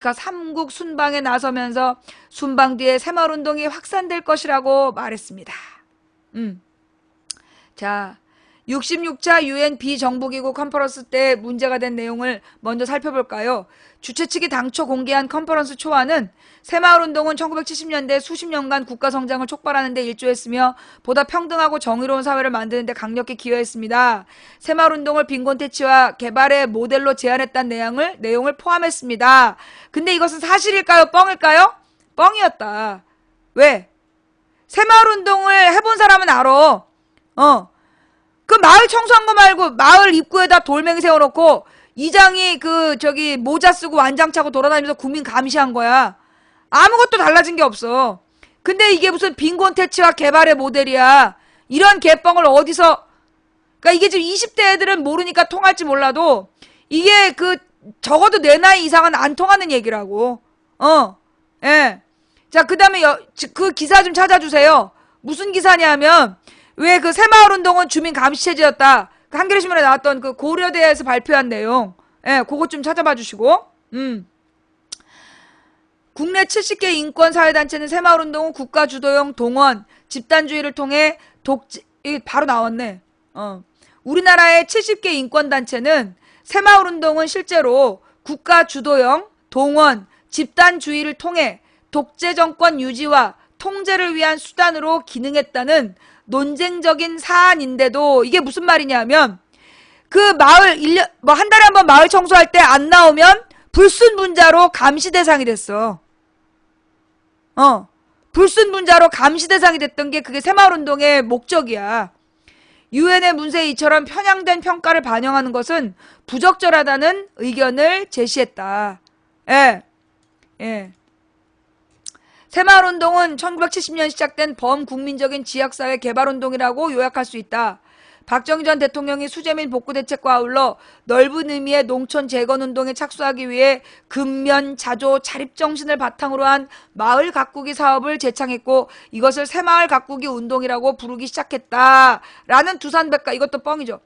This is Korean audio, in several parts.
삼국 순방에 나서면서 순방 뒤에 새마을운동이 확산될 것이라고 말했습니다. 자, 66차 UN 비정부기구 컨퍼런스 때 문제가 된 내용을 먼저 살펴볼까요? 주최 측이 당초 공개한 컨퍼런스 초안은 새마을운동은 1970년대 수십 년간 국가성장을 촉발하는 데 일조했으며 보다 평등하고 정의로운 사회를 만드는 데 강력히 기여했습니다. 새마을운동을 빈곤퇴치와 개발의 모델로 제안했다는 내용을 포함했습니다. 근데 이것은 사실일까요? 뻥일까요? 뻥이었다. 왜? 새마을운동을 해본 사람은 알아. 그 마을 청소한 거 말고 마을 입구에다 돌멩이 세워놓고 이장이 모자 쓰고 완장 차고 돌아다니면서 국민 감시한 거야. 아무것도 달라진 게 없어. 근데 이게 무슨 빈곤 퇴치와 개발의 모델이야. 이런 개뻥을 어디서, 그러니까 이게 지금 20대 애들은 모르니까 통할지 몰라도 이게 적어도 내 나이 이상은 안 통하는 얘기라고. 예. 자, 그 다음에 그 기사 좀 찾아주세요. 무슨 기사냐면 왜 새마을운동은 주민 감시체제였다. 한겨레신문에 나왔던 고려대에서 발표한 내용. 예, 그것 좀 찾아봐 주시고. 국내 70개 인권사회단체는 새마을운동은 국가주도형 동원, 집단주의를 통해 바로 나왔네. 우리나라의 70개 인권단체는 새마을운동은 실제로 국가주도형 동원, 집단주의를 통해 독재정권 유지와 통제를 위한 수단으로 기능했다는 논쟁적인 사안인데도 이게 무슨 말이냐면 마을 한 달에 한 번 마을 청소할 때 안 나오면 불순분자로 감시 대상이 됐어. 불순분자로 감시 대상이 됐던 게 그게 새마을운동의 목적이야. 유엔의 문제 이처럼 편향된 평가를 반영하는 것은 부적절하다는 의견을 제시했다. 예. 새마을운동은 1970년 시작된 범국민적인 지역사회 개발운동이라고 요약할 수 있다. 박정희 전 대통령이 수재민 복구 대책과 아울러 넓은 의미의 농촌 재건운동에 착수하기 위해 근면, 자조, 자립정신을 바탕으로 한 마을 가꾸기 사업을 제창했고 이것을 새마을 가꾸기 운동이라고 부르기 시작했다. 라는 두산백과 이것도 뻥이죠.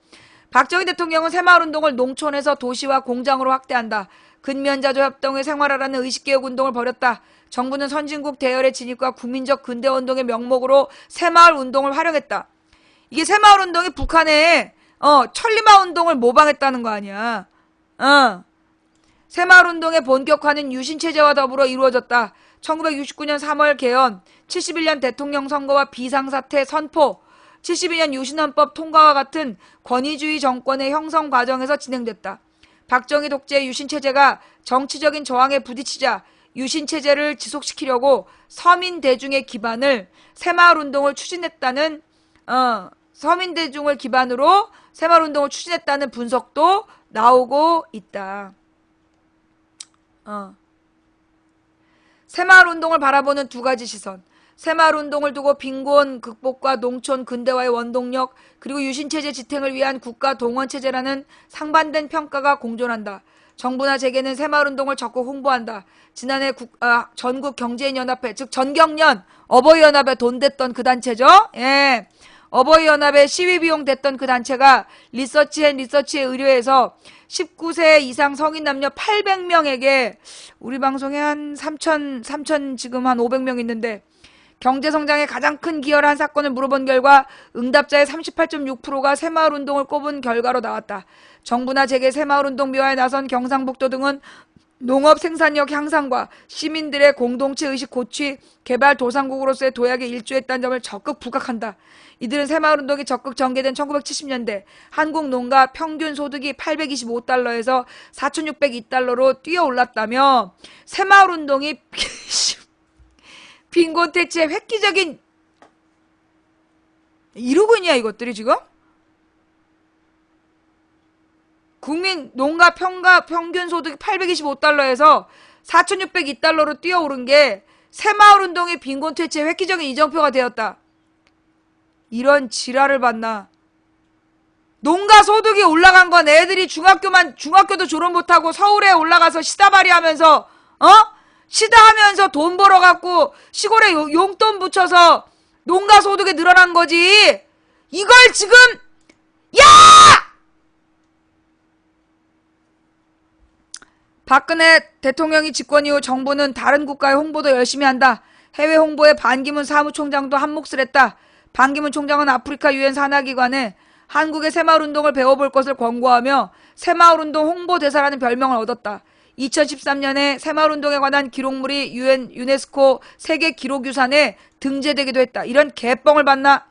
박정희 대통령은 새마을운동을 농촌에서 도시와 공장으로 확대한다. 근면자조 협동의 생활화라는 의식개혁 운동을 벌였다. 정부는 선진국 대열의 진입과 국민적 근대운동의 명목으로 새마을운동을 활용했다. 이게 새마을운동이 북한의 천리마운동을 모방했다는 거 아니야. 새마을운동의 본격화는 유신체제와 더불어 이루어졌다. 1969년 3월 개헌, 71년 대통령 선거와 비상사태 선포, 72년 유신헌법 통과와 같은 권위주의 정권의 형성 과정에서 진행됐다. 박정희 독재의 유신체제가 정치적인 저항에 부딪히자 유신체제를 지속시키려고 서민 대중의 기반을 새마을운동을 추진했다는 서민대중을 기반으로 새마을운동을 추진했다는 분석도 나오고 있다. 새마을운동을 바라보는 두 가지 시선. 새마을운동을 두고 빈곤 극복과 농촌 근대화의 원동력 그리고 유신체제 지탱을 위한 국가 동원체제라는 상반된 평가가 공존한다. 정부나 재계는 새마을운동을 적극 홍보한다. 지난해 전국경제인연합회 즉 전경련 어버이연합에 돈 댔던 그 단체죠. 예. 어버이연합에 시위비용 댔던 그 단체가 리서치에 의뢰해서 19세 이상 성인 남녀 800명에게 우리 방송에 한 3천 지금 한 500명 있는데 경제성장에 가장 큰 기여를 한 사건을 물어본 결과 응답자의 38.6%가 새마을운동을 꼽은 결과로 나왔다. 정부나 재계 새마을운동 미화에 나선 경상북도 등은 농업 생산력 향상과 시민들의 공동체 의식 고취, 개발 도상국으로서의 도약에 일조했다는 점을 적극 부각한다. 이들은 새마을운동이 적극 전개된 1970년대 한국 농가 평균 소득이 825달러에서 4,602달러로 뛰어올랐다며 새마을운동이 빈곤퇴치의 획기적인 이러고 있냐 이것들이 지금? 국민 농가 평균 소득이 825달러에서 4,602달러로 뛰어오른 게 새마을운동의 빈곤퇴치의 획기적인 이정표가 되었다. 이런 지랄을 봤나. 농가 소득이 올라간 건 애들이 중학교도 졸업 못하고 서울에 올라가서 시다발이 하면서 시다하면서 돈 벌어갖고 시골에 용돈 붙여서 농가 소득이 늘어난 거지. 이걸 지금 야! 박근혜 대통령이 집권 이후 정부는 다른 국가의 홍보도 열심히 한다. 해외 홍보에 반기문 사무총장도 한몫을 했다. 반기문 총장은 아프리카 유엔 산하기관에 한국의 새마을운동을 배워볼 것을 권고하며 새마을운동 홍보대사라는 별명을 얻었다. 2013년에 새마을운동에 관한 기록물이 유네스코 세계기록유산에 등재되기도 했다. 이런 개뻥을 봤나?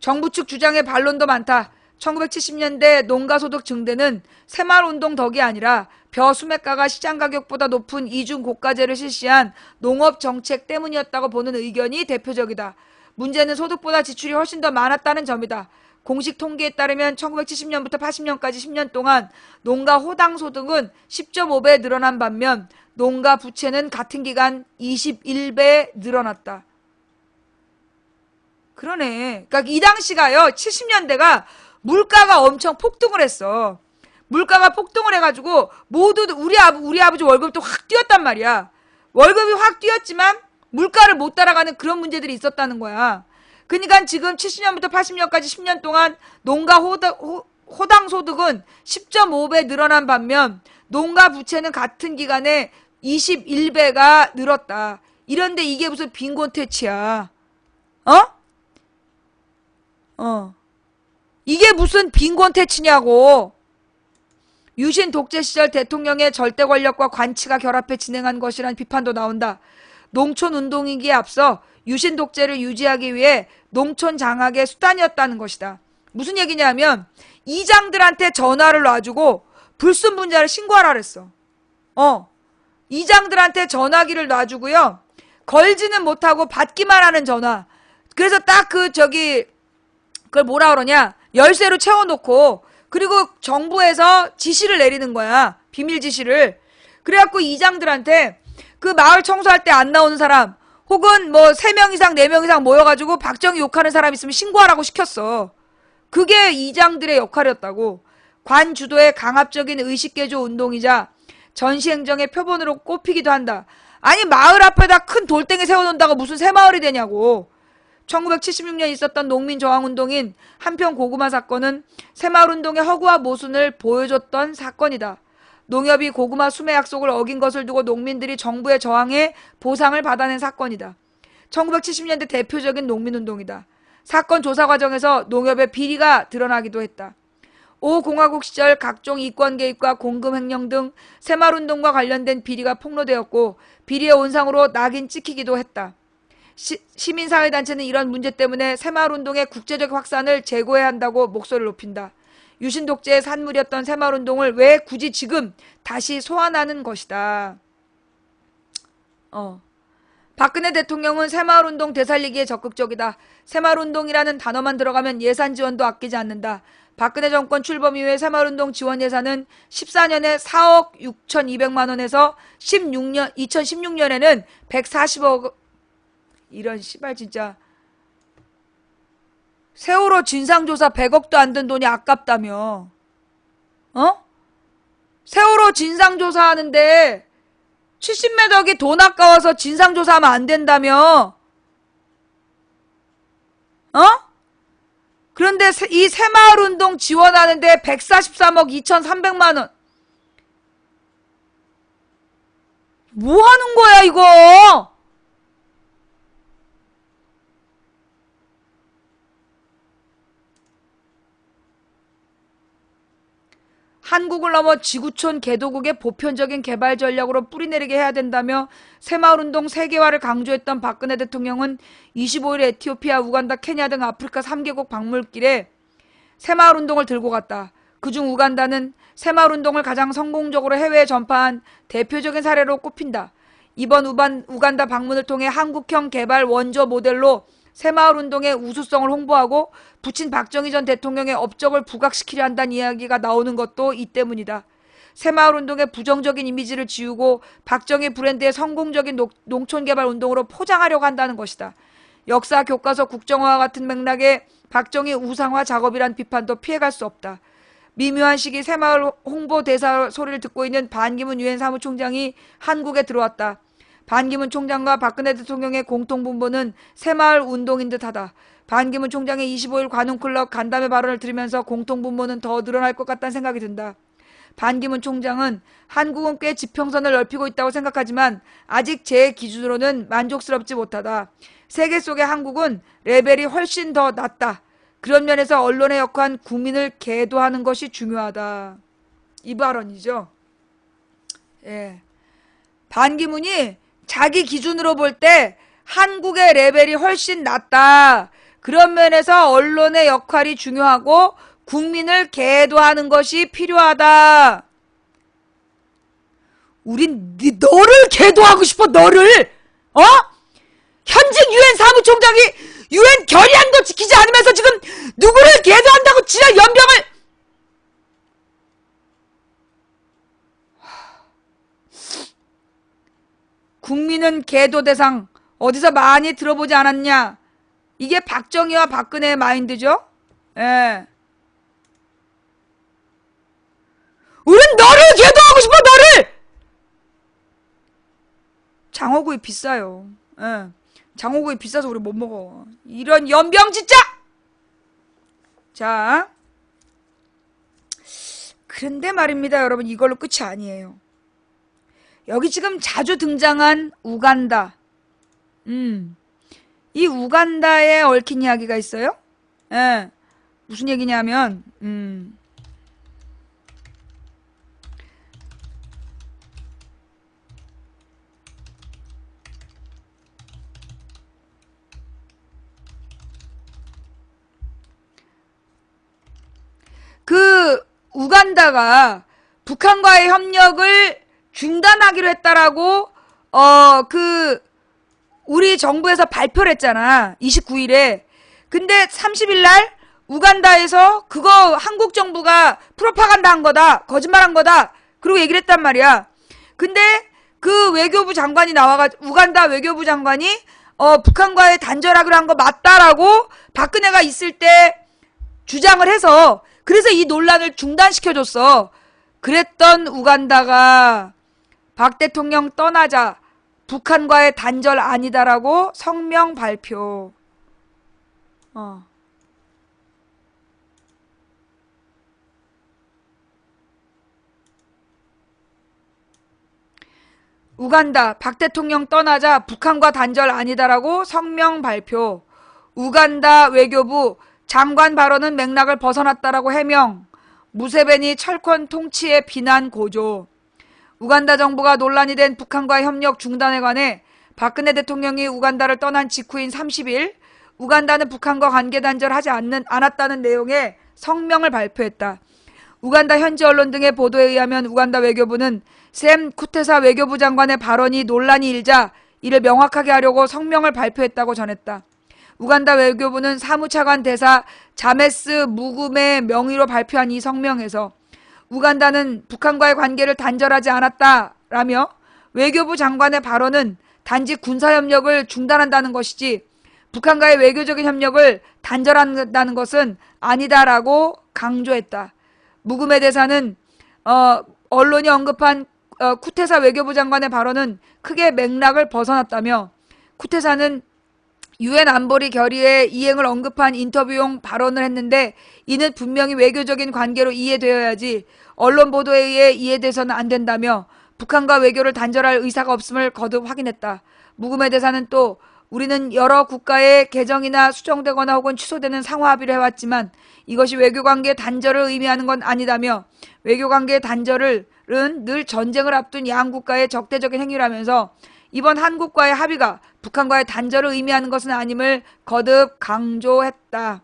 정부 측 주장의 반론도 많다. 1970년대 농가소득 증대는 새마을운동 덕이 아니라 벼 수매가가 시장 가격보다 높은 이중 고가제를 실시한 농업정책 때문이었다고 보는 의견이 대표적이다. 문제는 소득보다 지출이 훨씬 더 많았다는 점이다. 공식 통계에 따르면 1970년부터 80년까지 10년 동안 농가 호당 소득은 10.5배 늘어난 반면 농가 부채는 같은 기간 21배 늘어났다. 그러네. 그러니까 이 당시가요. 70년대가 물가가 엄청 폭등을 했어. 물가가 폭등을 해가지고 모두 우리 아버지 월급도 확 뛰었단 말이야. 월급이 확 뛰었지만 물가를 못 따라가는 그런 문제들이 있었다는 거야. 그러니까 지금 70년부터 80년까지 10년 동안 농가 호당 소득은 10.5배 늘어난 반면 농가 부채는 같은 기간에 21배가 늘었다. 이런데 이게 무슨 빈곤퇴치야. 이게 무슨 빈곤퇴치냐고. 유신 독재 시절 대통령의 절대 권력과 관치가 결합해 진행한 것이란 비판도 나온다. 농촌 운동이기에 앞서 유신 독재를 유지하기 위해 농촌 장악의 수단이었다는 것이다. 무슨 얘기냐면 이장들한테 전화를 놔주고 불순분자를 신고하라 그랬어. 이장들한테 전화기를 놔주고요. 걸지는 못하고 받기만 하는 전화. 그래서 딱 그걸 뭐라 그러냐. 열쇠로 채워놓고 그리고 정부에서 지시를 내리는 거야. 비밀 지시를. 그래갖고 이장들한테 그 마을 청소할 때 안 나오는 사람 혹은 뭐 3명 이상 4명 이상 모여가지고 박정희 욕하는 사람 있으면 신고하라고 시켰어. 그게 이장들의 역할이었다고. 관 주도의 강압적인 의식개조 운동이자 전시행정의 표본으로 꼽히기도 한다. 아니 마을 앞에다 큰 돌덩이 세워놓는다고 무슨 새마을이 되냐고. 1976년 있었던 농민저항운동인 한평 고구마 사건은 새마을운동의 허구와 모순을 보여줬던 사건이다. 농협이 고구마 수매 약속을 어긴 것을 두고 농민들이 정부의 저항에 보상을 받아낸 사건이다. 1970년대 대표적인 농민운동이다. 사건 조사 과정에서 농협의 비리가 드러나기도 했다. 5공화국 시절 각종 이권 개입과 공금 횡령 등 새마을운동과 관련된 비리가 폭로되었고 비리의 온상으로 낙인 찍히기도 했다. 시민사회단체는 이런 문제 때문에 새마을운동의 국제적 확산을 제고해야 한다고 목소리를 높인다. 유신 독재의 산물이었던 새마을운동을 왜 굳이 지금 다시 소환하는 것이다. 박근혜 대통령은 새마을운동 되살리기에 적극적이다. 새마을운동이라는 단어만 들어가면 예산 지원도 아끼지 않는다. 박근혜 정권 출범 이후에 새마을운동 지원 예산은 14년에 4억 6,200만 원에서 2016년에는 140억. 이런 씨발 진짜. 세월호 진상조사 100억도 안 든 돈이 아깝다며. 세월호 진상조사 하는데 70몇 억이 돈 아까워서 진상조사하면 안 된다며. 그런데 이 새마을운동 지원하는데 143억 2,300만 원. 뭐 하는 거야 이거? 한국을 넘어 지구촌 개도국의 보편적인 개발 전략으로 뿌리내리게 해야 된다며 새마을운동 세계화를 강조했던 박근혜 대통령은 25일 에티오피아, 우간다, 케냐 등 아프리카 3개국 방문길에 새마을운동을 들고 갔다. 그중 우간다는 새마을운동을 가장 성공적으로 해외에 전파한 대표적인 사례로 꼽힌다. 이번 우간다 방문을 통해 한국형 개발 원조 모델로 새마을운동의 우수성을 홍보하고 부친 박정희 전 대통령의 업적을 부각시키려 한다는 이야기가 나오는 것도 이 때문이다. 새마을운동의 부정적인 이미지를 지우고 박정희 브랜드의 성공적인 농촌개발 운동으로 포장하려고 한다는 것이다. 역사 교과서 국정화와 같은 맥락의 박정희 우상화 작업이란 비판도 피해갈 수 없다. 미묘한 시기 새마을 홍보대사 소리를 듣고 있는 반기문 유엔 사무총장이 한국에 들어왔다. 반기문 총장과 박근혜 대통령의 공통분모는 새마을 운동인 듯하다. 반기문 총장의 25일 관훈클럽 간담회 발언을 들으면서 공통분모는 더 늘어날 것 같다는 생각이 든다. 반기문 총장은 한국은 꽤 지평선을 넓히고 있다고 생각하지만 아직 제 기준으로는 만족스럽지 못하다. 세계 속의 한국은 레벨이 훨씬 더 낮다. 그런 면에서 언론에 역한 국민을 계도하는 것이 중요하다. 이 발언이죠. 예. 반기문이 자기 기준으로 볼 때 한국의 레벨이 훨씬 낮다. 그런 면에서 언론의 역할이 중요하고 국민을 계도하는 것이 필요하다. 우린 너를 계도하고 싶어, 너를. 어? 현직 유엔 사무총장이 유엔 결의안도 지키지 않으면서 지금 누구를 계도한다고 지랄 연병을. 국민은 계도 대상 어디서 많이 들어보지 않았냐. 이게 박정희와 박근혜의 마인드죠. 예. 우린 너를 계도하고 싶어, 너를. 장어구이 비싸요. 예. 장어구이 비싸서 우리 못 먹어. 이런 연병 진짜. 자, 그런데 말입니다, 여러분. 이걸로 끝이 아니에요. 여기 지금 자주 등장한 우간다. 이 우간다에 얽힌 이야기가 있어요. 예. 무슨 얘기냐면, 그 우간다가 북한과의 협력을 중단하기로 했다라고 우리 정부에서 발표를 했잖아. 29일에. 근데 30일 날 우간다에서 그거 한국 정부가 프로파간다 한 거다. 거짓말한 거다. 그리고 얘기를 했단 말이야. 근데 그 외교부 장관이 우간다 외교부 장관이 북한과의 단절하기로 한 거 맞다라고 박근혜가 있을 때 주장을 해서 그래서 이 논란을 중단시켜줬어. 그랬던 우간다가 박 대통령 떠나자 북한과의 단절 아니다라고 성명 발표. 우간다 박 대통령 떠나자 북한과 단절 아니다라고 성명 발표. 우간다 외교부 장관 발언은 맥락을 벗어났다라고 해명. 무세베니 철권 통치의 비난 고조. 우간다 정부가 논란이 된 북한과의 협력 중단에 관해 박근혜 대통령이 우간다를 떠난 직후인 30일 우간다는 북한과 관계 단절하지 않았다는 내용의 성명을 발표했다. 우간다 현지 언론 등의 보도에 의하면 우간다 외교부는 샘 쿠테사 외교부 장관의 발언이 논란이 일자 이를 명확하게 하려고 성명을 발표했다고 전했다. 우간다 외교부는 사무차관 대사 자메스 무금의 명의로 발표한 이 성명에서 우간다는 북한과의 관계를 단절하지 않았다라며 외교부 장관의 발언은 단지 군사협력을 중단한다는 것이지 북한과의 외교적인 협력을 단절한다는 것은 아니다라고 강조했다. 무금의 대사는 언론이 언급한 쿠테사 외교부 장관의 발언은 크게 맥락을 벗어났다며 쿠테사는 유엔 안보리 결의의 이행을 언급한 인터뷰용 발언을 했는데 이는 분명히 외교적인 관계로 이해되어야지 언론 보도에 의해 이해돼서는 안 된다며 북한과 외교를 단절할 의사가 없음을 거듭 확인했다. 무금의 대사는 또 우리는 여러 국가의 개정이나 수정되거나 혹은 취소되는 상호 합의를 해왔지만 이것이 외교관계 단절을 의미하는 건 아니다며 외교관계 단절은 늘 전쟁을 앞둔 양국가의 적대적인 행위라면서 이번 한국과의 합의가 북한과의 단절을 의미하는 것은 아님을 거듭 강조했다.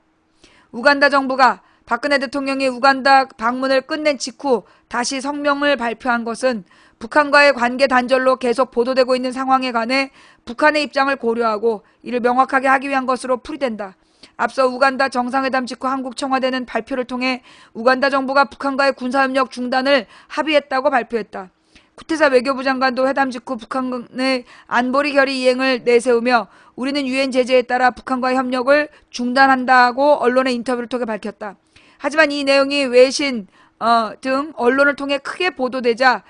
우간다 정부가 박근혜 대통령이 우간다 방문을 끝낸 직후 다시 성명을 발표한 것은 북한과의 관계 단절로 계속 보도되고 있는 상황에 관해 북한의 입장을 고려하고 이를 명확하게 하기 위한 것으로 풀이된다. 앞서 우간다 정상회담 직후 한국 청와대는 발표를 통해 우간다 정부가 북한과의 군사협력 중단을 합의했다고 발표했다. 쿠테사 외교부 장관도 회담 직후 북한의 안보리 결의 이행을 내세우며 우리는 유엔 제재에 따라 북한과의 협력을 중단한다고 언론의 인터뷰를 통해 밝혔다. 하지만 이 내용이 외신 등 언론을 통해 크게 보도되자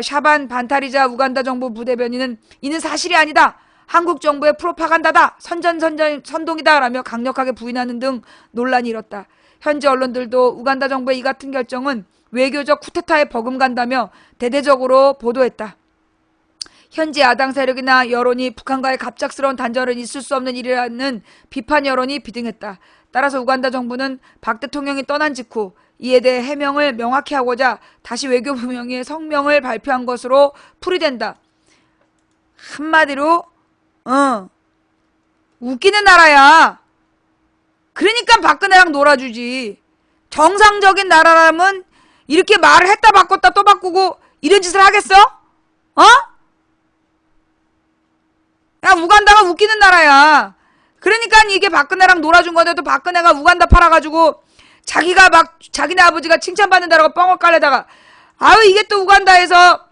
샤반 반타리자 우간다 정부 부대변인은 이는 사실이 아니다. 한국 정부의 프로파간다다. 선동이다. 라며 강력하게 부인하는 등 논란이 일었다. 현지 언론들도 우간다 정부의 이 같은 결정은 외교적 쿠데타에 버금간다며 대대적으로 보도했다. 현지 야당 세력이나 여론이 북한과의 갑작스러운 단절은 있을 수 없는 일이라는 비판 여론이 비등했다. 따라서 우간다 정부는 박 대통령이 떠난 직후 이에 대해 해명을 명확히 하고자 다시 외교부 명의의 성명을 발표한 것으로 풀이된다. 한마디로 웃기는 나라야. 그러니까 박근혜랑 놀아주지. 정상적인 나라라면 이렇게 말을 했다 바꿨다 또 바꾸고 이런 짓을 하겠어? 어? 야, 우간다가 웃기는 나라야. 그러니까 이게 박근혜랑 놀아준 건데도 박근혜가 우간다 팔아가지고 자기가 막 자기네 아버지가 칭찬받는다라고 뻥을 깔려다가 아유 이게 또 우간다에서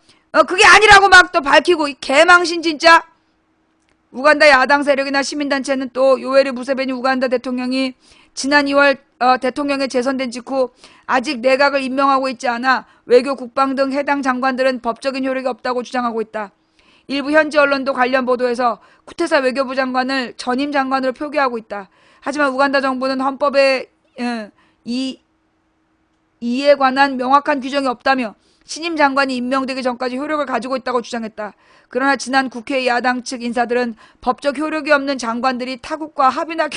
그게 아니라고 막 또 밝히고 이 개망신 진짜. 우간다 야당 세력이나 시민단체는 또 요웨리 무세베니 우간다 대통령이 지난 2월 대통령에 재선된 직후 아직 내각을 임명하고 있지 않아 외교 국방 등 해당 장관들은 법적인 효력이 없다고 주장하고 있다. 일부 현지 언론도 관련 보도에서 쿠테사 외교부 장관을 전임 장관으로 표기하고 있다. 하지만 우간다 정부는 헌법에 이에 관한 명확한 규정이 없다며 신임 장관이 임명되기 전까지 효력을 가지고 있다고 주장했다. 그러나 지난 국회 야당 측 인사들은 법적 효력이 없는 장관들이 타국과 합의나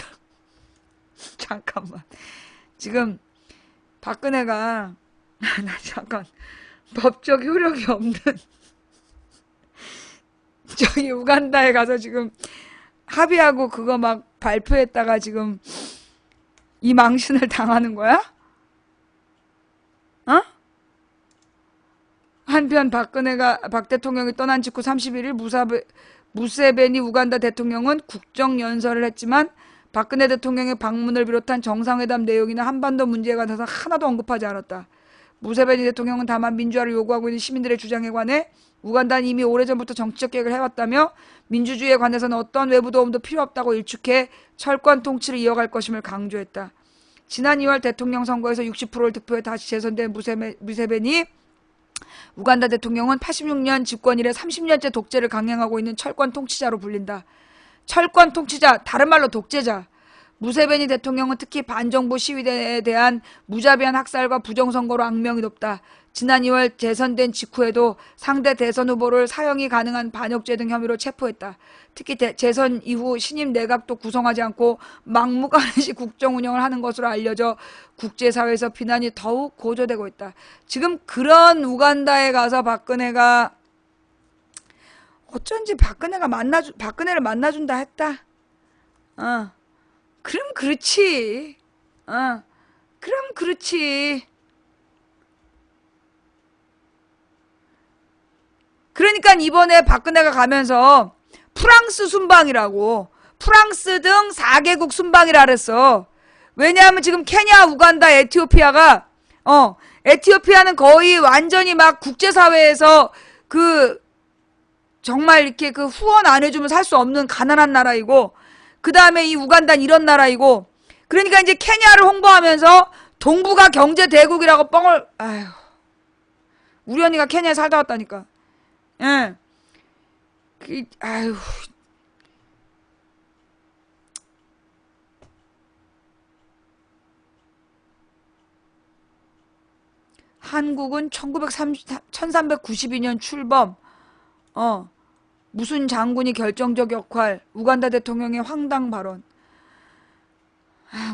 잠깐만. 지금 박근혜가 잠깐 법적 효력이 없는 저기 우간다에 가서 지금 합의하고 그거 막 발표했다가 지금 이 망신을 당하는 거야? 어? 한편 박 대통령이 떠난 직후 31일 무세베니 우간다 대통령은 국정연설을 했지만 박근혜 대통령의 방문을 비롯한 정상회담 내용이나 한반도 문제에 관해서 하나도 언급하지 않았다. 무세베니 대통령은 다만 민주화를 요구하고 있는 시민들의 주장에 관해 우간다는 이미 오래전부터 정치적 계획을 해왔다며 민주주의에 관해서는 어떤 외부 도움도 필요 없다고 일축해 철권 통치를 이어갈 것임을 강조했다. 지난 2월 대통령 선거에서 60%를 득표해 다시 재선된 무세베니 우간다 대통령은 86년 집권 이래 30년째 독재를 강행하고 있는 철권 통치자로 불린다. 철권 통치자, 다른 말로 독재자. 무세베니 대통령은 특히 반정부 시위대에 대한 무자비한 학살과 부정선거로 악명이 높다. 지난 2월 재선된 직후에도 상대 대선 후보를 사형이 가능한 반역죄 등 혐의로 체포했다. 특히 재선 이후 신임 내각도 구성하지 않고 막무가내식 국정 운영을 하는 것으로 알려져 국제사회에서 비난이 더욱 고조되고 있다. 지금 그런 우간다에 가서 박근혜가 어쩐지 박근혜를 만나준다 했다. 그럼 그렇지. 그럼 그렇지. 그러니까 이번에 박근혜가 가면서 프랑스 순방이라고 프랑스 등 4개국 순방이라 그랬어. 왜냐하면 지금 케냐, 우간다, 에티오피아가 에티오피아는 거의 완전히 막 국제사회에서 그 정말 이렇게 그 후원 안 해주면 살 수 없는 가난한 나라이고 그 다음에 이 우간다는 이런 나라이고 그러니까 이제 케냐를 홍보하면서 동북아 경제대국이라고 뻥을 아휴 우리 언니가 케냐에 살다 왔다니까. 예. 아휴. 한국은 1392년 출범. 무슨 장군이 결정적 역할. 우간다 대통령의 황당 발언.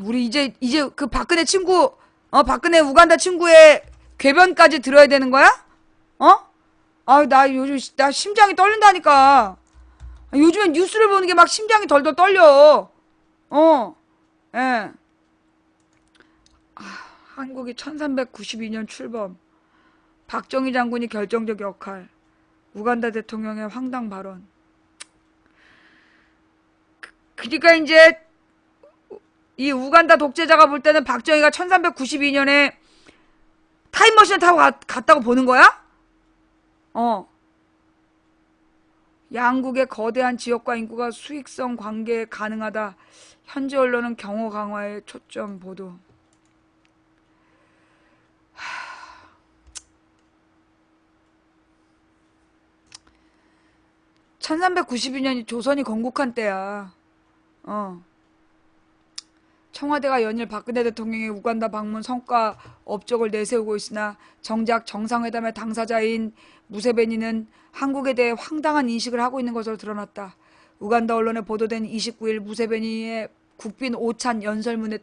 우리 이제 그 박근혜 친구, 박근혜 우간다 친구의 궤변까지 들어야 되는 거야? 나 요즘, 나 심장이 떨린다니까. 요즘엔 뉴스를 보는 게 막 심장이 덜덜 떨려. 예. 한국이 1392년 출범. 박정희 장군이 결정적 역할. 우간다 대통령의 황당 발언. 그러니까 이제 이 우간다 독재자가 볼 때는 박정희가 1392년에 타임머신을 타고 갔다고 보는 거야? 양국의 거대한 지역과 인구가 수익성 관계에 가능하다. 현지 언론은 경호 강화에 초점 보도. 1392년이 조선이 건국한 때야. 청와대가 연일 박근혜 대통령의 우간다 방문 성과 업적을 내세우고 있으나 정작 정상회담의 당사자인 무세베니는 한국에 대해 황당한 인식을 하고 있는 것으로 드러났다. 우간다 언론에 보도된 29일 무세베니의 국빈 오찬 연설문에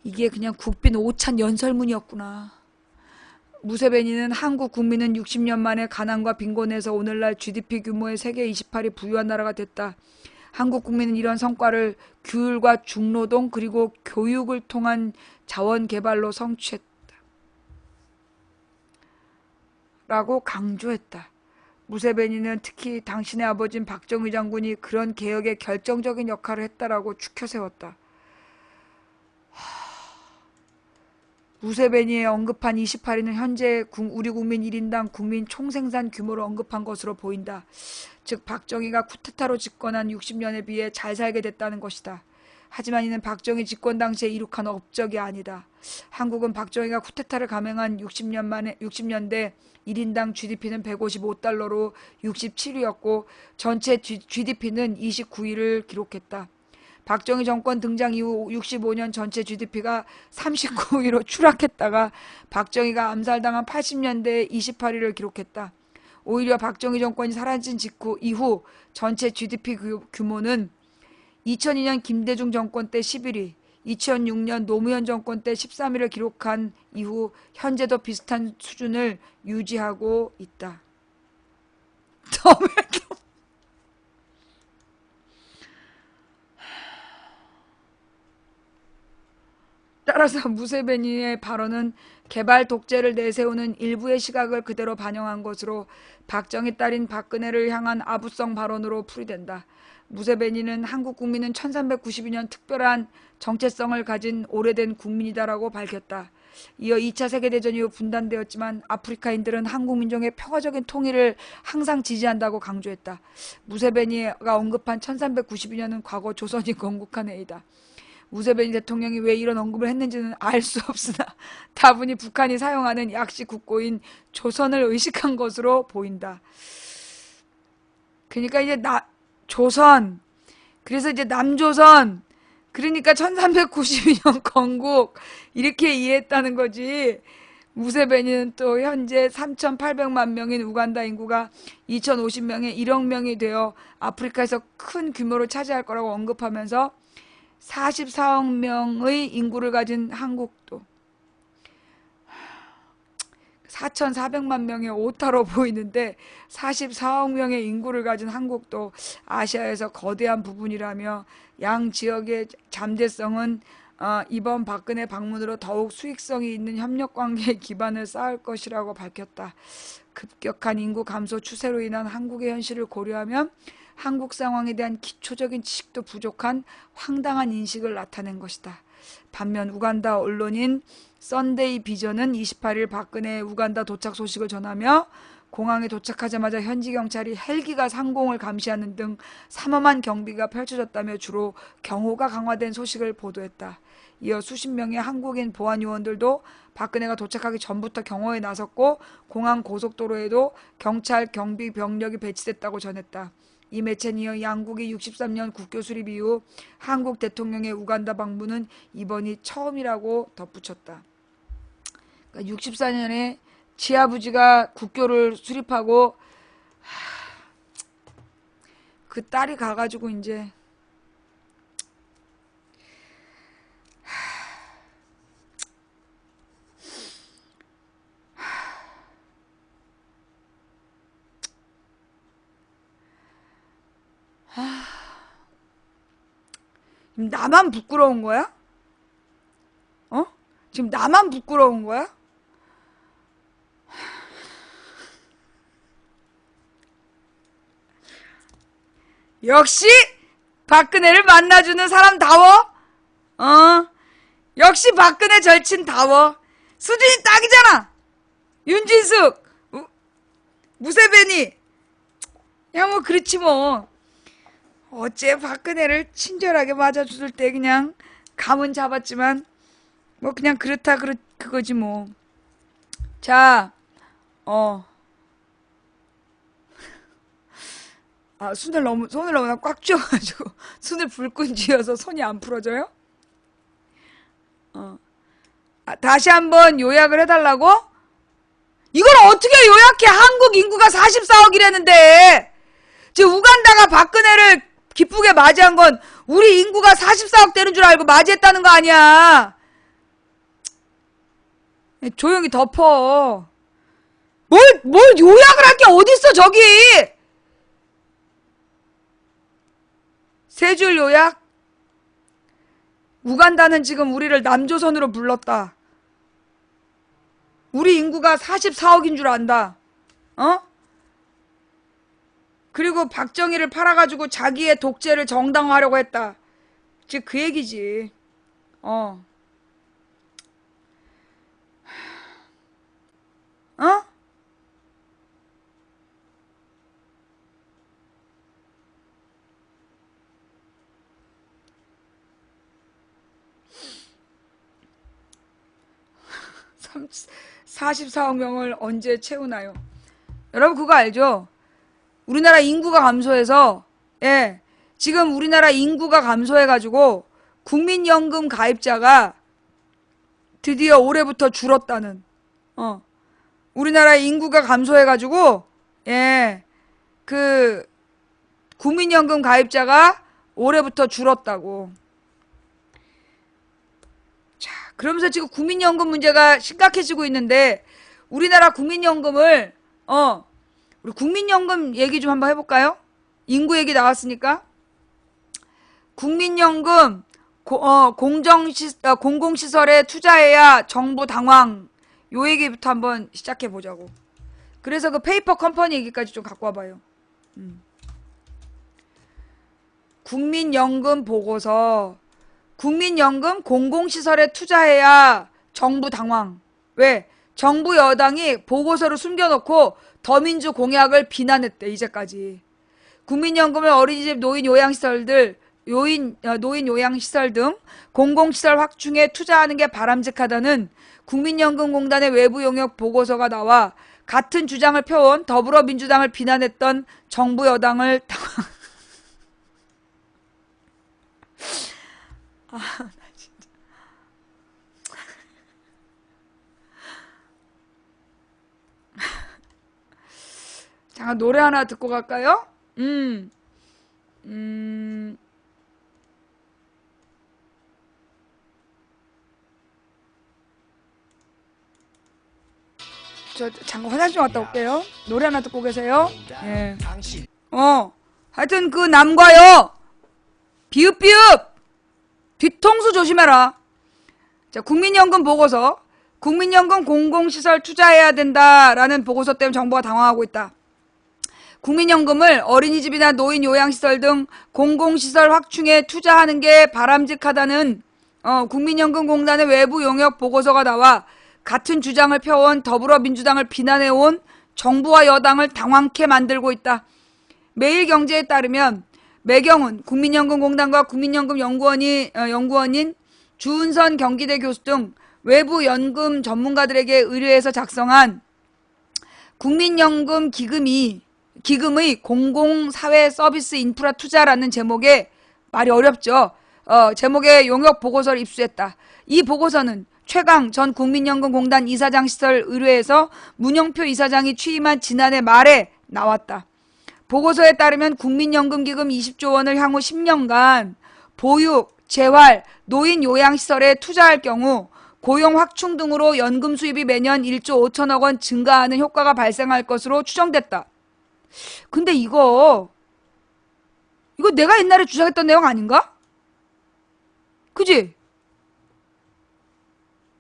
이게 그냥 국빈 오찬 연설문이었구나. 무세베니는 한국 국민은 60년 만에 가난과 빈곤에서 오늘날 GDP 규모의 세계 28위 부유한 나라가 됐다. 한국 국민은 이런 성과를 규율과 중노동 그리고 교육을 통한 자원 개발로 성취했다. 라고 강조했다. 무세베니는 특히 당신의 아버지인 박정희 장군이 그런 개혁에 결정적인 역할을 했다라고 추켜세웠다. 무세베니의 언급한 28위는 현재 우리 국민 1인당 국민 총생산 규모를 언급한 것으로 보인다. 즉 박정희가 쿠데타로 집권한 60년에 비해 잘 살게 됐다는 것이다. 하지만 이는 박정희 집권 당시에 이룩한 업적이 아니다. 한국은 박정희가 쿠데타를 감행한 60년대 1인당 GDP는 155달러로 67위였고 전체 GDP는 29위를 기록했다. 박정희 정권 등장 이후 65년 전체 GDP가 39위로 추락했다가 박정희가 암살당한 80년대에 28위를 기록했다. 오히려 박정희 정권이 사라진 이후 전체 GDP 규모는 2002년 김대중 정권 때 11위, 2006년 노무현 정권 때 13위를 기록한 이후 현재도 비슷한 수준을 유지하고 있다. 따라서 무세베니의 발언은 개발 독재를 내세우는 일부의 시각을 그대로 반영한 것으로 박정희 딸인 박근혜를 향한 아부성 발언으로 풀이된다. 무세베니는 한국 국민은 1392년 특별한 정체성을 가진 오래된 국민이다라고 밝혔다. 이어 2차 세계대전 이후 분단되었지만 아프리카인들은 한국 민족의 평화적인 통일을 항상 지지한다고 강조했다. 무세베니가 언급한 1392년은 과거 조선이 건국한 해이다. 무세베니 대통령이 왜 이런 언급을 했는지는 알 수 없으나 다분히 북한이 사용하는 약시 국고인 조선을 의식한 것으로 보인다. 그러니까 이제 조선, 그래서 이제 남조선, 그러니까 1392년 건국 이렇게 이해했다는 거지. 무세베니는 또 현재 3,800만 명인 우간다 인구가 2,050명에 1억 명이 되어 아프리카에서 큰 규모를 차지할 거라고 언급하면서 44억 명의 인구를 가진 한국도 4,400만 명의 오타로 보이는데 44억 명의 인구를 가진 한국도 아시아에서 거대한 부분이라며 양 지역의 잠재성은 이번 박근혜 방문으로 더욱 수익성이 있는 협력관계의 기반을 쌓을 것이라고 밝혔다. 급격한 인구 감소 추세로 인한 한국의 현실을 고려하면 한국 상황에 대한 기초적인 지식도 부족한 황당한 인식을 나타낸 것이다. 반면 우간다 언론인 썬데이 비전은 28일 박근혜의 우간다 도착 소식을 전하며 공항에 도착하자마자 현지 경찰이 헬기가 상공을 감시하는 등 삼엄한 경비가 펼쳐졌다며 주로 경호가 강화된 소식을 보도했다. 이어 수십 명의 한국인 보안 요원들도 박근혜가 도착하기 전부터 경호에 나섰고 공항 고속도로에도 경찰 경비 병력이 배치됐다고 전했다. 이 매체는 이어 양국이 63년 국교 수립 이후 한국 대통령의 우간다 방문은 이번이 처음이라고 덧붙였다. 그러니까 64년에 지아버지가 국교를 수립하고 그 딸이 가가지고 이제 나만 부끄러운 거야? 지금 나만 부끄러운 거야? 역시 박근혜를 만나주는 사람다워. 역시 박근혜 절친다워. 수준이 딱이잖아. 윤진숙, 무세베니. 야, 뭐 그렇지 뭐. 어째 박근혜를 친절하게 맞아줄 때 그냥 감은 잡았지만 뭐 그냥 그렇다 그거지 뭐. 자, 아, 손을 너무나 꽉 쥐어가지고, 손을 불끈 쥐어서 손이 안 풀어져요? 어. 아, 다시 한번 요약을 해달라고? 이걸 어떻게 요약해? 한국 인구가 44억이라는데! 지금 우간다가 박근혜를 기쁘게 맞이한 건 우리 인구가 44억 되는 줄 알고 맞이했다는 거 아니야. 조용히 덮어. 뭘 요약을 할 게 어딨어, 저기! 세 줄 요약? 우간다는 지금 우리를 남조선으로 불렀다. 우리 인구가 44억인 줄 안다. 어? 그리고 박정희를 팔아가지고 자기의 독재를 정당화하려고 했다. 즉 그 얘기지. 어? 44억 명을 언제 채우나요? 여러분 그거 알죠? 우리나라 인구가 감소해서 지금 우리나라 인구가 감소해가지고 국민연금 가입자가 드디어 올해부터 줄었다는 우리나라 인구가 감소해가지고 그 국민연금 가입자가 올해부터 줄었다고. 자, 그러면서 지금 국민연금 문제가 심각해지고 있는데 우리나라 국민연금을 우리 국민연금 얘기 좀 한번 해볼까요? 인구 얘기 나왔으니까. 국민연금 공공시설에 투자해야 정부 당황. 요 얘기부터 한번 시작해보자고. 그래서 그 페이퍼 컴퍼니 얘기까지 좀 갖고 와봐요. 국민연금 보고서. 국민연금 공공시설에 투자해야 정부 당황. 왜? 정부 여당이 보고서를 숨겨놓고 더민주 공약을 비난했대, 이제까지. 국민연금을 어린이집 노인 요양시설 등 공공시설 확충에 투자하는 게 바람직하다는 국민연금공단의 외부 용역 보고서가 나와 같은 주장을 펴온 더불어민주당을 비난했던 정부 여당을 당황. 아, 나 진짜. 잠깐 노래 하나 듣고 갈까요? 저 잠깐 화장실 갔다 올게요. 노래 하나 듣고 계세요. 예. 하여튼 그 남과요. 비읍비읍 뒤통수 조심해라. 자, 국민연금 보고서. 국민연금 공공시설 투자해야 된다라는 보고서 때문에 정부가 당황하고 있다. 국민연금을 어린이집이나 노인 요양시설 등 공공시설 확충에 투자하는 게 바람직하다는 국민연금공단의 외부 용역 보고서가 나와 같은 주장을 펴온 더불어민주당을 비난해온 정부와 여당을 당황케 만들고 있다. 매일경제에 따르면 매경훈 국민연금공단과 국민연금 연구원인 주은선 경기대 교수 등 외부 연금 전문가들에게 의뢰해서 작성한 국민연금 기금의 공공사회서비스 인프라 투자라는 제목의, 말이 어렵죠. 제목의 용역 보고서를 입수했다. 이 보고서는 최강 전 국민연금공단 이사장 시설 의뢰해서 문영표 이사장이 취임한 지난해 말에 나왔다. 보고서에 따르면 국민연금기금 20조 원을 향후 10년간 보육, 재활, 노인 요양시설에 투자할 경우 고용 확충 등으로 연금 수입이 매년 1조 5천억 원 증가하는 효과가 발생할 것으로 추정됐다. 근데 이거 내가 옛날에 주장했던 내용 아닌가? 그지?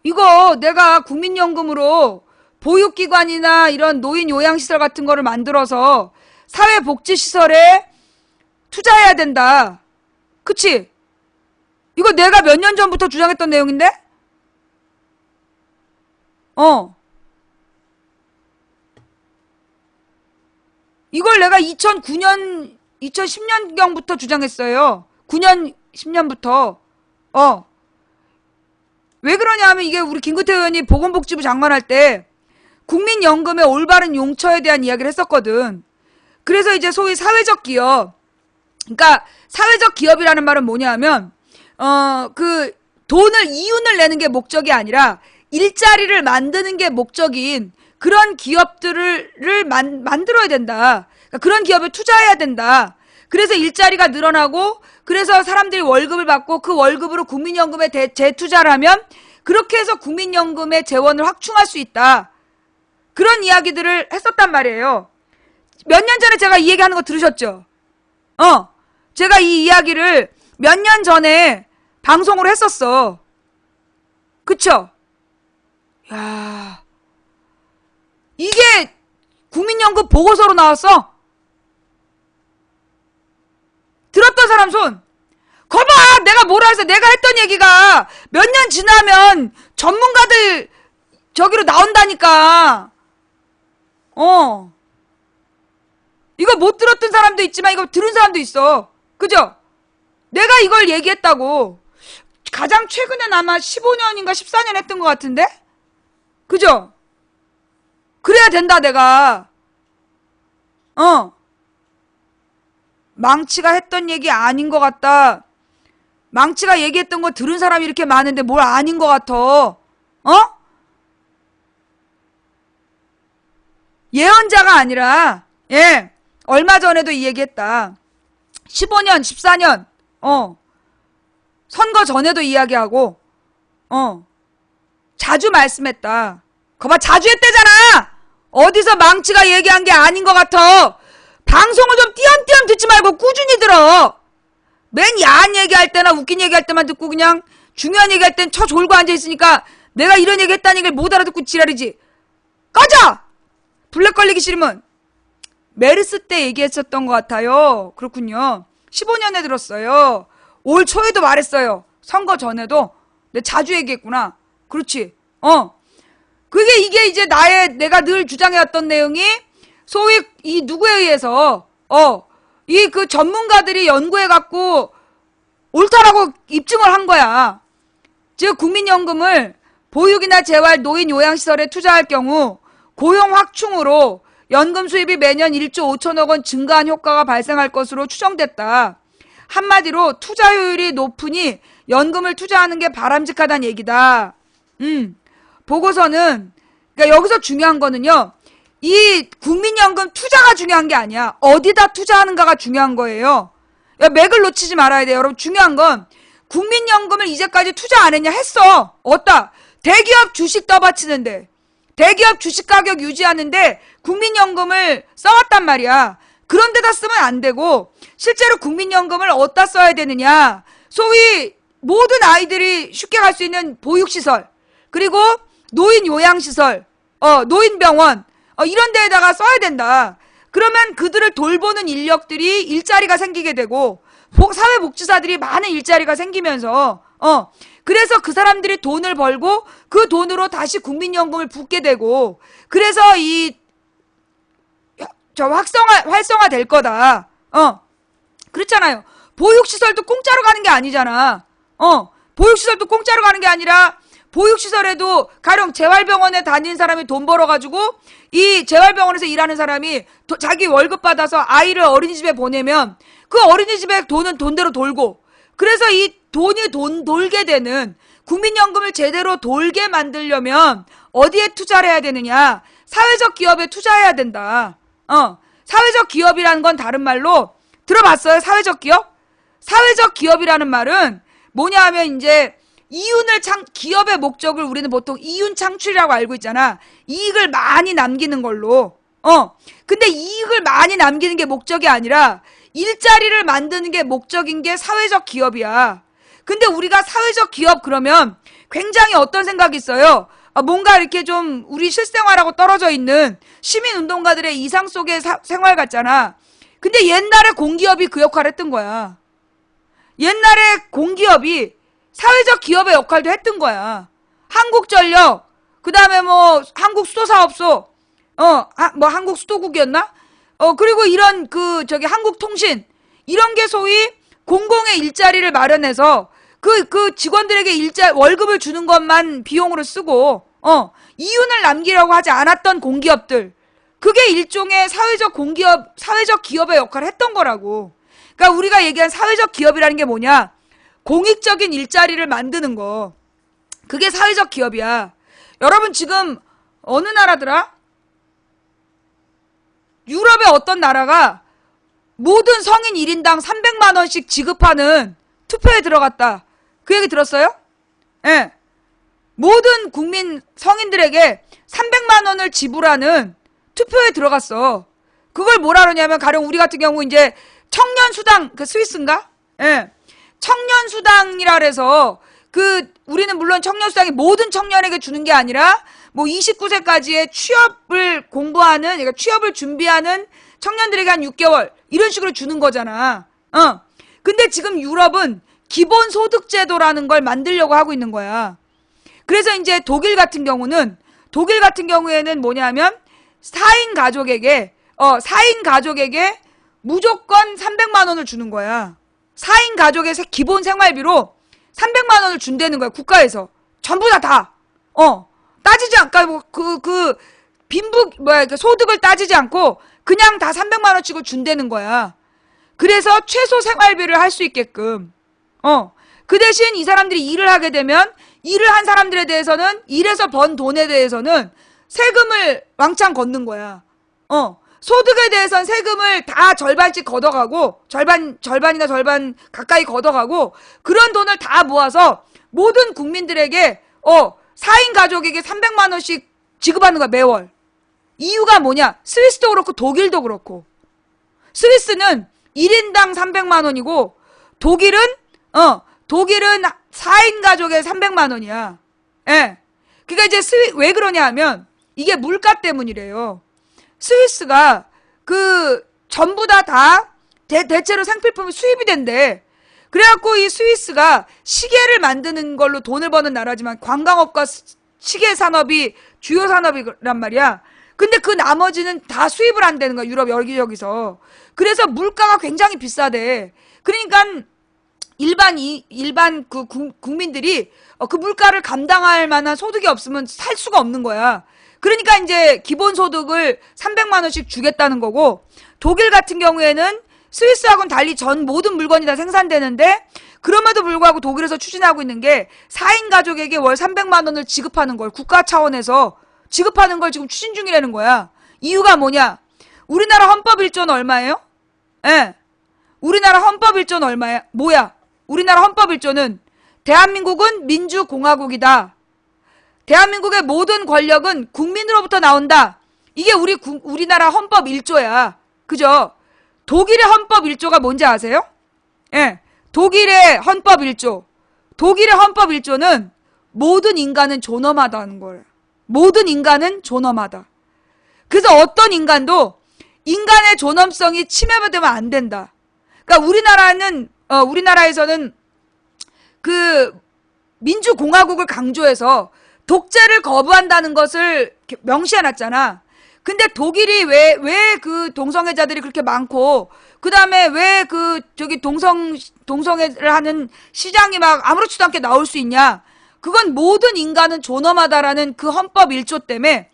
이거 내가 국민연금으로 보육기관이나 이런 노인 요양시설 같은 거를 만들어서 사회복지시설에 투자해야 된다. 그치? 이거 내가 몇 년 전부터 주장했던 내용인데? 이걸 내가 2009년, 2010년경부터 주장했어요. 9년, 10년부터. 왜 그러냐 하면 이게 우리 김근태 의원이 보건복지부 장관할 때 국민연금의 올바른 용처에 대한 이야기를 했었거든. 그래서 이제 소위 사회적 기업, 그러니까 사회적 기업이라는 말은 뭐냐면 그 돈을 이윤을 내는 게 목적이 아니라 일자리를 만드는 게 목적인 그런 기업들을 만들어야 된다. 그러니까 그런 기업에 투자해야 된다. 그래서 일자리가 늘어나고 그래서 사람들이 월급을 받고 그 월급으로 국민연금에 재투자를 하면 그렇게 해서 국민연금의 재원을 확충할 수 있다. 그런 이야기들을 했었단 말이에요. 몇 년 전에 제가 이 얘기하는 거 들으셨죠? 제가 이 이야기를 몇 년 전에 방송으로 했었어. 그쵸? 야, 이게 국민연금 보고서로 나왔어? 들었던 사람 손. 거봐! 내가 뭐라 해서 내가 했던 얘기가 몇 년 지나면 전문가들 저기로 나온다니까. 이거 못 들었던 사람도 있지만 이거 들은 사람도 있어. 그죠? 내가 이걸 얘기했다고. 가장 최근에 아마 15년인가 14년 했던 것 같은데? 그죠? 그래야 된다 내가. 망치가 했던 얘기 아닌 것 같다. 망치가 얘기했던 거 들은 사람이 이렇게 많은데 뭘 아닌 것 같아. 예언자가 아니라 얼마 전에도 이 얘기했다. 15년 14년 선거 전에도 이야기하고 자주 말씀했다. 거봐 자주 했대잖아. 어디서 망치가 얘기한 게 아닌 것 같아. 방송을 좀 띄엄띄엄 듣지 말고 꾸준히 들어. 맨 야한 얘기할 때나 웃긴 얘기할 때만 듣고 그냥 중요한 얘기할 땐 쳐 졸고 앉아있으니까 내가 이런 얘기 했다는 얘기를 못 알아듣고 지랄이지. 꺼져! 블랙 걸리기 싫으면. 메르스 때 얘기했었던 것 같아요. 그렇군요. 15년에 들었어요. 올 초에도 말했어요. 선거 전에도. 내가 자주 얘기했구나. 그렇지. 이게 이제 내가 늘 주장해왔던 내용이 소위 이 누구에 의해서 이 그 전문가들이 연구해갖고 옳다라고 입증을 한 거야. 즉 국민연금을 보육이나 재활, 노인 요양시설에 투자할 경우 고용 확충으로 연금 수입이 매년 1조 5천억 원 증가한 효과가 발생할 것으로 추정됐다. 한마디로 투자효율이 높으니 연금을 투자하는 게 바람직하다는 얘기다. 보고서는 그러니까 여기서 중요한 거는요. 이 국민연금 투자가 중요한 게 아니야. 어디다 투자하는가가 중요한 거예요. 맥을 놓치지 말아야 돼요. 여러분 중요한 건 국민연금을 이제까지 투자 안 했냐? 했어. 어따? 대기업 주식 떠받치는데 대기업 주식 가격 유지하는데 국민연금을 써왔단 말이야. 그런 데다 쓰면 안 되고 실제로 국민연금을 어디다 써야 되느냐. 소위 모든 아이들이 쉽게 갈 수 있는 보육시설 그리고 노인 요양시설 노인병원 이런 데에다가 써야 된다. 그러면 그들을 돌보는 인력들이 일자리가 생기게 되고 사회복지사들이 많은 일자리가 생기면서 그래서 그 사람들이 돈을 벌고 그 돈으로 다시 국민연금을 붓게 되고 그래서 활성화 될 거다. 그렇잖아요. 보육시설도 공짜로 가는 게 아니잖아. 보육시설도 공짜로 가는 게 아니라 보육시설에도 가령 재활병원에 다니는 사람이 돈 벌어가지고 이 재활병원에서 일하는 사람이 자기 월급 받아서 아이를 어린이집에 보내면 그 어린이집에 돈은 돈대로 돌고 그래서 이 돈이 돌게 되는 국민연금을 제대로 돌게 만들려면 어디에 투자를 해야 되느냐. 사회적 기업에 투자해야 된다. 사회적 기업이라는 건 다른 말로 들어봤어요? 사회적 기업? 사회적 기업이라는 말은 뭐냐 하면 이제 기업의 목적을 우리는 보통 이윤 창출이라고 알고 있잖아. 이익을 많이 남기는 걸로. 근데 이익을 많이 남기는 게 목적이 아니라 일자리를 만드는 게 목적인 게 사회적 기업이야. 근데 우리가 사회적 기업 그러면 굉장히 어떤 생각이 있어요? 뭔가 이렇게 좀 우리 실생활하고 떨어져 있는 시민운동가들의 이상 속의 생활 같잖아. 근데 옛날에 공기업이 그 역할을 했던 거야. 옛날에 공기업이 사회적 기업의 역할도 했던 거야. 한국전력, 그 다음에 뭐 한국수도사업소, 뭐 한국수도국이었나? 그리고 이런 한국통신 이런 게 소위 공공의 일자리를 마련해서 그 직원들에게 월급을 주는 것만 비용으로 쓰고 이윤을 남기려고 하지 않았던 공기업들 그게 일종의 사회적 기업의 역할을 했던 거라고. 그러니까 우리가 얘기한 사회적 기업이라는 게 뭐냐? 공익적인 일자리를 만드는 거. 그게 사회적 기업이야. 여러분 지금 어느 나라더라? 유럽의 어떤 나라가 모든 성인 1인당 300만 원씩 지급하는 투표에 들어갔다. 그 얘기 들었어요? 예. 모든 국민 성인들에게 300만 원을 지불하는 투표에 들어갔어. 그걸 뭐라 그러냐면 가령 우리 같은 경우 이제 청년수당, 그 스위스인가? 예. 청년수당이라 그래서 우리는 물론 청년수당이 모든 청년에게 주는 게 아니라 뭐 29세까지의 취업을 공부하는, 그러니까 취업을 준비하는 청년들에게 한 6개월 이런 식으로 주는 거잖아. 근데 지금 유럽은 기본소득제도라는 걸 만들려고 하고 있는 거야. 그래서 이제 독일 같은 경우에는 뭐냐면 4인 가족에게 무조건 300만 원을 주는 거야. 4인 가족의 기본 생활비로 300만 원을 준다는 거야, 국가에서. 전부 다. 따지지 않고, 소득을 따지지 않고, 그냥 다 300만 원씩을 준다는 거야. 그래서 최소 생활비를 할 수 있게끔. 그 대신 이 사람들이 일을 하게 되면, 일을 한 사람들에 대해서는, 일해서 번 돈에 대해서는 세금을 왕창 걷는 거야. 소득에 대해서는 세금을 다 절반씩 걷어가고, 절반이나 절반 가까이 걷어가고, 그런 돈을 다 모아서 모든 국민들에게, 4인 가족에게 300만 원씩 지급하는 거야, 매월. 이유가 뭐냐? 스위스도 그렇고 독일도 그렇고. 스위스는 1인당 300만 원이고, 독일은 4인 가족에 300만 원이야. 예. 그니까 이제 왜 그러냐 하면, 이게 물가 때문이래요. 스위스가 전부 대체로 생필품이 수입이 된대. 그래갖고 이 스위스가 시계를 만드는 걸로 돈을 버는 나라지만 관광업과 시계 산업이 주요 산업이란 말이야. 근데 그 나머지는 다 수입을 한다는 거야, 유럽 여기저기서. 그래서 물가가 굉장히 비싸대. 그러니까 일반 국민들이 그 물가를 감당할 만한 소득이 없으면 살 수가 없는 거야. 그러니까 이제 기본소득을 300만 원씩 주겠다는 거고, 독일 같은 경우에는 스위스하고는 달리 전 모든 물건이 다 생산되는데, 그럼에도 불구하고 독일에서 추진하고 있는 게 4인 가족에게 월 300만 원을 지급하는 걸, 국가 차원에서 지급하는 걸 지금 추진 중이라는 거야. 이유가 뭐냐? 우리나라 헌법 1조는 얼마예요? 예. 우리나라 헌법 1조는 얼마야? 뭐야? 우리나라 헌법 1조는 대한민국은 민주공화국이다. 대한민국의 모든 권력은 국민으로부터 나온다. 이게 우리나라 헌법 1조야. 그죠? 독일의 헌법 1조가 뭔지 아세요? 예. 독일의 헌법 1조. 독일의 헌법 1조는 모든 인간은 존엄하다는 거예요. 모든 인간은 존엄하다. 그래서 어떤 인간도 인간의 존엄성이 침해되면 안 된다. 그러니까 우리나라에서는 민주공화국을 강조해서 독재를 거부한다는 것을 명시해놨잖아. 근데 독일이 왜 그 동성애자들이 그렇게 많고, 그 다음에 왜 동성애를 하는 시장이 막 아무렇지도 않게 나올 수 있냐? 그건 모든 인간은 존엄하다라는 그 헌법 1조 때문에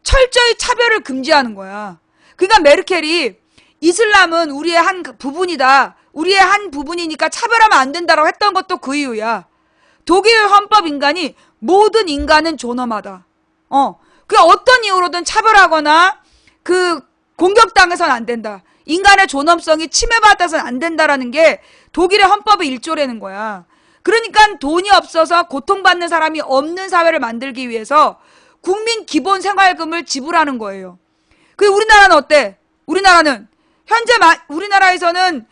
철저히 차별을 금지하는 거야. 그러니까 메르켈이 이슬람은 우리의 한 부분이다. 우리의 한 부분이니까 차별하면 안 된다라고 했던 것도 그 이유야. 독일 헌법 인간이 모든 인간은 존엄하다. 그 어떤 이유로든 차별하거나 공격당해서는 안 된다. 인간의 존엄성이 침해받아서는 안 된다라는 게 독일의 헌법의 1조라는 거야. 그러니까 돈이 없어서 고통받는 사람이 없는 사회를 만들기 위해서 국민 기본 생활금을 지불하는 거예요. 우리나라는 어때? 우리나라에서는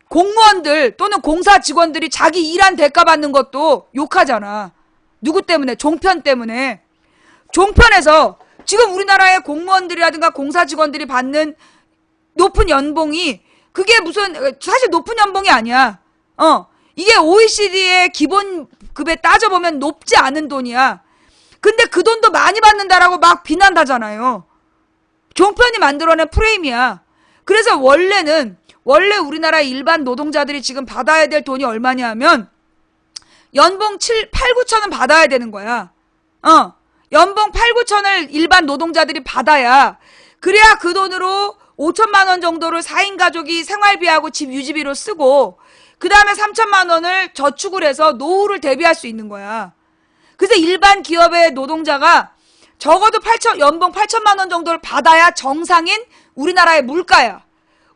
공무원들 또는 공사 직원들이 자기 일한 대가 받는 것도 욕하잖아. 누구 때문에? 종편 때문에. 종편에서 지금 우리나라의 공무원들이라든가 공사 직원들이 받는 높은 연봉이 그게 사실 높은 연봉이 아니야. 이게 OECD의 기본급에 따져보면 높지 않은 돈이야. 근데 그 돈도 많이 받는다라고 막 비난하잖아요. 종편이 만들어낸 프레임이야. 그래서 원래 우리나라 일반 노동자들이 지금 받아야 될 돈이 얼마냐 하면 연봉 8, 9천 원 받아야 되는 거야. 연봉 8, 9천을 일반 노동자들이 받아야, 그래야 그 돈으로 5천만 원 정도를 4인 가족이 생활비하고 집 유지비로 쓰고, 그 다음에 3천만 원을 저축을 해서 노후를 대비할 수 있는 거야. 그래서 일반 기업의 노동자가 적어도 연봉 8천만 원 정도를 받아야 정상인 우리나라의 물가야.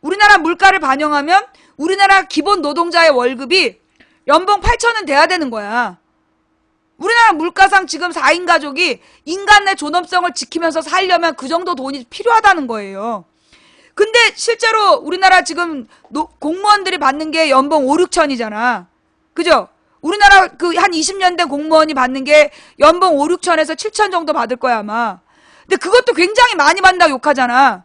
우리나라 물가를 반영하면 우리나라 기본 노동자의 월급이 연봉 8천은 돼야 되는 거야. 우리나라 물가상 지금 4인 가족이 인간의 존엄성을 지키면서 살려면 그 정도 돈이 필요하다는 거예요. 근데 실제로 우리나라 지금 공무원들이 받는 게 연봉 5, 6천이잖아. 그죠? 우리나라 그 한 20년 된 공무원이 받는 게 연봉 5, 6천에서 7천 정도 받을 거야, 아마. 근데 그것도 굉장히 많이 받는다고 욕하잖아.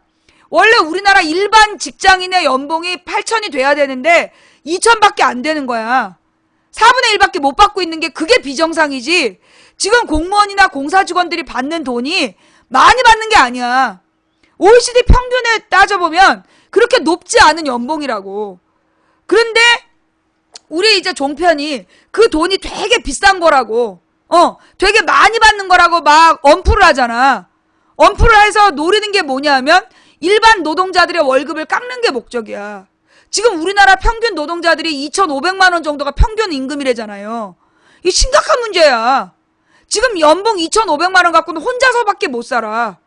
원래 우리나라 일반 직장인의 연봉이 8천이 돼야 되는데 2천밖에 안 되는 거야. 4분의 1밖에 못 받고 있는 게 그게 비정상이지. 지금 공무원이나 공사 직원들이 받는 돈이 많이 받는 게 아니야. OECD 평균에 따져보면 그렇게 높지 않은 연봉이라고. 그런데 우리 이제 종편이 그 돈이 되게 비싼 거라고, 되게 많이 받는 거라고 막 엄프를 하잖아. 엄프를 해서 노리는 게 뭐냐면 일반 노동자들의 월급을 깎는 게 목적이야. 지금 우리나라 평균 노동자들이 2,500만 원 정도가 평균 임금이래잖아요. 이 심각한 문제야. 지금 연봉 2,500만 원 갖고는 혼자서밖에 못 살아.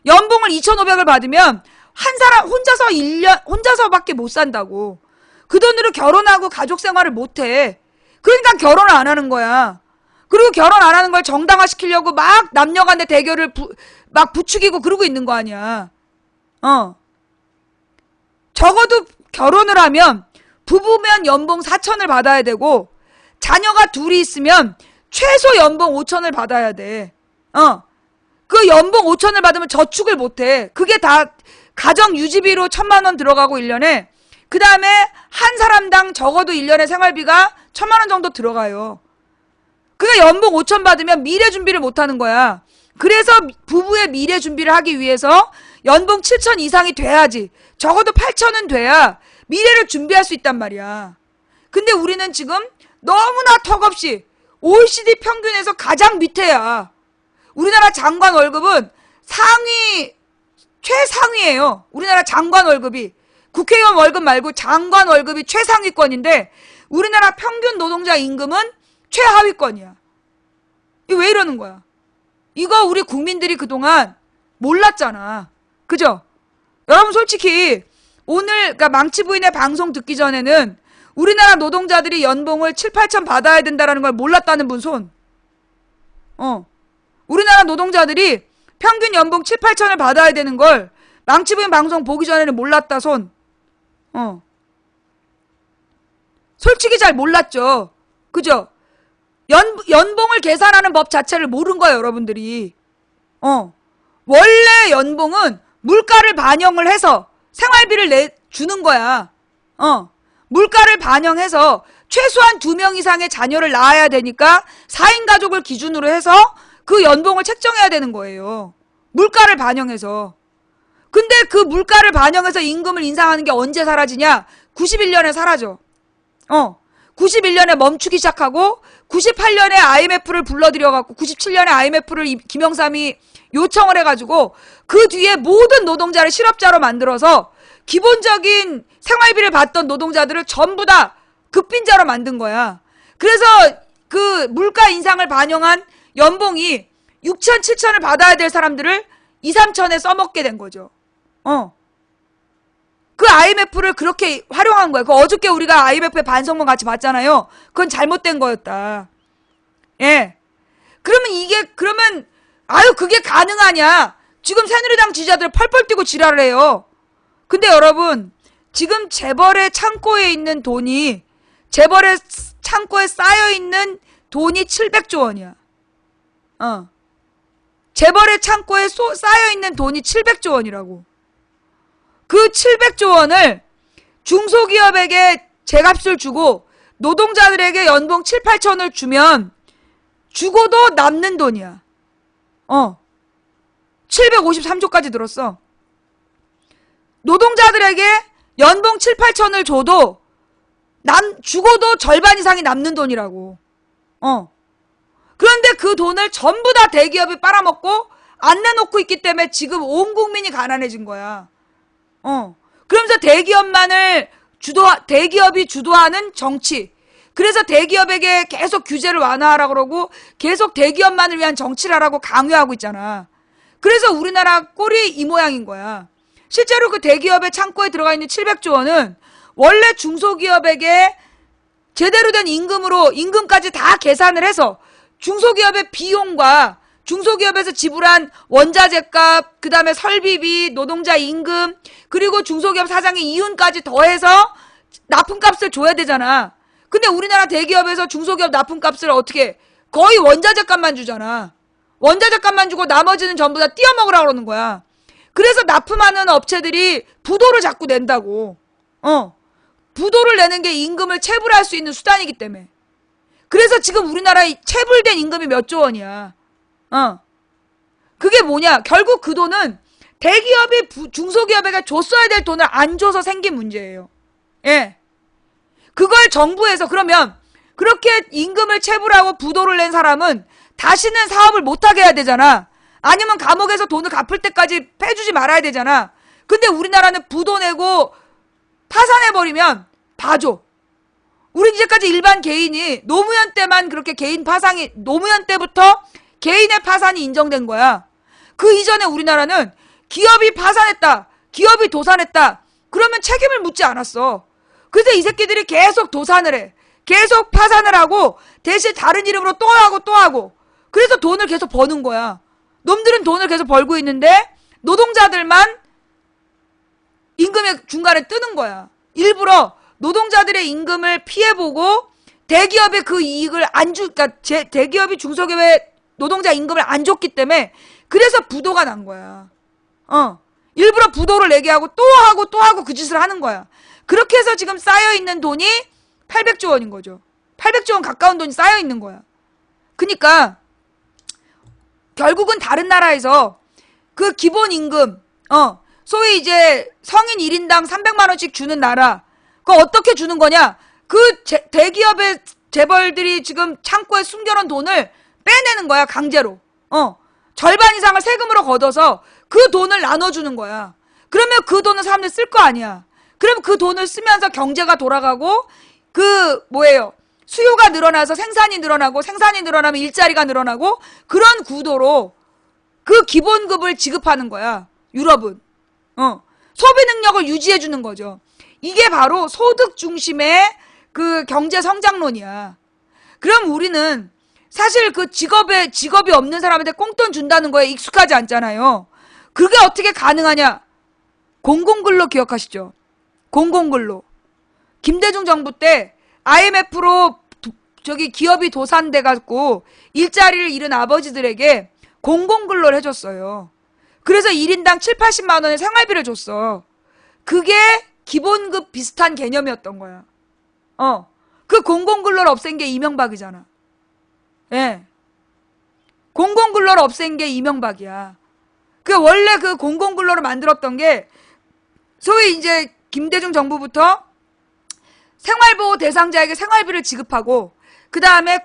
연봉을 2,500을 받으면 한 사람 혼자서밖에 못 산다고. 그 돈으로 결혼하고 가족 생활을 못 해. 그러니까 결혼을 안 하는 거야. 그리고 결혼 안 하는 걸 정당화시키려고 막 남녀 간의 대결을 막 부추기고 그러고 있는 거 아니야. 적어도 결혼을 하면 부부면 연봉 4천을 받아야 되고, 자녀가 둘이 있으면 최소 연봉 5천을 받아야 돼. 그 연봉 5천을 받으면 저축을 못 해. 그게 다 가정 유지비로 1,000만 원 들어가고 1년에, 그 다음에 한 사람당 적어도 1년에 생활비가 1,000만 원 정도 들어가요. 그러니까 연봉 5천 받으면 미래 준비를 못 하는 거야. 그래서 부부의 미래 준비를 하기 위해서 연봉 7천 이상이 돼야지, 적어도 8천은 돼야 미래를 준비할 수 있단 말이야. 근데 우리는 지금 너무나 턱없이 OECD 평균에서 가장 밑에야. 우리나라 장관 월급은 최상위예요. 우리나라 장관 월급이. 국회의원 월급 말고 장관 월급이 최상위권인데 우리나라 평균 노동자 임금은 최하위권이야. 이거 왜 이러는 거야? 이거 우리 국민들이 그동안 몰랐잖아. 그죠? 여러분 솔직히 오늘 그러니까 망치 부인의 방송 듣기 전에는 우리나라 노동자들이 연봉을 7, 8천 받아야 된다는 걸 몰랐다는 분 손. 우리나라 노동자들이 평균 연봉 7, 8천을 받아야 되는 걸 망치 부인 방송 보기 전에는 몰랐다 손. 솔직히 잘 몰랐죠. 그죠? 연봉을 계산하는 법 자체를 모른 거예요, 여러분들이. 원래 연봉은 물가를 반영을 해서 생활비를 주는 거야. 물가를 반영해서 최소한 2명 이상의 자녀를 낳아야 되니까 4인 가족을 기준으로 해서 그 연봉을 책정해야 되는 거예요. 물가를 반영해서. 근데 그 물가를 반영해서 임금을 인상하는 게 언제 사라지냐? 91년에 사라져. 91년에 멈추기 시작하고 98년에 IMF를 불러들여갖고 97년에 IMF를 김영삼이 요청을 해가지고 그 뒤에 모든 노동자를 실업자로 만들어서 기본적인 생활비를 받던 노동자들을 전부 다 급빈자로 만든 거야. 그래서 그 물가 인상을 반영한 연봉이 6천, 7천을 받아야 될 사람들을 2, 3천에 써먹게 된 거죠. 그 IMF를 그렇게 활용한 거야. 그 어저께 우리가 IMF의 반성문 같이 봤잖아요. 그건 잘못된 거였다. 예. 그러면 그게 가능하냐? 지금 새누리당 지지자들 펄펄 뛰고 지랄을 해요. 근데 여러분, 지금 재벌의 창고에 있는 돈이, 재벌의 창고에 쌓여있는 돈이 700조 원이야. 재벌의 창고에 쌓여있는 돈이 700조 원이라고. 그 700조 원을 중소기업에게 제값을 주고 노동자들에게 연봉 7, 8천을 주면 죽어도 남는 돈이야. 753조까지 들었어. 노동자들에게 연봉 7, 8천을 줘도 죽어도 절반 이상이 남는 돈이라고. 그런데 그 돈을 전부 다 대기업이 빨아먹고 안 내놓고 있기 때문에 지금 온 국민이 가난해진 거야. 그러면서 대기업이 주도하는 정치. 그래서 대기업에게 계속 규제를 완화하라고 그러고 계속 대기업만을 위한 정치를 하라고 강요하고 있잖아. 그래서 우리나라 꼴이 이 모양인 거야. 실제로 그 대기업의 창고에 들어가 있는 700조 원은 원래 중소기업에게 제대로 된 임금까지 다 계산을 해서 중소기업의 비용과 중소기업에서 지불한 원자재값, 그 다음에 설비비, 노동자 임금, 그리고 중소기업 사장의 이윤까지 더해서 납품값을 줘야 되잖아. 근데 우리나라 대기업에서 중소기업 납품값을 어떻게 거의 원자재값만 주잖아. 원자재값만 주고 나머지는 전부 다 띄어먹으라고 그러는 거야. 그래서 납품하는 업체들이 부도를 자꾸 낸다고. 부도를 내는 게 임금을 체불할 수 있는 수단이기 때문에. 그래서 지금 우리나라에 체불된 임금이 몇 조 원이야. 그게 뭐냐? 결국 그 돈은 대기업이 중소기업에게 줬어야 될 돈을 안 줘서 생긴 문제예요. 예. 그걸 정부에서 그러면 그렇게 임금을 체불하고 부도를 낸 사람은 다시는 사업을 못하게 해야 되잖아. 아니면 감옥에서 돈을 갚을 때까지 빼주지 말아야 되잖아. 근데 우리나라는 부도 내고 파산해버리면 봐줘. 우리 이제까지 일반 개인이 노무현 때만 그렇게 노무현 때부터 개인의 파산이 인정된 거야. 그 이전에 우리나라는 기업이 파산했다, 기업이 도산했다, 그러면 책임을 묻지 않았어. 그래서 이 새끼들이 계속 도산을 해. 계속 파산을 하고 대신 다른 이름으로 또 하고 또 하고. 그래서 돈을 계속 버는 거야. 놈들은 돈을 계속 벌고 있는데 노동자들만 임금의 중간에 뜨는 거야. 일부러 노동자들의 임금을 피해보고 대기업의 그 이익을 그러니까 대기업이 중소기업의 노동자 임금을 안 줬기 때문에 그래서 부도가 난 거야. 일부러 부도를 내게 하고 또 하고 또 하고 그 짓을 하는 거야. 그렇게 해서 지금 쌓여있는 돈이 800조 원인 거죠. 800조 원 가까운 돈이 쌓여있는 거야. 그러니까 결국은 다른 나라에서 그 기본 임금, 소위 이제 성인 1인당 300만 원씩 주는 나라, 그거 어떻게 주는 거냐? 그 대기업의 재벌들이 지금 창고에 숨겨놓은 돈을 빼내는 거야, 강제로. 절반 이상을 세금으로 걷어서 그 돈을 나눠주는 거야. 그러면 그 돈은 사람들이 쓸 거 아니야. 그럼 그 돈을 쓰면서 경제가 돌아가고 수요가 늘어나서 생산이 늘어나면 일자리가 늘어나고 그런 구도로 그 기본급을 지급하는 거야. 유럽은. 소비 능력을 유지해 주는 거죠. 이게 바로 소득 중심의 그 경제 성장론이야. 그럼 우리는 사실 그 직업이 없는 사람한테 꽁돈 준다는 거에 익숙하지 않잖아요. 그게 어떻게 가능하냐? 공공근로 기억하시죠? 공공근로. 김대중 정부 때 IMF로 기업이 도산돼갖고 일자리를 잃은 아버지들에게 공공근로를 해줬어요. 그래서 1인당 7, 80만 원의 생활비를 줬어. 그게 기본급 비슷한 개념이었던 거야. 그 공공근로를 없앤 게 이명박이잖아. 예. 공공근로를 없앤 게 이명박이야. 원래 그 공공근로를 만들었던 게 소위 이제 김대중 정부부터 생활보호 대상자에게 생활비를 지급하고 그 다음에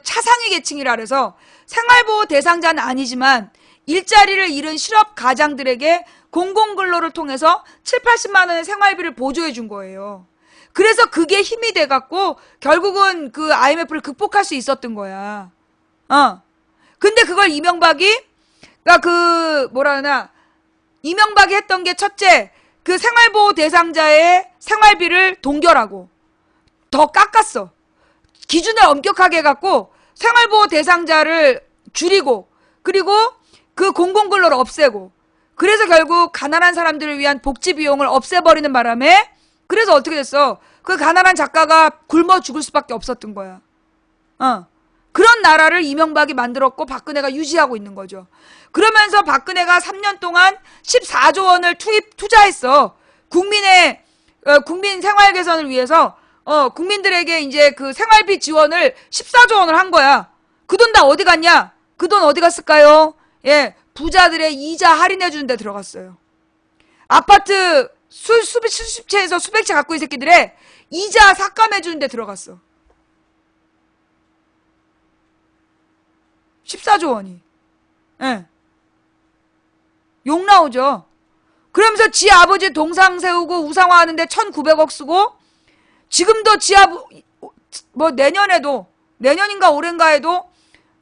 차상위 계층이라 그래서 생활보호 대상자는 아니지만 일자리를 잃은 실업 가장들에게 공공근로를 통해서 7, 80만 원의 생활비를 보조해 준 거예요. 그래서 그게 힘이 돼갖고 결국은 그 IMF를 극복할 수 있었던 거야. 근데 그걸 이명박이 이명박이 했던 게 첫째, 그 생활보호 대상자의 생활비를 동결하고 더 깎았어. 기준을 엄격하게 해갖고 생활보호 대상자를 줄이고 그리고 그 공공근로를 없애고 그래서 결국 가난한 사람들을 위한 복지 비용을 없애버리는 바람에 그래서 어떻게 됐어? 그 가난한 작가가 굶어 죽을 수밖에 없었던 거야. 그런 나라를 이명박이 만들었고 박근혜가 유지하고 있는 거죠. 그러면서 박근혜가 3년 동안 14조 원을 투자했어. 국민 생활 개선을 위해서 국민들에게 이제 그 생활비 지원을 14조 원을 한 거야. 그 돈 다 어디 갔냐? 그 돈 어디 갔을까요? 예, 부자들의 이자 할인해 주는 데 들어갔어요. 아파트 수십 채에서 수백 채 갖고 있는 새끼들의 이자 삭감해 주는 데 들어갔어. 14조 원이. 예. 욕 나오죠. 그러면서 지 아버지 동상 세우고 우상화하는데 1,900억 쓰고, 지금도 뭐 내년인가 올해인가에도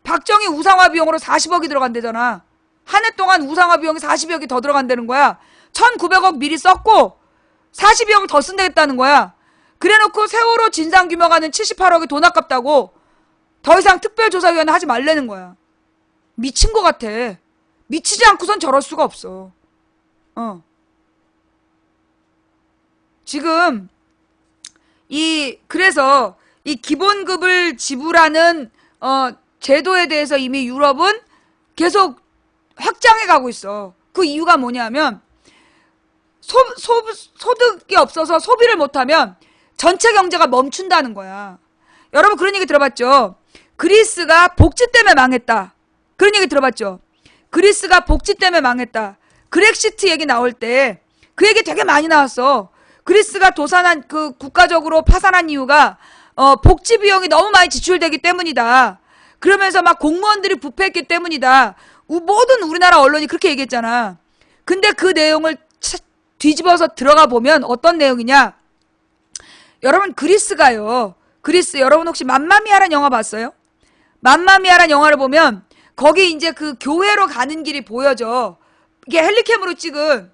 박정희 우상화 비용으로 40억이 들어간대잖아. 한 해 동안 우상화 비용이 40억이 더 들어간다는 거야. 1,900억 미리 썼고 42억을 더 쓴다겠다는 거야. 그래놓고 세월호 진상규명하는 78억이 돈 아깝다고 더 이상 특별조사위원회 하지 말라는 거야. 미친 것 같아. 미치지 않고선 저럴 수가 없어. 지금 그래서 이 기본급을 지불하는 제도에 대해서 이미 유럽은 계속 확장해 가고 있어. 그 이유가 뭐냐면 소득이 없어서 소비를 못하면 전체 경제가 멈춘다는 거야. 여러분 그런 얘기 들어봤죠? 그리스가 복지 때문에 망했다. 그런 얘기 들어봤죠? 그리스가 복지 때문에 망했다. 그렉시트 얘기 나올 때 그 얘기 되게 많이 나왔어. 그리스가 국가적으로 파산한 이유가 복지 비용이 너무 많이 지출되기 때문이다. 그러면서 막 공무원들이 부패했기 때문이다. 모든 우리나라 언론이 그렇게 얘기했잖아. 근데 그 내용을 뒤집어서 들어가 보면 어떤 내용이냐? 여러분 그리스가요. 여러분 혹시 맘마미아라는 영화 봤어요? 맘마미아라는 영화를 보면 거기 이제 그 교회로 가는 길이 보여져. 이게 헬리캠으로 찍은.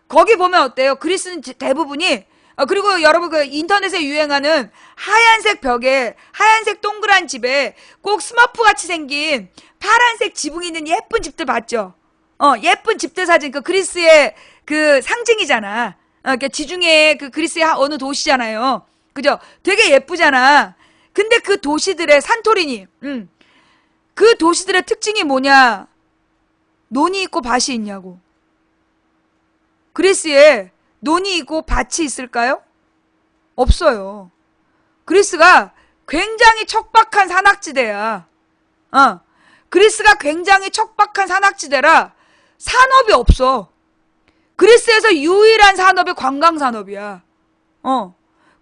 거기 보면 어때요? 그리스는 대부분이 그리고 여러분 그 인터넷에 유행하는 하얀색 벽에 하얀색 동그란 집에 꼭 스머프 같이 생긴 파란색 지붕이 있는 예쁜 집들 봤죠? 예쁜 집들 사진 그 그리스의 그 상징이잖아. 그러니까 지중해 그 그리스의 어느 도시잖아요. 그죠? 되게 예쁘잖아. 근데 그 도시들의 산토리니, 그 도시들의 특징이 뭐냐? 논이 있고 밭이 있냐고. 그리스에 논이 있고 밭이 있을까요? 없어요. 그리스가 굉장히 척박한 산악지대야. 그리스가 굉장히 척박한 산악지대라 산업이 없어. 그리스에서 유일한 산업이 관광산업이야.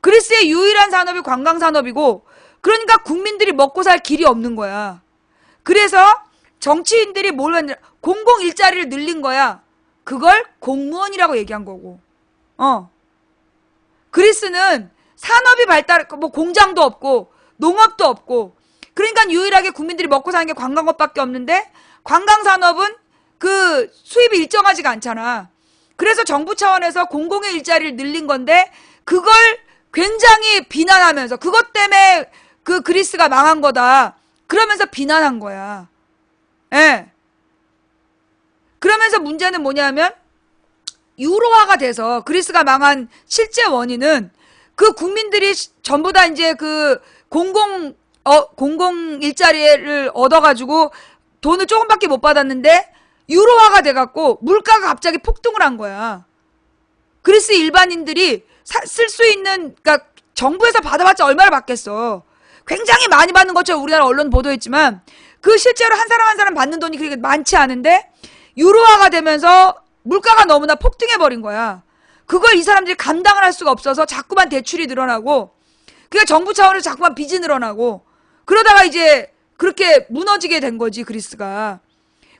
그리스의 유일한 산업이 관광산업이고, 그러니까 국민들이 먹고 살 길이 없는 거야. 그래서 정치인들이 뭘 했냐? 공공 일자리를 늘린 거야. 그걸 공무원이라고 얘기한 거고. 그리스는 산업이 뭐 공장도 없고 농업도 없고, 그러니까 유일하게 국민들이 먹고 사는 게 관광업밖에 없는데, 관광산업은 그 수입이 일정하지가 않잖아. 그래서 정부 차원에서 공공의 일자리를 늘린 건데, 그걸 굉장히 비난하면서 그것 때문에 그 그리스가 망한 거다. 그러면서 비난한 거야. 예. 그러면서 문제는 뭐냐면 유로화가 돼서 그리스가 망한 실제 원인은 그 국민들이 전부 다 이제 그 공공 일자리를 얻어가지고 돈을 조금밖에 못 받았는데 유로화가 돼갖고 물가가 갑자기 폭등을 한 거야. 그리스 일반인들이 쓸 수 있는, 그러니까 정부에서 받아봤자 얼마를 받겠어. 굉장히 많이 받는 것처럼 우리나라 언론 보도했지만 그 실제로 한 사람 한 사람 받는 돈이 그렇게 많지 않은데 유로화가 되면서 물가가 너무나 폭등해버린 거야. 그걸 이 사람들이 감당을 할 수가 없어서 자꾸만 대출이 늘어나고, 그러니까 정부 차원에서 자꾸만 빚이 늘어나고, 그러다가 이제 그렇게 무너지게 된 거지 그리스가.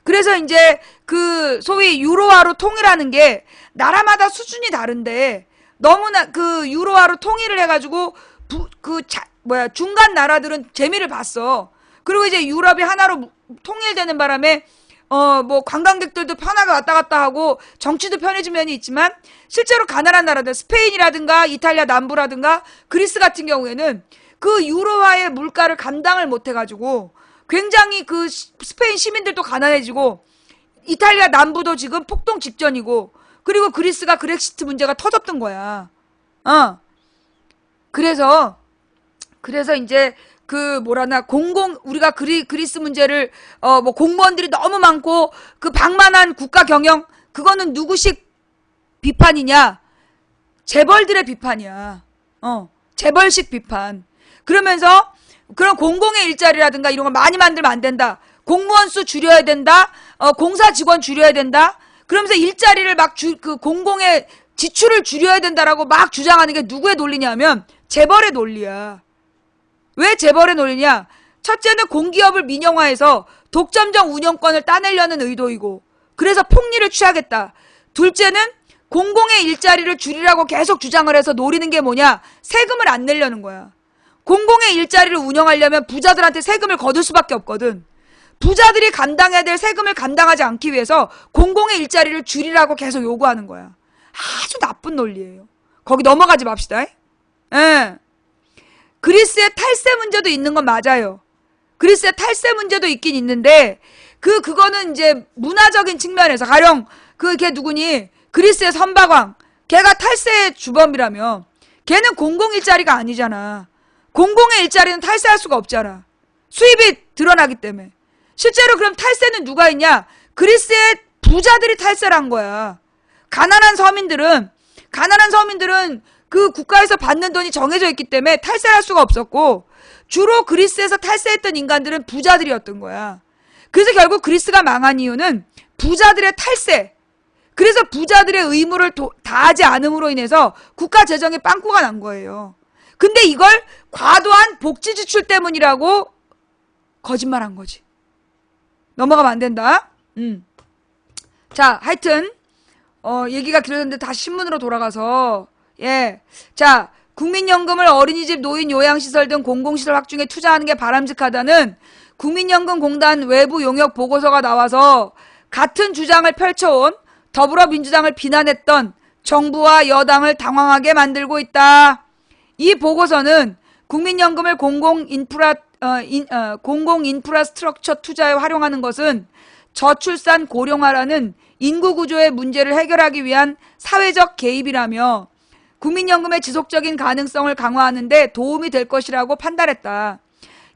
그래서 이제 그 소위 유로화로 통일하는 게 나라마다 수준이 다른데, 너무나 그 유로화로 통일을 해가지고 중간 나라들은 재미를 봤어. 그리고 이제 유럽이 하나로 통일되는 바람에 뭐 관광객들도 편하게 왔다 갔다 하고 정치도 편해진 면이 있지만, 실제로 가난한 나라들 스페인이라든가 이탈리아 남부라든가 그리스 같은 경우에는 그 유로화의 물가를 감당을 못 해가지고 굉장히 그 스페인 시민들도 가난해지고, 이탈리아 남부도 지금 폭동 직전이고, 그리고 그리스가 그렉시트 문제가 터졌던 거야. 그래서 이제 그 우리가 그리스 문제를 뭐 공무원들이 너무 많고 그 방만한 국가 경영, 그거는 누구식 비판이냐? 재벌들의 비판이야. 재벌식 비판. 그러면서 그런 공공의 일자리라든가 이런 거 많이 만들면 안 된다. 공무원 수 줄여야 된다. 공사 직원 줄여야 된다. 그러면서 일자리를 그 공공의 지출을 줄여야 된다라고 막 주장하는 게 누구의 논리냐면 재벌의 논리야. 왜 재벌의 논리냐? 첫째는 공기업을 민영화해서 독점적 운영권을 따내려는 의도이고 그래서 폭리를 취하겠다. 둘째는 공공의 일자리를 줄이라고 계속 주장을 해서 노리는 게 뭐냐? 세금을 안 내려는 거야. 공공의 일자리를 운영하려면 부자들한테 세금을 거둘 수밖에 없거든. 부자들이 감당해야 될 세금을 감당하지 않기 위해서 공공의 일자리를 줄이라고 계속 요구하는 거야. 아주 나쁜 논리예요. 거기 넘어가지 맙시다. 예. 그리스의 탈세 문제도 있는 건 맞아요. 그리스의 탈세 문제도 있긴 있는데 그거는 이제 문화적인 측면에서 가령 걔 누구니? 그리스의 선박왕. 걔가 탈세의 주범이라며. 걔는 공공 일자리가 아니잖아. 공공의 일자리는 탈세할 수가 없잖아. 수입이 드러나기 때문에. 실제로 그럼 탈세는 누가 했냐? 그리스의 부자들이 탈세를 한 거야. 가난한 서민들은 그 국가에서 받는 돈이 정해져 있기 때문에 탈세를 할 수가 없었고 주로 그리스에서 탈세했던 인간들은 부자들이었던 거야. 그래서 결국 그리스가 망한 이유는 부자들의 탈세. 그래서 부자들의 의무를 다하지 않음으로 인해서 국가 재정에 빵꾸가 난 거예요. 근데 이걸 과도한 복지 지출 때문이라고 거짓말한 거지. 넘어가면 안 된다. 자, 하여튼 얘기가 길어졌는데 다시 신문으로 돌아가서 자, 국민연금을 어린이집, 노인, 요양시설 등 공공시설 확충에 투자하는 게 바람직하다는 국민연금공단 외부 용역 보고서가 나와서 같은 주장을 펼쳐온 더불어민주당을 비난했던 정부와 여당을 당황하게 만들고 있다. 이 보고서는 국민연금을 공공인프라스트럭처 투자에 활용하는 것은 저출산 고령화라는 인구구조의 문제를 해결하기 위한 사회적 개입이라며 국민연금의 지속적인 가능성을 강화하는 데 도움이 될 것이라고 판단했다.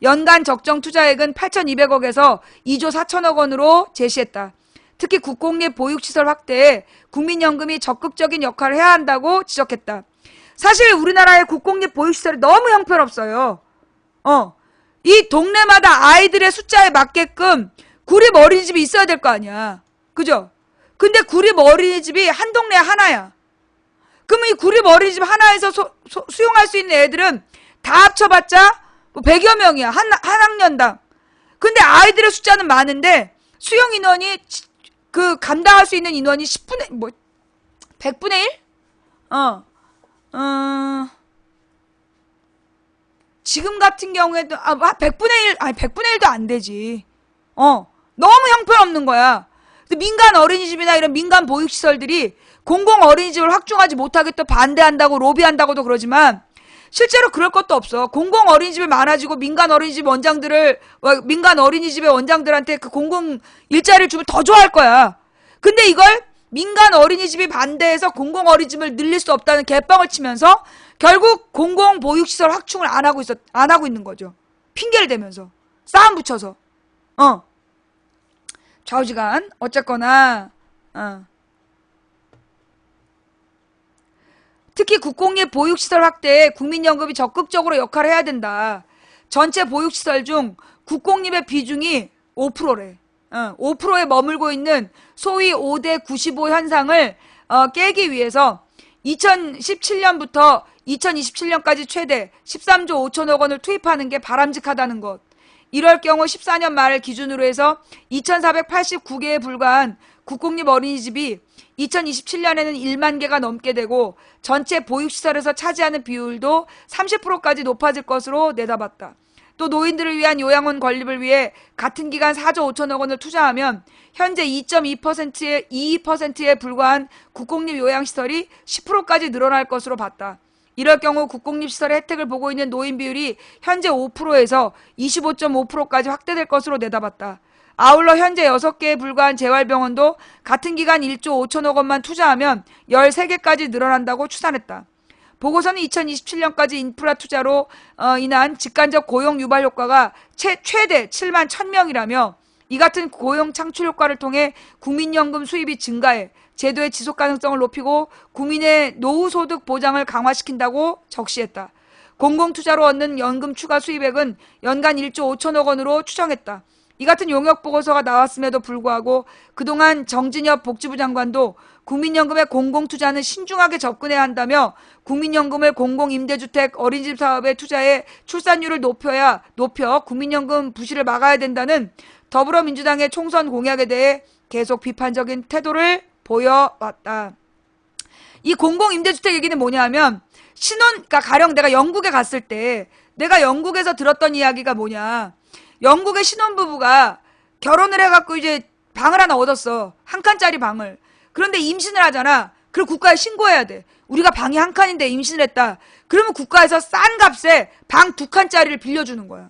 연간 적정 투자액은 8,200억에서 2조 4천억 원으로 제시했다. 특히 국공립 보육시설 확대에 국민연금이 적극적인 역할을 해야 한다고 지적했다. 사실 우리나라의 국공립 보육시설이 너무 형편없어요. 이 동네마다 아이들의 숫자에 맞게끔 구립 어린이집이 있어야 될 거 아니야. 그죠? 근데 구립 어린이집이 한 동네에 하나야. 그러면 이 구립 어린이집 하나에서 수용할 수 있는 애들은 다 합쳐봤자 뭐 100여 명이야. 한 학년당. 근데 아이들의 숫자는 많은데 수용 인원이 감당할 수 있는 인원이 100분의 1? 지금 같은 경우에도 100분의 1, 100분의 1도 안 되지. 너무 형편없는 거야. 민간 어린이집이나 이런 민간 보육시설들이 공공 어린이집을 확충하지 못하게 또 반대한다고 로비한다고도 그러지만 실제로 그럴 것도 없어. 공공 어린이집이 많아지고 민간 어린이집의 원장들한테 그 공공 일자리를 주면 더 좋아할 거야. 근데 이걸 민간 어린이집이 반대해서 공공 어린이집을 늘릴 수 없다는 개뻥을 치면서 결국 공공 보육시설 확충을 안 하고 있는 거죠. 핑계를 대면서 싸움 붙여서. 좌우지간 어쨌거나 특히 국공립 보육시설 확대에 국민연금이 적극적으로 역할을 해야 된다. 전체 보육시설 중 국공립의 비중이 5%래. 5%에 머물고 있는 소위 5대 95 현상을 깨기 위해서 2017년부터 2027년까지 최대 13조 5천억 원을 투입하는 게 바람직하다는 것. 이럴 경우 14년 말을 기준으로 해서 2,489개에 불과한 국공립 어린이집이 2027년에는 1만 개가 넘게 되고 전체 보육시설에서 차지하는 비율도 30%까지 높아질 것으로 내다봤다. 또 노인들을 위한 요양원 건립을 위해 같은 기간 4조 5천억 원을 투자하면 현재 2.2%에 불과한 국공립 요양시설이 10%까지 늘어날 것으로 봤다. 이럴 경우 국공립시설의 혜택을 보고 있는 노인 비율이 현재 5%에서 25.5%까지 확대될 것으로 내다봤다. 아울러 현재 6개에 불과한 재활병원도 같은 기간 1조 5천억 원만 투자하면 13개까지 늘어난다고 추산했다. 보고서는 2027년까지 인프라 투자로 인한 직간접 고용 유발 효과가 최대 7만 1,000명이라며 이 같은 고용 창출 효과를 통해 국민연금 수입이 증가해 제도의 지속 가능성을 높이고 국민의 노후소득 보장을 강화시킨다고 적시했다. 공공투자로 얻는 연금 추가 수입액은 연간 1조 5천억 원으로 추정했다. 이 같은 용역 보고서가 나왔음에도 불구하고 그동안 정진엽 복지부 장관도 국민연금의 공공투자는 신중하게 접근해야 한다며 국민연금을 공공임대주택 어린이집 사업에 투자해 출산율을 높여 국민연금 부실을 막아야 된다는 더불어민주당의 총선 공약에 대해 계속 비판적인 태도를 보여왔다. 이 공공임대주택 얘기는 뭐냐 하면 그러니까 가령 내가 영국에 갔을 때 내가 영국에서 들었던 이야기가 뭐냐. 영국의 신혼부부가 결혼을 해갖고 이제 방을 하나 얻었어. 한 칸짜리 방을. 그런데 임신을 하잖아. 그럼 국가에 신고해야 돼. 우리가 방이 한 칸인데 임신을 했다. 그러면 국가에서 싼 값에 방 2칸짜리를 빌려주는 거야.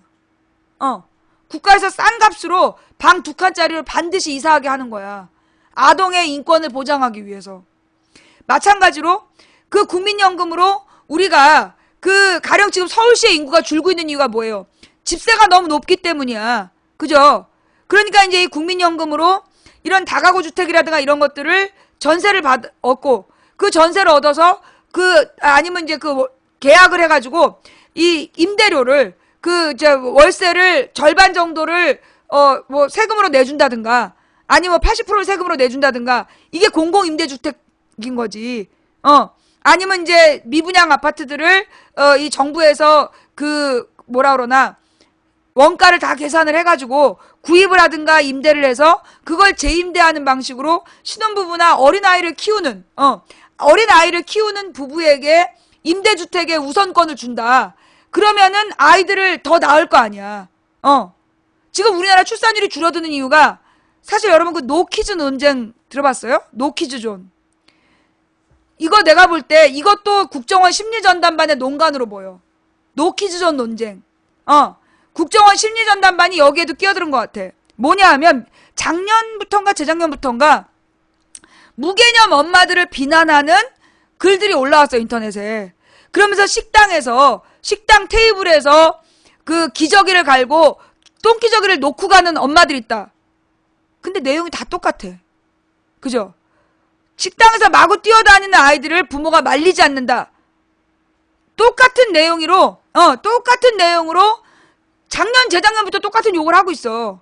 국가에서 싼 값으로 방 2칸짜리를 반드시 이사하게 하는 거야. 아동의 인권을 보장하기 위해서. 마찬가지로 그 국민연금으로 우리가 가령 지금 서울시의 인구가 줄고 있는 이유가 뭐예요? 집세가 너무 높기 때문이야. 그죠? 그러니까 이제 이 국민연금으로 이런 다가구 주택이라든가 이런 것들을 전세를 얻고 그 전세를 얻어서 아니면 이제 계약을 해가지고 이 임대료를 월세를 절반 정도를 뭐 세금으로 내준다든가 아니면 80%를 세금으로 내준다든가 이게 공공임대주택인 거지. 아니면 이제 미분양 아파트들을 이 정부에서 뭐라 그러나 원가를 다 계산을 해가지고 구입을 하든가 임대를 해서 그걸 재임대하는 방식으로 신혼부부나 어린아이를 키우는 부부에게 임대주택의 우선권을 준다. 그러면은 아이들을 더 낳을 거 아니야. 지금 우리나라 출산율이 줄어드는 이유가 사실 여러분 노키즈 논쟁 들어봤어요? 노키즈 존. 이거 내가 볼 때 이것도 국정원 심리전담반의 논간으로 보여. 노키즈 존 논쟁. 국정원 심리전담반이 여기에도 끼어드는 것 같아. 뭐냐 하면 작년부턴가 재작년부턴가 무개념 엄마들을 비난하는 글들이 올라왔어 인터넷에. 그러면서 식당 테이블에서 기저귀를 갈고 똥기저귀를 놓고 가는 엄마들이 있다. 근데 내용이 다 똑같아. 그죠? 식당에서 마구 뛰어다니는 아이들을 부모가 말리지 않는다. 똑같은 내용으로 작년 재작년부터 똑같은 욕을 하고 있어.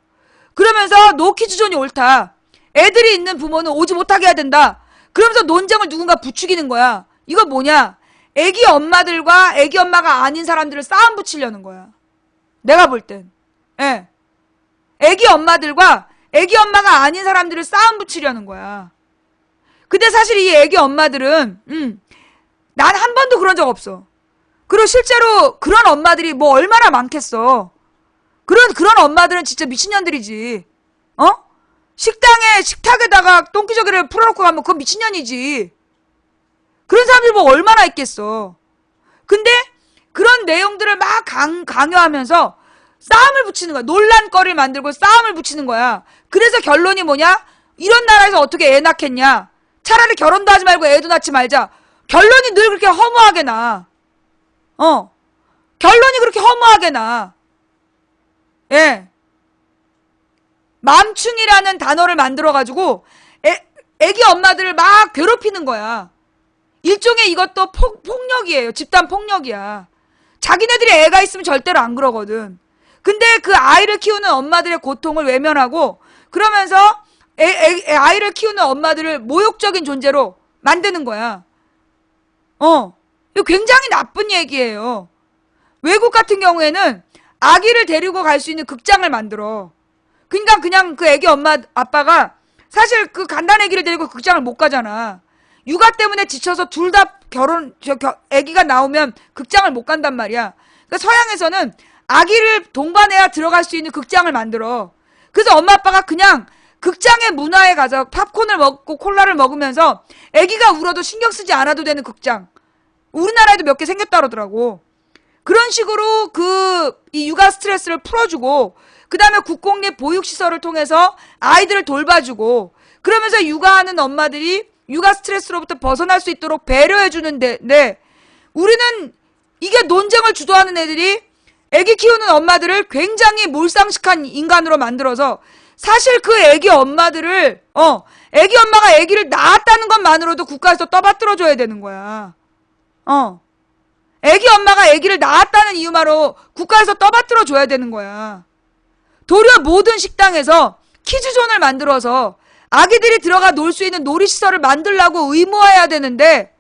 그러면서 노키즈존이 옳다. 애들이 있는 부모는 오지 못하게 해야 된다. 그러면서 논쟁을 누군가 부추기는 거야. 이거 뭐냐? 애기 엄마들과 애기 엄마가 아닌 사람들을 싸움 붙이려는 거야. 내가 볼 땐. 예. 애기 엄마들과 애기 엄마가 아닌 사람들을 싸움 붙이려는 거야. 근데 사실 이 애기 엄마들은 난 한 번도 그런 적 없어. 그리고 실제로 그런 엄마들이 뭐 얼마나 많겠어. 그런 엄마들은 진짜 미친년들이지. 식탁에다가 똥기저귀를 풀어놓고 가면 그건 미친년이지. 그런 사람들이 뭐 얼마나 있겠어. 근데 그런 내용들을 막 강요하면서 싸움을 붙이는 거야. 논란거리를 만들고 싸움을 붙이는 거야. 그래서 결론이 뭐냐? 이런 나라에서 어떻게 애 낳겠냐? 차라리 결혼도 하지 말고 애도 낳지 말자. 결론이 늘 그렇게 허무하게 나. 결론이 그렇게 허무하게 나. 예. 맘충이라는 단어를 만들어가지고 애기 엄마들을 막 괴롭히는 거야. 일종의 이것도 폭력이에요. 집단 폭력이야. 자기네들이 애가 있으면 절대로 안 그러거든. 근데 그 아이를 키우는 엄마들의 고통을 외면하고 그러면서 아이를 키우는 엄마들을 모욕적인 존재로 만드는 거야. 이거 굉장히 나쁜 얘기예요. 외국 같은 경우에는 아기를 데리고 갈 수 있는 극장을 만들어. 그러니까 그냥 그 애기 엄마 아빠가 사실 그 간단 애기를 데리고 극장을 못 가잖아. 육아 때문에 지쳐서 둘 다 애기가 나오면 극장을 못 간단 말이야. 그러니까 서양에서는 아기를 동반해야 들어갈 수 있는 극장을 만들어. 그래서 엄마 아빠가 그냥 극장의 문화에 가서 팝콘을 먹고 콜라를 먹으면서 애기가 울어도 신경 쓰지 않아도 되는 극장. 우리나라에도 몇 개 생겼다 그러더라고. 그런 식으로 이 육아 스트레스를 풀어주고 그 다음에 국공립 보육시설을 통해서 아이들을 돌봐주고 그러면서 육아하는 엄마들이 육아 스트레스로부터 벗어날 수 있도록 배려해주는데 우리는 이게 논쟁을 주도하는 애들이 애기 키우는 엄마들을 굉장히 몰상식한 인간으로 만들어서 사실 그 애기 엄마들을 애기 엄마가 애기를 낳았다는 것만으로도 국가에서 떠받들어줘야 되는 거야. 애기 엄마가 애기를 낳았다는 이유만으로 국가에서 떠받들어줘야 되는 거야. 도리어 모든 식당에서 키즈존을 만들어서 아기들이 들어가 놀 수 있는 놀이시설을 만들라고 의무화해야 되는데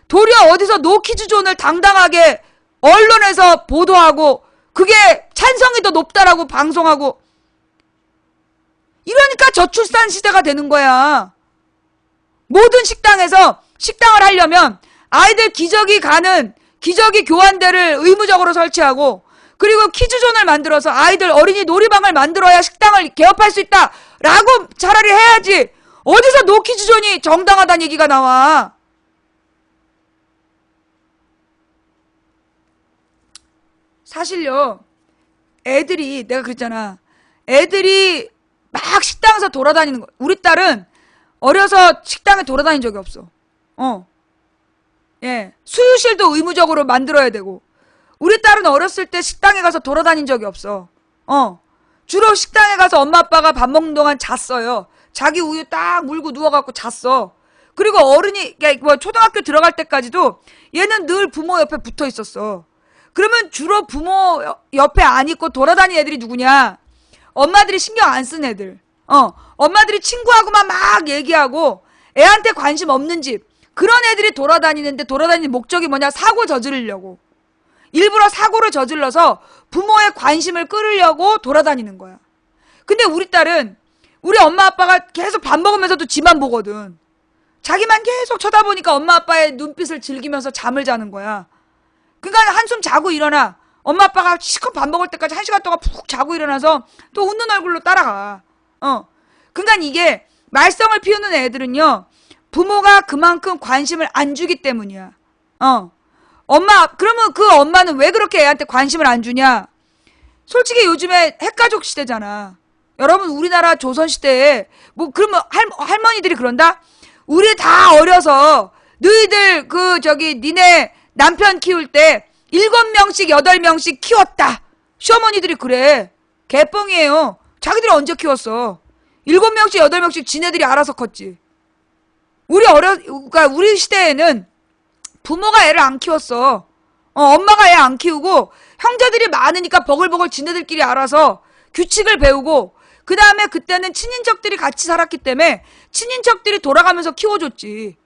도리어 어디서 노키즈존을 당당하게 언론에서 보도하고 그게 찬성이 더 높다라고 방송하고 이러니까 저출산 시대가 되는 거야. 모든 식당에서 식당을 하려면 아이들 기저귀 가는 기저귀 교환대를 의무적으로 설치하고 그리고 키즈존을 만들어서 아이들 어린이 놀이방을 만들어야 식당을 개업할 수 있다라고 차라리 해야지. 어디서 노키즈존이 정당하다는 얘기가 나와. 사실요, 애들이 내가 그랬잖아. 애들이 막 식당에서 돌아다니는 거. 우리 딸은 어려서 식당에 돌아다닌 적이 없어. 예, 수유실도 의무적으로 만들어야 되고. 우리 딸은 어렸을 때 식당에 가서 돌아다닌 적이 없어. 주로 식당에 가서 엄마 아빠가 밥 먹는 동안 잤어요. 자기 우유 딱 물고 누워갖고 잤어. 그리고 어른이 뭐 초등학교 들어갈 때까지도 얘는 늘 부모 옆에 붙어 있었어. 그러면 주로 부모 옆에 안 있고 돌아다니는 애들이 누구냐? 엄마들이 신경 안 쓴 애들. 엄마들이 친구하고만 막 얘기하고 애한테 관심 없는 집. 그런 애들이 돌아다니는데 돌아다니는 목적이 뭐냐? 사고 저지르려고. 일부러 사고를 저질러서 부모의 관심을 끌으려고 돌아다니는 거야. 근데 우리 딸은 우리 엄마 아빠가 계속 밥 먹으면서도 지만 보거든. 자기만 계속 쳐다보니까 엄마 아빠의 눈빛을 즐기면서 잠을 자는 거야. 그러니까 한숨 자고 일어나. 엄마 아빠가 실컷 밥 먹을 때까지 1시간 동안 푹 자고 일어나서 또 웃는 얼굴로 따라가. 그러니까 이게 말썽을 피우는 애들은요. 부모가 그만큼 관심을 안 주기 때문이야. 그러면 그 엄마는 왜 그렇게 애한테 관심을 안 주냐? 솔직히 요즘에 핵가족 시대잖아. 여러분 우리나라 조선시대에 뭐 그러면 할머니들이 그런다? 우리 다 어려서 너희들 니네 남편 키울 때 7명씩 8명씩 키웠다. 시어머니들이 그래. 개뻥이에요. 자기들이 언제 키웠어? 7명씩 8명씩 지네들이 알아서 컸지. 그러니까 우리 시대에는 부모가 애를 안 키웠어. 엄마가 애 안 키우고 형제들이 많으니까 버글버글 지네들끼리 알아서 규칙을 배우고 그 다음에 그때는 친인척들이 같이 살았기 때문에 친인척들이 돌아가면서 키워줬지.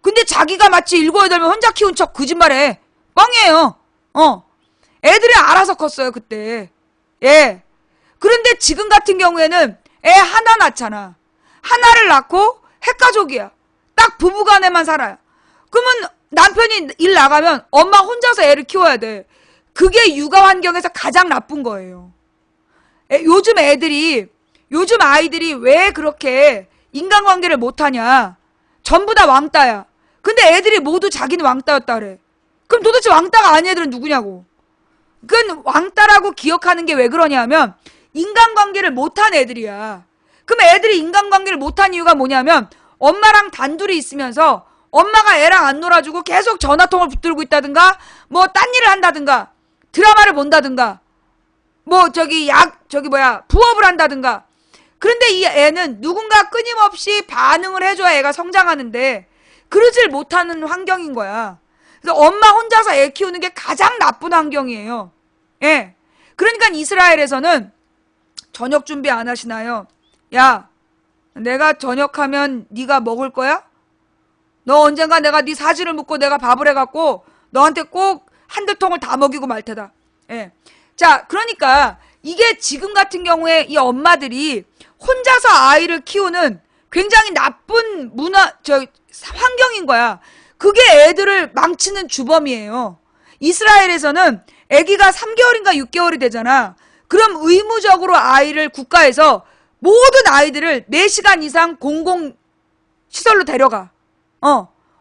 근데 자기가 마치 7, 8명 혼자 키운 척 거짓말해. 뻥이에요. 애들이 알아서 컸어요 그때. 예. 그런데 지금 같은 경우에는 애 하나 낳잖아. 하나를 낳고 핵가족이야. 딱 부부간에만 살아요. 그러면 남편이 일 나가면 엄마 혼자서 애를 키워야 돼. 그게 육아 환경에서 가장 나쁜 거예요. 요즘 아이들이 왜 그렇게 인간관계를 못하냐. 전부 다 왕따야. 근데 애들이 모두 자기는 왕따였다 그래. 그럼 도대체 왕따가 아닌 애들은 누구냐고. 그건 왕따라고 기억하는 게 왜 그러냐면 인간관계를 못한 애들이야. 그럼 애들이 인간관계를 못한 이유가 뭐냐면 엄마랑 단둘이 있으면서 엄마가 애랑 안 놀아주고 계속 전화통을 붙들고 있다든가 뭐 딴 일을 한다든가 드라마를 본다든가 뭐 부업을 한다든가. 그런데 이 애는 누군가 끊임없이 반응을 해줘야 애가 성장하는데 그러질 못하는 환경인 거야. 그래서 엄마 혼자서 애 키우는 게 가장 나쁜 환경이에요. 예. 그러니까 이스라엘에서는 저녁 준비 안 하시나요? 야, 내가 저녁하면 네가 먹을 거야? 너 언젠가 내가 네 사지를 묻고 내가 밥을 해갖고 너한테 꼭 한두 통을 다 먹이고 말 테다. 예. 자, 그러니까 이게 지금 같은 경우에 이 엄마들이 혼자서 아이를 키우는 굉장히 나쁜 환경인 거야. 그게 애들을 망치는 주범이에요. 이스라엘에서는 아기가 3개월인가 6개월이 되잖아. 그럼 의무적으로 아이를 국가에서 모든 아이들을 4시간 이상 공공시설로 데려가.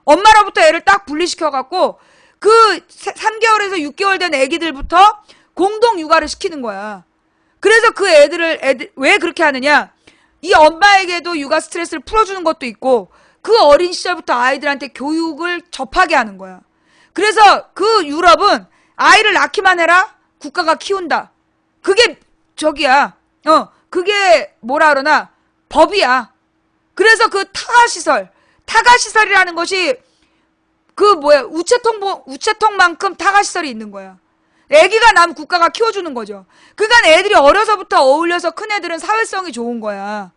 엄마로부터 애를 딱 분리시켜갖고 그 3개월에서 6개월 된 애기들부터 공동 육아를 시키는 거야. 그래서 그 애들 왜 그렇게 하느냐? 이 엄마에게도 육아 스트레스를 풀어주는 것도 있고 그 어린 시절부터 아이들한테 교육을 접하게 하는 거야. 그래서 그 유럽은 아이를 낳기만 해라? 국가가 키운다. 그게 그게 뭐라 그러나 법이야. 그래서 그 타가시설이라는 것이 우체통만큼 타가시설이 있는 거야. 애기가 나면 국가가 키워주는 거죠. 그러니까 애들이 어려서부터 어울려서 큰 애들은 사회성이 좋은 거야.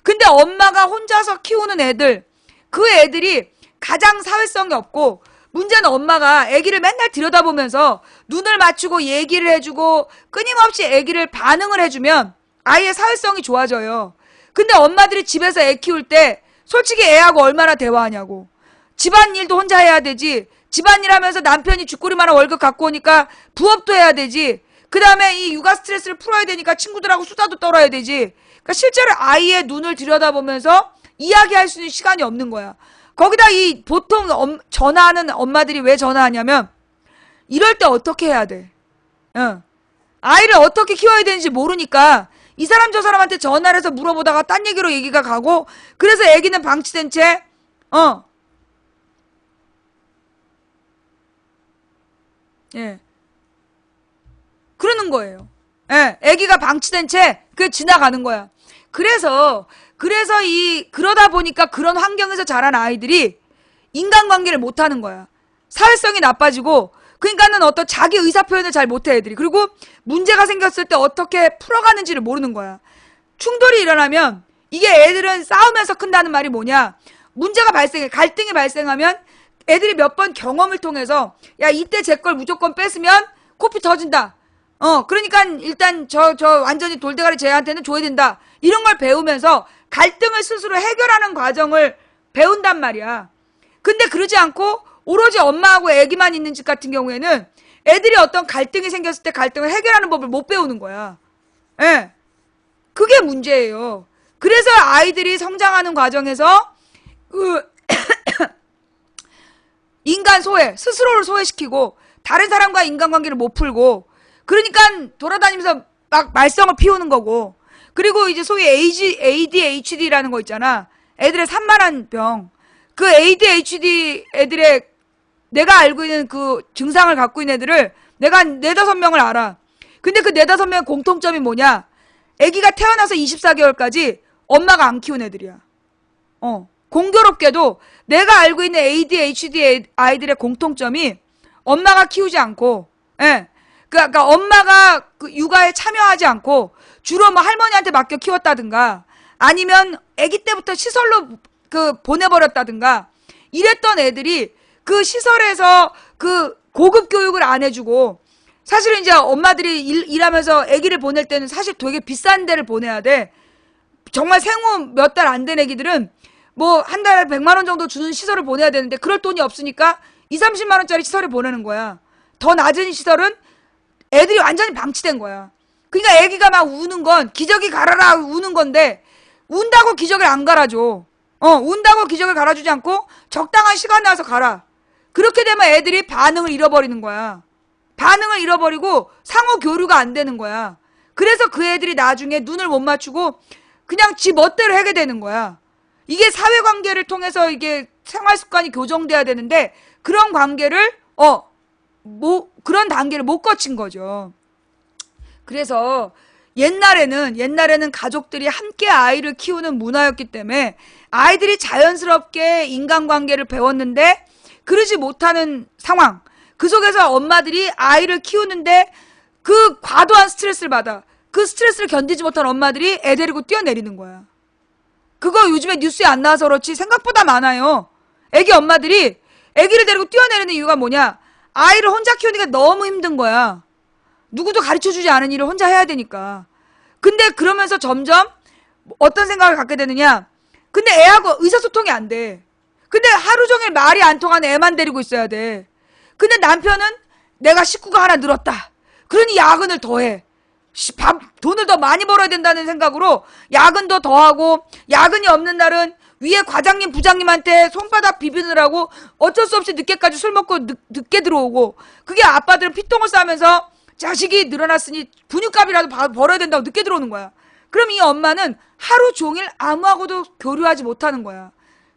근데 엄마가 혼자서 키우는 애들, 그 애들이 가장 사회성이 없고, 문제는 엄마가 아기를 맨날 들여다보면서 눈을 맞추고 얘기를 해주고 끊임없이 아기를 반응을 해주면 아이의 사회성이 좋아져요. 근데 엄마들이 집에서 애 키울 때 솔직히 애하고 얼마나 대화하냐고. 집안일도 혼자 해야 되지. 집안일 하면서 남편이 쥐꼬리만한 월급 갖고 오니까 부업도 해야 되지. 그 다음에 이 육아 스트레스를 풀어야 되니까 친구들하고 수다도 떨어야 되지. 그러니까 실제로 아이의 눈을 들여다보면서 이야기할 수 있는 시간이 없는 거야. 거기다 이 보통 전화하는 엄마들이 왜 전화하냐면 이럴 때 어떻게 해야 돼? 아이를 어떻게 키워야 되는지 모르니까 이 사람 저 사람한테 전화를 해서 물어보다가 딴 얘기로 얘기가 가고, 그래서 애기는 방치된 채 예, 그러는 거예요. 예, 애기가 방치된 채 그게 지나가는 거야. 그래서 그러다 보니까 그런 환경에서 자란 아이들이 인간관계를 못하는 거야. 사회성이 나빠지고, 그러니까는 어떤 자기 의사 표현을 잘 못해 애들이. 그리고 문제가 생겼을 때 어떻게 풀어가는지를 모르는 거야. 충돌이 일어나면 이게 애들은 싸우면서 큰다는 말이 뭐냐? 문제가 발생해, 갈등이 발생하면 애들이 몇 번 경험을 통해서 야 이때 제 걸 무조건 뺏으면 코피 터진다. 그러니까 일단 저 완전히 돌대가리 쟤한테는 줘야 된다. 이런 걸 배우면서 갈등을 스스로 해결하는 과정을 배운단 말이야. 근데 그러지 않고 오로지 엄마하고 애기만 있는 집 같은 경우에는 애들이 어떤 갈등이 생겼을 때 갈등을 해결하는 법을 못 배우는 거야. 예. 그게 문제예요. 그래서 아이들이 성장하는 과정에서 인간 소외, 스스로를 소외시키고 다른 사람과 인간관계를 못 풀고, 그러니까 돌아다니면서 막 말썽을 피우는 거고, 그리고 이제 소위 ADHD라는 거 있잖아. 애들의 산만한 병. 그 ADHD 애들의 내가 알고 있는 그 증상을 갖고 있는 애들을 내가 4-5명을 알아. 근데 그 4-5명의 공통점이 뭐냐? 애기가 태어나서 24개월까지 엄마가 안 키운 애들이야. 공교롭게도 내가 알고 있는 ADHD 아이들의 공통점이 엄마가 키우지 않고, 예. 그러니까 엄마가 그 육아에 참여하지 않고 주로 뭐 할머니한테 맡겨 키웠다든가 아니면 아기 때부터 시설로 그 보내버렸다든가 이랬던 애들이 그 시설에서 그 고급 교육을 안 해주고, 사실은 이제 엄마들이 일하면서 아기를 보낼 때는 사실 되게 비싼 데를 보내야 돼. 정말 생후 몇 달 안 된 애기들은 뭐 한 달에 100만 원 정도 주는 시설을 보내야 되는데 그럴 돈이 없으니까 20-30만 원짜리 시설을 보내는 거야. 더 낮은 시설은 애들이 완전히 방치된 거야. 그러니까 애기가 막 우는 건 기저귀 갈아라 우는 건데 운다고 기저귀를 안 갈아줘. 운다고 기저귀를 갈아주지 않고 적당한 시간 나와서 갈아. 그렇게 되면 애들이 반응을 잃어버리는 거야. 반응을 잃어버리고 상호 교류가 안 되는 거야. 그래서 그 애들이 나중에 눈을 못 맞추고 그냥 지 멋대로 하게 되는 거야. 이게 사회관계를 통해서 이게 생활습관이 교정돼야 되는데 그런 관계를 그런 단계를 못 거친 거죠. 그래서 옛날에는 가족들이 함께 아이를 키우는 문화였기 때문에 아이들이 자연스럽게 인간관계를 배웠는데 그러지 못하는 상황, 그 속에서 엄마들이 아이를 키우는데 그 과도한 스트레스를 받아. 그 스트레스를 견디지 못한 엄마들이 애 데리고 뛰어내리는 거야. 그거 요즘에 뉴스에 안 나와서 그렇지 생각보다 많아요. 애기 엄마들이 애기를 데리고 뛰어내리는 이유가 뭐냐? 아이를 혼자 키우니까 너무 힘든 거야. 누구도 가르쳐주지 않은 일을 혼자 해야 되니까. 근데 그러면서 점점 어떤 생각을 갖게 되느냐? 근데 애하고 의사소통이 안 돼. 근데 하루 종일 말이 안 통하는 애만 데리고 있어야 돼. 근데 남편은 내가 식구가 하나 늘었다. 그러니 야근을 더 해. 돈을 더 많이 벌어야 된다는 생각으로 야근도 더 하고, 야근이 없는 날은 위에 과장님 부장님한테 손바닥 비비느라고 어쩔 수 없이 늦게까지 술 먹고 늦게 들어오고, 그게 아빠들은 피똥을 싸면서 자식이 늘어났으니 분유값이라도 벌어야 된다고 늦게 들어오는 거야. 그럼 이 엄마는 하루 종일 아무하고도 교류하지 못하는 거야.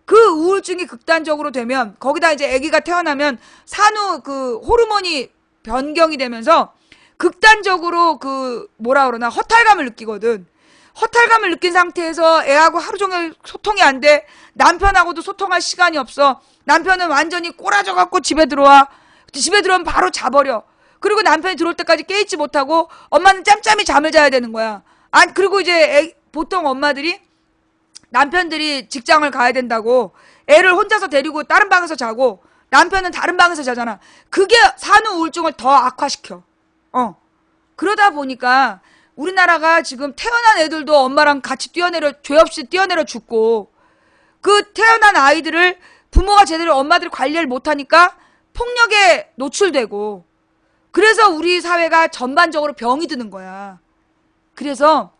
그 우울증이 극단적으로 되면, 거기다 이제 아기가 태어나면 산후 그 호르몬이 변경이 되면서 극단적으로 그 뭐라 그러나 허탈감을 느끼거든. 허탈감을 느낀 상태에서 애하고 하루 종일 소통이 안 돼. 남편하고도 소통할 시간이 없어. 남편은 완전히 꼬라져갖고 집에 들어와. 집에 들어오면 바로 자버려. 그리고 남편이 들어올 때까지 깨있지 못하고 엄마는 짬짬이 잠을 자야 되는 거야. 그리고 이제 보통 엄마들이 남편들이 직장을 가야 된다고 애를 혼자서 데리고 다른 방에서 자고 남편은 다른 방에서 자잖아. 그게 산후 우울증을 더 악화시켜. 그러다 보니까 우리나라가 지금 태어난 애들도 엄마랑 같이 죄 없이 뛰어내려 죽고, 그 태어난 아이들을 부모가 제대로 엄마들이 관리를 못하니까 폭력에 노출되고, 그래서 우리 사회가 전반적으로 병이 드는 거야. 그래서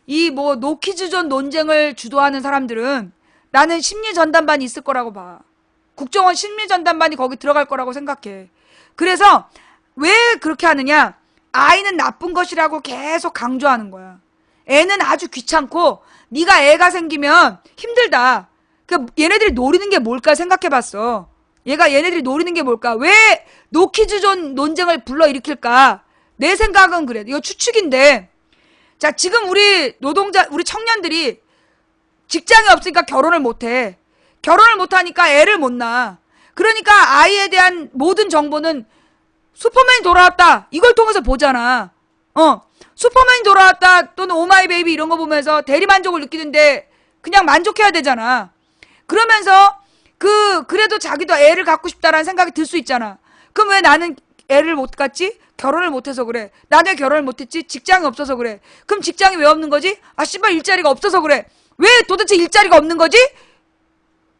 이 뭐 노키즈존 논쟁을 주도하는 사람들은 나는 심리전담반이 있을 거라고 봐. 국정원 심리전담반이 거기 들어갈 거라고 생각해. 그래서 왜 그렇게 하느냐? 아이는 나쁜 것이라고 계속 강조하는 거야. 애는 아주 귀찮고 네가 애가 생기면 힘들다. 그러니까 얘네들이 노리는 게 뭘까 생각해봤어. 얘네들이 노리는 게 뭘까? 왜 노키즈존 논쟁을 불러일으킬까? 내 생각은 그래. 이거 추측인데, 자, 지금 우리 청년들이 직장이 없으니까 결혼을 못해. 결혼을 못하니까 애를 못 낳아. 그러니까 아이에 대한 모든 정보는 슈퍼맨이 돌아왔다, 이걸 통해서 보잖아. 슈퍼맨이 돌아왔다 또는 오마이베이비 이런 거 보면서 대리만족을 느끼는데 그냥 만족해야 되잖아. 그러면서 그래도 자기도 애를 갖고 싶다라는 생각이 들 수 있잖아. 그럼 왜 나는 애를 못 갖지? 결혼을 못해서 그래. 나는 왜 결혼을 못했지? 직장이 없어서 그래. 그럼 직장이 왜 없는 거지? 아 씨발 일자리가 없어서 그래. 왜 도대체 일자리가 없는 거지?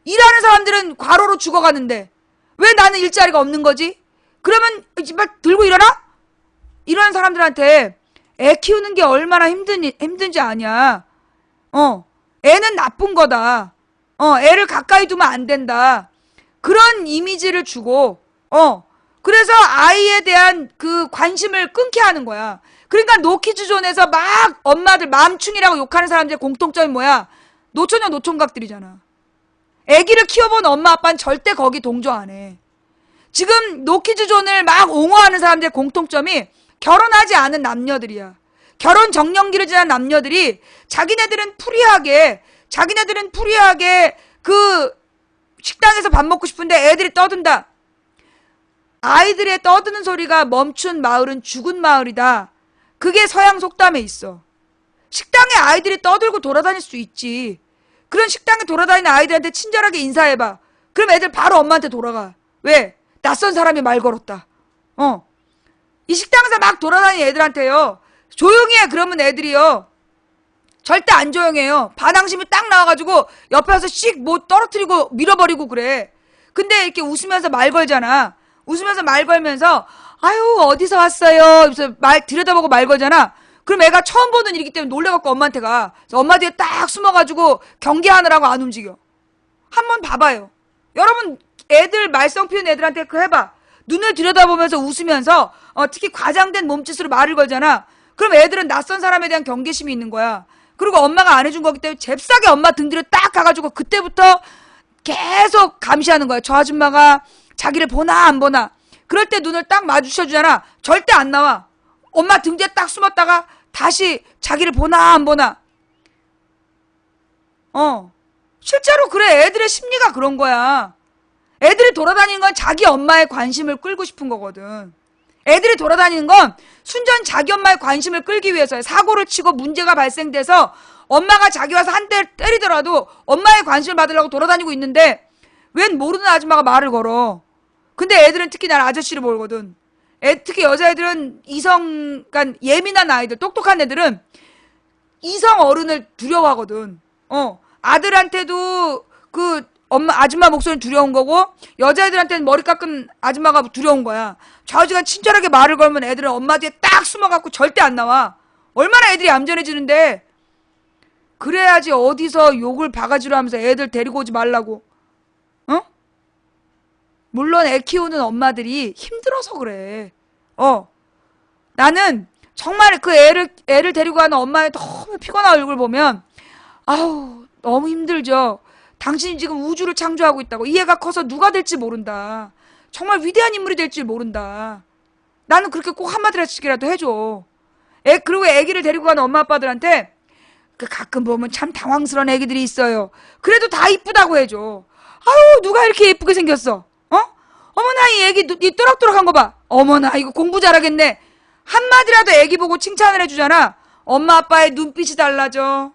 일하는 사람들은 과로로 죽어가는데 왜 나는 일자리가 없는 거지? 그러면 씨발 들고 일어나? 이런 사람들한테 애 키우는 게 얼마나 힘든지 아냐. 애는 나쁜 거다. 애를 가까이 두면 안 된다. 그런 이미지를 주고, 그래서 아이에 대한 그 관심을 끊게 하는 거야. 그러니까 노키즈존에서 막 엄마들 맘충이라고 욕하는 사람들의 공통점이 뭐야? 노처녀 노총각들이잖아. 애기를 키워본 엄마 아빠는 절대 거기 동조 안 해. 지금 노키즈존을 막 옹호하는 사람들의 공통점이 결혼하지 않은 남녀들이야. 결혼 정년기를 지난 남녀들이 자기네들은 프리하게 그 식당에서 밥 먹고 싶은데 애들이 떠든다. 아이들의 떠드는 소리가 멈춘 마을은 죽은 마을이다. 그게 서양 속담에 있어. 식당에 아이들이 떠들고 돌아다닐 수 있지. 그런 식당에 돌아다니는 아이들한테 친절하게 인사해봐. 그럼 애들 바로 엄마한테 돌아가. 왜? 낯선 사람이 말 걸었다. 이 식당에서 막 돌아다니는 애들한테요, 조용히 해 그러면 애들이요 절대 안 조용해요. 반항심이 딱 나와가지고 옆에 와서 씩 뭐 떨어뜨리고 밀어버리고 그래. 근데 이렇게 웃으면서 말 걸잖아. 웃으면서 말 걸면서 아유 어디서 왔어요? 그래서 들여다보고 말 걸잖아. 그럼 애가 처음 보는 일이기 때문에 놀래갖고 엄마한테 가. 그래서 엄마 뒤에 딱 숨어가지고 경계하느라고 안 움직여. 한번 봐봐요. 여러분 애들 말썽 피우는 애들한테 그거 해봐. 눈을 들여다보면서 웃으면서 특히 과장된 몸짓으로 말을 걸잖아. 그럼 애들은 낯선 사람에 대한 경계심이 있는 거야. 그리고 엄마가 안 해준 거기 때문에 잽싸게 엄마 등 뒤로 딱 가가지고 그때부터 계속 감시하는 거야. 저 아줌마가 자기를 보나 안 보나. 그럴 때 눈을 딱 마주쳐주잖아. 절대 안 나와. 엄마 등 뒤에 딱 숨었다가 다시 자기를 보나 안 보나. 실제로 그래. 애들의 심리가 그런 거야. 애들이 돌아다니는 건 자기 엄마의 관심을 끌고 싶은 거거든. 애들이 돌아다니는 건 순전 자기 엄마의 관심을 끌기 위해서야. 사고를 치고 문제가 발생돼서 엄마가 자기 와서 한 대 때리더라도 엄마의 관심을 받으려고 돌아다니고 있는데 웬 모르는 아줌마가 말을 걸어. 근데 애들은 특히 난 아저씨를 모르거든. 특히 여자애들은 그러니까 예민한 아이들, 똑똑한 애들은 이성 어른을 두려워하거든. 아들한테도 그 아줌마 목소리는 두려운 거고 여자애들한테는 머리 깎은 아줌마가 두려운 거야. 좌우지간 친절하게 말을 걸면 애들은 엄마 뒤에 딱 숨어갖고 절대 안 나와. 얼마나 애들이 얌전해지는데. 그래야지 어디서 욕을 바가지로 하면서 애들 데리고 오지 말라고. 물론 애 키우는 엄마들이 힘들어서 그래. 나는 정말 그 애를 데리고 가는 엄마의 너무 피곤한 얼굴 보면 아우 너무 힘들죠. 당신이 지금 우주를 창조하고 있다고. 이 애가 커서 누가 될지 모른다. 정말 위대한 인물이 될지 모른다. 나는 그렇게 꼭 한마디라도 해줘. 그리고 애기를 데리고 가는 엄마 아빠들한테 가끔 보면 참 당황스러운 애기들이 있어요. 그래도 다 이쁘다고 해줘. 아유 누가 이렇게 예쁘게 생겼어. 어머나 이 애기 이 또락또락한 거 봐. 어머나 이거 공부 잘하겠네. 한마디라도 애기 보고 칭찬을 해주잖아. 엄마 아빠의 눈빛이 달라져.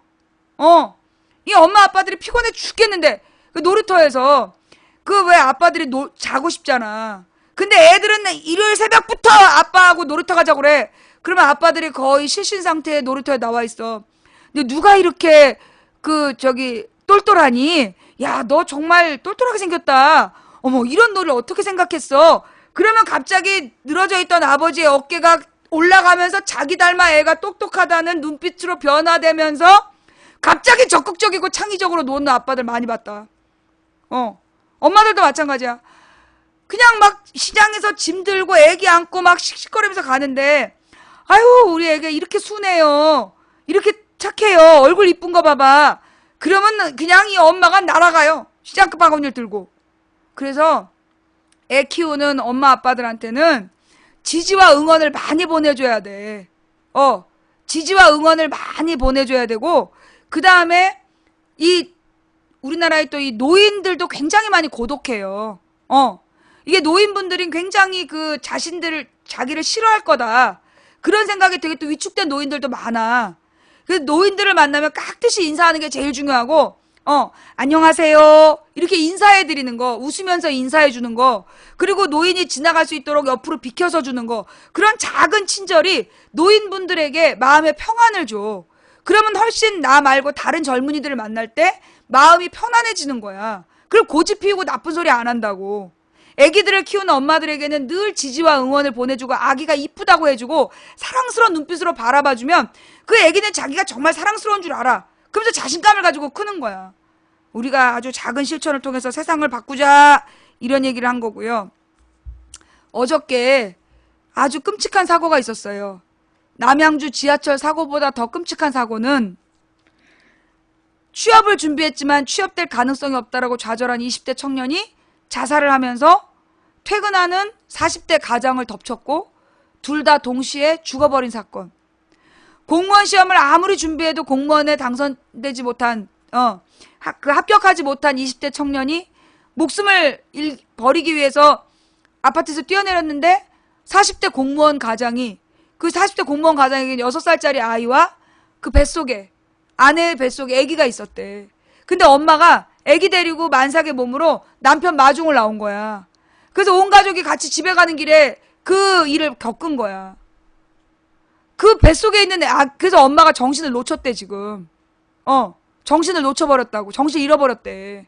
이 엄마 아빠들이 피곤해 죽겠는데 그 놀이터에서 그 왜 아빠들이 자고 싶잖아. 근데 애들은 일요일 새벽부터 아빠하고 놀이터 가자고 그래. 그러면 아빠들이 거의 실신 상태에 놀이터에 나와 있어. 근데 누가 이렇게 똘똘하니? 야, 너 정말 똘똘하게 생겼다. 어머, 이런 너를 어떻게 생각했어? 그러면 갑자기 늘어져 있던 아버지의 어깨가 올라가면서 자기 닮아 애가 똑똑하다는 눈빛으로 변화되면서 갑자기 적극적이고 창의적으로 노는 아빠들 많이 봤다. 엄마들도 마찬가지야. 그냥 막 시장에서 짐 들고 애기 안고 막 씩씩거리면서 가는데, 아유, 우리 애기 이렇게 순해요. 이렇게 착해요. 얼굴 이쁜 거 봐봐. 그러면 그냥 이 엄마가 날아가요. 시장 바구니를 들고. 그래서 애 키우는 엄마 아빠들한테는 지지와 응원을 많이 보내줘야 돼. 지지와 응원을 많이 보내줘야 되고, 그 다음에 우리나라의 또 이 노인들도 굉장히 많이 고독해요. 이게 노인분들이 굉장히 자기를 싫어할 거다. 그런 생각이 되게 또 위축된 노인들도 많아. 그래서 노인들을 만나면 깍듯이 인사하는 게 제일 중요하고, 안녕하세요. 이렇게 인사해드리는 거, 웃으면서 인사해주는 거, 그리고 노인이 지나갈 수 있도록 옆으로 비켜서 주는 거, 그런 작은 친절이 노인분들에게 마음의 평안을 줘. 그러면 훨씬 나 말고 다른 젊은이들을 만날 때 마음이 편안해지는 거야. 그리고 고집 피우고 나쁜 소리 안 한다고. 애기들을 키우는 엄마들에게는 늘 지지와 응원을 보내주고 아기가 이쁘다고 해주고 사랑스러운 눈빛으로 바라봐주면 그 애기는 자기가 정말 사랑스러운 줄 알아. 그러면서 자신감을 가지고 크는 거야. 우리가 아주 작은 실천을 통해서 세상을 바꾸자, 이런 얘기를 한 거고요. 어저께 아주 끔찍한 사고가 있었어요. 남양주 지하철 사고보다 더 끔찍한 사고는 취업을 준비했지만 취업될 가능성이 없다라고 좌절한 20대 청년이 자살을 하면서 퇴근하는 40대 가장을 덮쳤고 둘 다 동시에 죽어버린 사건. 공무원 시험을 아무리 준비해도 공무원에 당선되지 못한 합격하지 못한 20대 청년이 목숨을 버리기 위해서 아파트에서 뛰어내렸는데 40대 공무원 가장이 그 40대 공무원 가장에게 6살짜리 아이와 그 뱃속에 아내의 뱃속에 아기가 있었대. 근데 엄마가 아기 데리고 만삭의 몸으로 남편 마중을 나온 거야. 그래서 온 가족이 같이 집에 가는 길에 그 일을 겪은 거야. 그 뱃속에 있는 그래서 엄마가 정신을 놓쳤대 지금. 정신을 놓쳐버렸다고. 정신 잃어버렸대.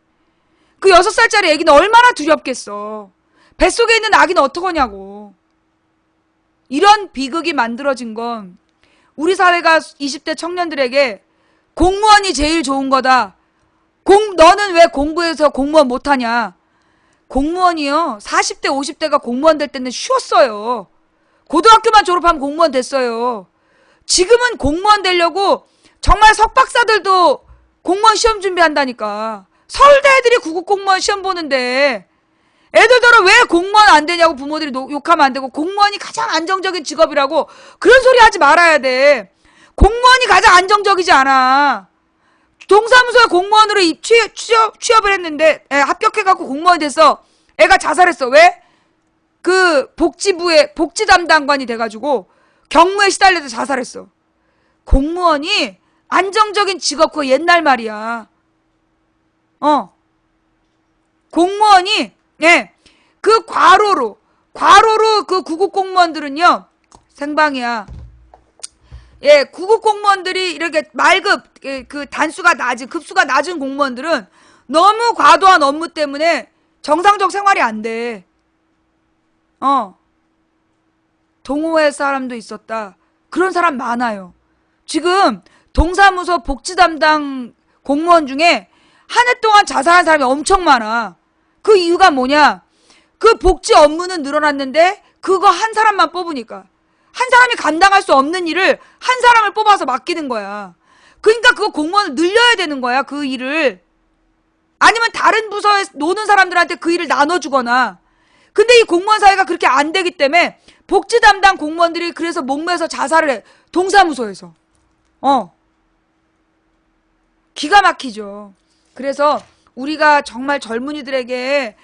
그 6살짜리 아기는 얼마나 두렵겠어. 뱃속에 있는 아기는 어떡하냐고. 이런 비극이 만들어진 건 우리 사회가 20대 청년들에게 공무원이 제일 좋은 거다. 너는 왜 공부해서 공무원 못하냐. 공무원이요. 40대 50대가 공무원 될 때는 쉬웠어요. 고등학교만 졸업하면 공무원 됐어요. 지금은 공무원 되려고 정말 석박사들도 공무원 시험 준비한다니까. 서울대 애들이 구급공무원 시험 보는데 애들더러 왜 공무원 안 되냐고 부모들이 욕하면 안 되고 공무원이 가장 안정적인 직업이라고 그런 소리 하지 말아야 돼. 공무원이 가장 안정적이지 않아. 동사무소에 공무원으로 취업을 했는데 합격해갖고 공무원이 됐어. 애가 자살했어. 왜? 그 복지부의 복지 담당관이 돼가지고 경무에 시달려서 자살했어. 공무원이 안정적인 직업 그거 옛날 말이야. 공무원이 그 과로로 그 구급 공무원들은요 생방이야. 구급 공무원들이 이렇게 말급 그 단수가 낮은 급수가 낮은 공무원들은 너무 과도한 업무 때문에 정상적 생활이 안 돼. 동호회 사람도 있었다. 그런 사람 많아요. 지금 동사무소 복지 담당 공무원 중에 한 해 동안 자살한 사람이 엄청 많아. 그 이유가 뭐냐? 그 복지 업무는 늘어났는데 그거 한 사람만 뽑으니까. 한 사람이 감당할 수 없는 일을 한 사람을 뽑아서 맡기는 거야. 그러니까 그거 공무원을 늘려야 되는 거야, 그 일을. 아니면 다른 부서에 노는 사람들한테 그 일을 나눠주거나. 근데 이 공무원 사회가 그렇게 안 되기 때문에 복지 담당 공무원들이 그래서 목매서 자살을 해. 동사무소에서. 기가 막히죠. 그래서 우리가 정말 젊은이들에게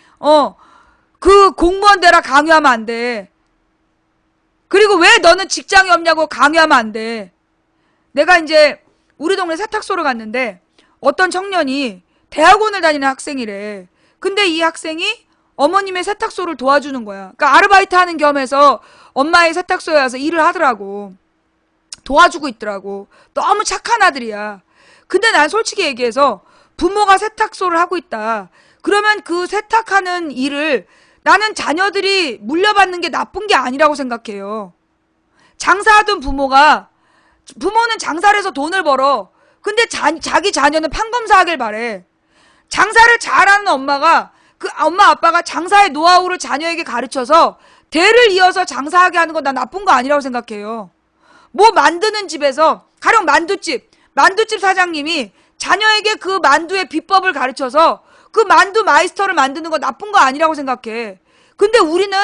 그 공무원 되라 강요하면 안 돼. 그리고 왜 너는 직장이 없냐고 강요하면 안 돼. 내가 이제 우리 동네 세탁소를 갔는데 어떤 청년이 대학원을 다니는 학생이래. 근데 이 학생이 어머님의 세탁소를 도와주는 거야. 그러니까 아르바이트 하는 겸해서 엄마의 세탁소에 와서 일을 하더라고. 도와주고 있더라고. 너무 착한 아들이야. 근데 난 솔직히 얘기해서 부모가 세탁소를 하고 있다. 그러면 그 세탁하는 일을 나는 자녀들이 물려받는 게 나쁜 게 아니라고 생각해요. 장사하던 부모는 장사를 해서 돈을 벌어. 근데 자기 자녀는 판검사하길 바래. 장사를 잘하는 엄마가 그 엄마 아빠가 장사의 노하우를 자녀에게 가르쳐서 대를 이어서 장사하게 하는 건 난 나쁜 거 아니라고 생각해요. 뭐 만드는 집에서 가령 만두집 사장님이 자녀에게 그 만두의 비법을 가르쳐서 그 만두 마이스터를 만드는 건 나쁜 거 아니라고 생각해. 근데 우리는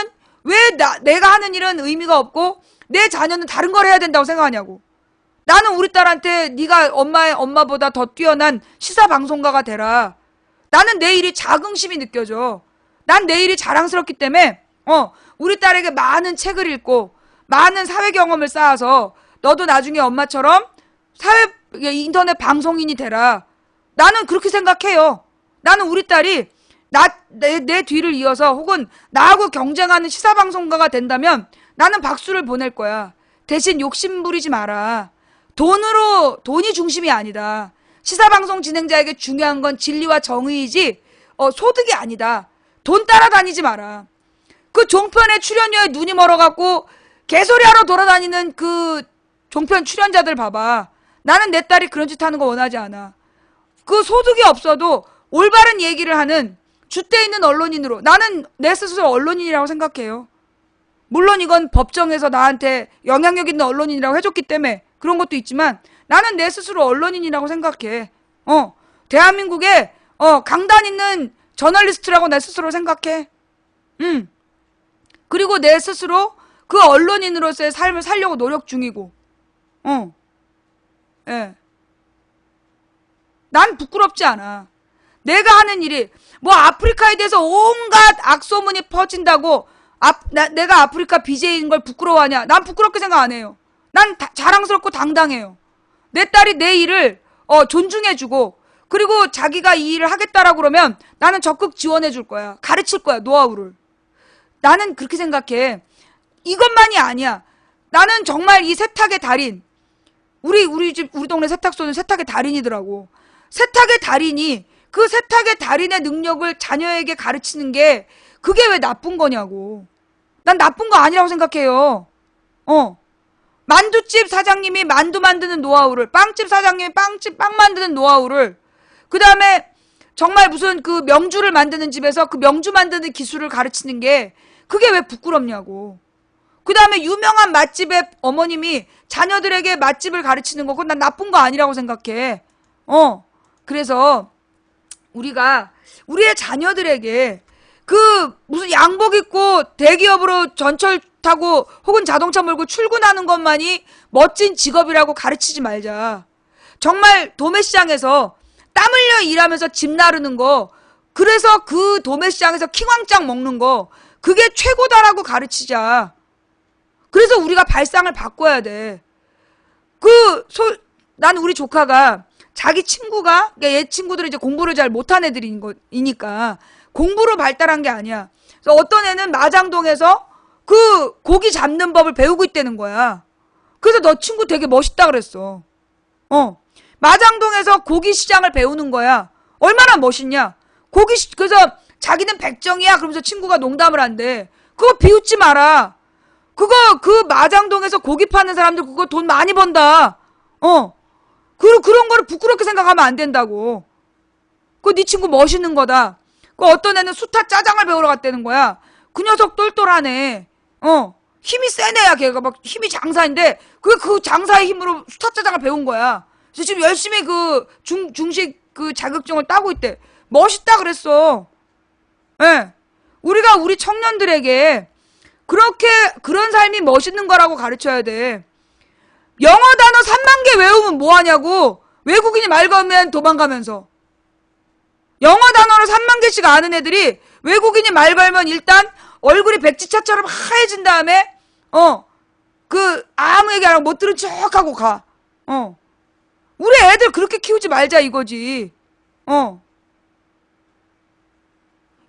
왜 내가 하는 일은 의미가 없고 내 자녀는 다른 걸 해야 된다고 생각하냐고. 나는 우리 딸한테 네가 엄마보다 더 뛰어난 시사방송가가 되라. 나는 내 일이 자긍심이 느껴져. 난 내 일이 자랑스럽기 때문에 우리 딸에게 많은 책을 읽고 많은 사회 경험을 쌓아서 너도 나중에 엄마처럼 인터넷 방송인이 되라. 나는 그렇게 생각해요. 나는 우리 딸이 내 뒤를 이어서 혹은 나하고 경쟁하는 시사방송가가 된다면 나는 박수를 보낼 거야. 대신 욕심 부리지 마라. 돈이 중심이 아니다. 시사방송 진행자에게 중요한 건 진리와 정의이지 소득이 아니다. 돈 따라다니지 마라. 그 종편의 출연료에 눈이 멀어갖고 개소리하러 돌아다니는 그 종편 출연자들 봐봐. 나는 내 딸이 그런 짓 하는 거 원하지 않아. 그 소득이 없어도 올바른 얘기를 하는 줏대 있는 언론인으로 나는 내 스스로 언론인이라고 생각해요. 물론 이건 법정에서 나한테 영향력 있는 언론인이라고 해줬기 때문에 그런 것도 있지만 나는 내 스스로 언론인이라고 생각해. 대한민국에 강단 있는 저널리스트라고 내 스스로 생각해. 그리고 내 스스로 그 언론인으로서의 삶을 살려고 노력 중이고. 예. 난 부끄럽지 않아. 내가 하는 일이 뭐 아프리카에 대해서 온갖 악소문이 퍼진다고 내가 아프리카 BJ인 걸 부끄러워하냐? 난 부끄럽게 생각 안 해요. 난 자랑스럽고 당당해요. 내 딸이 내 일을 존중해주고 그리고 자기가 이 일을 하겠다라고 그러면 나는 적극 지원해줄 거야. 가르칠 거야. 노하우를. 나는 그렇게 생각해. 이것만이 아니야. 나는 정말 이 세탁의 달인. 우리 동네 세탁소는 세탁의 달인이더라고. 세탁의 달인이 그 세탁의 달인의 능력을 자녀에게 가르치는 게 그게 왜 나쁜 거냐고. 난 나쁜 거 아니라고 생각해요. 만두집 사장님이 만두 만드는 노하우를, 빵집 사장님이 빵 만드는 노하우를, 그 다음에 정말 무슨 그 명주를 만드는 집에서 그 명주 만드는 기술을 가르치는 게 그게 왜 부끄럽냐고. 그 다음에 유명한 맛집의 어머님이 자녀들에게 맛집을 가르치는 거 그건 난 나쁜 거 아니라고 생각해. 그래서 우리가 우리의 자녀들에게 그 무슨 양복 입고 대기업으로 전철 타고 혹은 자동차 몰고 출근하는 것만이 멋진 직업이라고 가르치지 말자. 정말 도매시장에서 땀 흘려 일하면서 집 나르는 거, 그래서 그 도매시장에서 킹왕짱 먹는 거, 그게 최고다라고 가르치자. 그래서 우리가 발상을 바꿔야 돼. 난 우리 조카가 자기 친구가, 그러니까 얘 친구들은 이제 공부를 잘 못한 애들이니까 공부로 발달한 게 아니야. 그래서 어떤 애는 마장동에서 그 고기 잡는 법을 배우고 있다는 거야. 그래서 너 친구 되게 멋있다 그랬어. 마장동에서 고기 시장을 배우는 거야. 얼마나 멋있냐. 그래서 자기는 백정이야 그러면서 친구가 농담을 한대. 그거 비웃지 마라. 그 마장동에서 고기 파는 사람들 그거 돈 많이 번다. 그런 거를 부끄럽게 생각하면 안 된다고. 그거 네 친구 멋있는 거다. 어떤 애는 수타 짜장을 배우러 갔다는 거야. 그 녀석 똘똘하네. 힘이 센 애야. 걔가 막 힘이 장사인데 그 장사의 힘으로 수타 짜장을 배운 거야. 그래서 지금 열심히 그 중식 그 자격증을 따고 있대. 멋있다 그랬어. 예. 우리가 우리 청년들에게 그런 삶이 멋있는 거라고 가르쳐야 돼. 영어 단어 3만 개 외우면 뭐하냐고. 외국인이 말 걸면 도망가면서. 영어 단어를 3만 개씩 아는 애들이 외국인이 말 걸면 일단 얼굴이 백지차처럼 하얘진 다음에 아무 얘기 안 하고 못 들은 척하고 가. 우리 애들 그렇게 키우지 말자 이거지.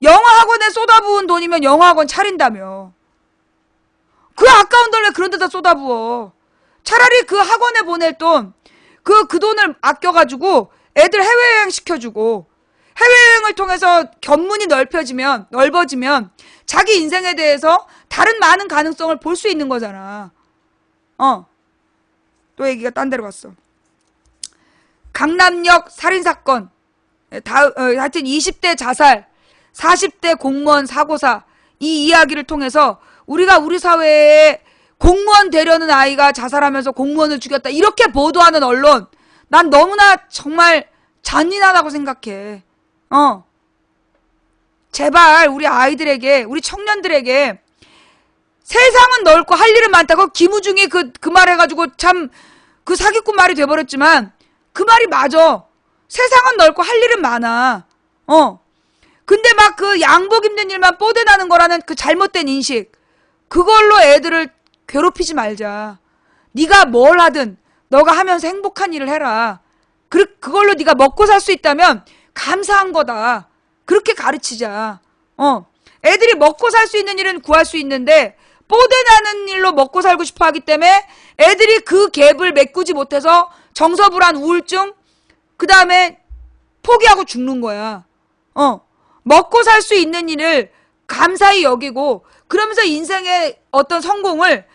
영어학원에 쏟아부은 돈이면 영어학원 차린다며. 그 아까운 돈 왜 그런 데다 쏟아부어. 차라리 그 학원에 보낼 돈, 그 돈을 아껴가지고 애들 해외여행 시켜주고, 해외여행을 통해서 견문이 넓어지면 자기 인생에 대해서 다른 많은 가능성을 볼 수 있는 거잖아. 또 얘기가 딴 데로 갔어. 강남역 살인사건, 하여튼 20대 자살, 40대 공무원 사고사, 이 이야기를 통해서 우리가 우리 사회에 공무원 되려는 아이가 자살하면서 공무원을 죽였다, 이렇게 보도하는 언론, 난 너무나 정말 잔인하다고 생각해. 제발 우리 아이들에게, 우리 청년들에게 세상은 넓고 할 일은 많다고 김우중이 그 말 해가지고 참 그 사기꾼 말이 돼버렸지만 그 말이 맞아. 세상은 넓고 할 일은 많아. 근데 막 그 양복 입는 일만 뽀대나는 거라는 그 잘못된 인식, 그걸로 애들을 괴롭히지 말자. 네가 뭘 하든 너가 하면서 행복한 일을 해라. 그걸로 네가 먹고 살 수 있다면 감사한 거다. 그렇게 가르치자. 애들이 먹고 살 수 있는 일은 구할 수 있는데 뽀대나는 일로 먹고 살고 싶어 하기 때문에 애들이 그 갭을 메꾸지 못해서 정서불안, 우울증, 그 다음에 포기하고 죽는 거야. 먹고 살 수 있는 일을 감사히 여기고, 그러면서 인생의 어떤 성공을,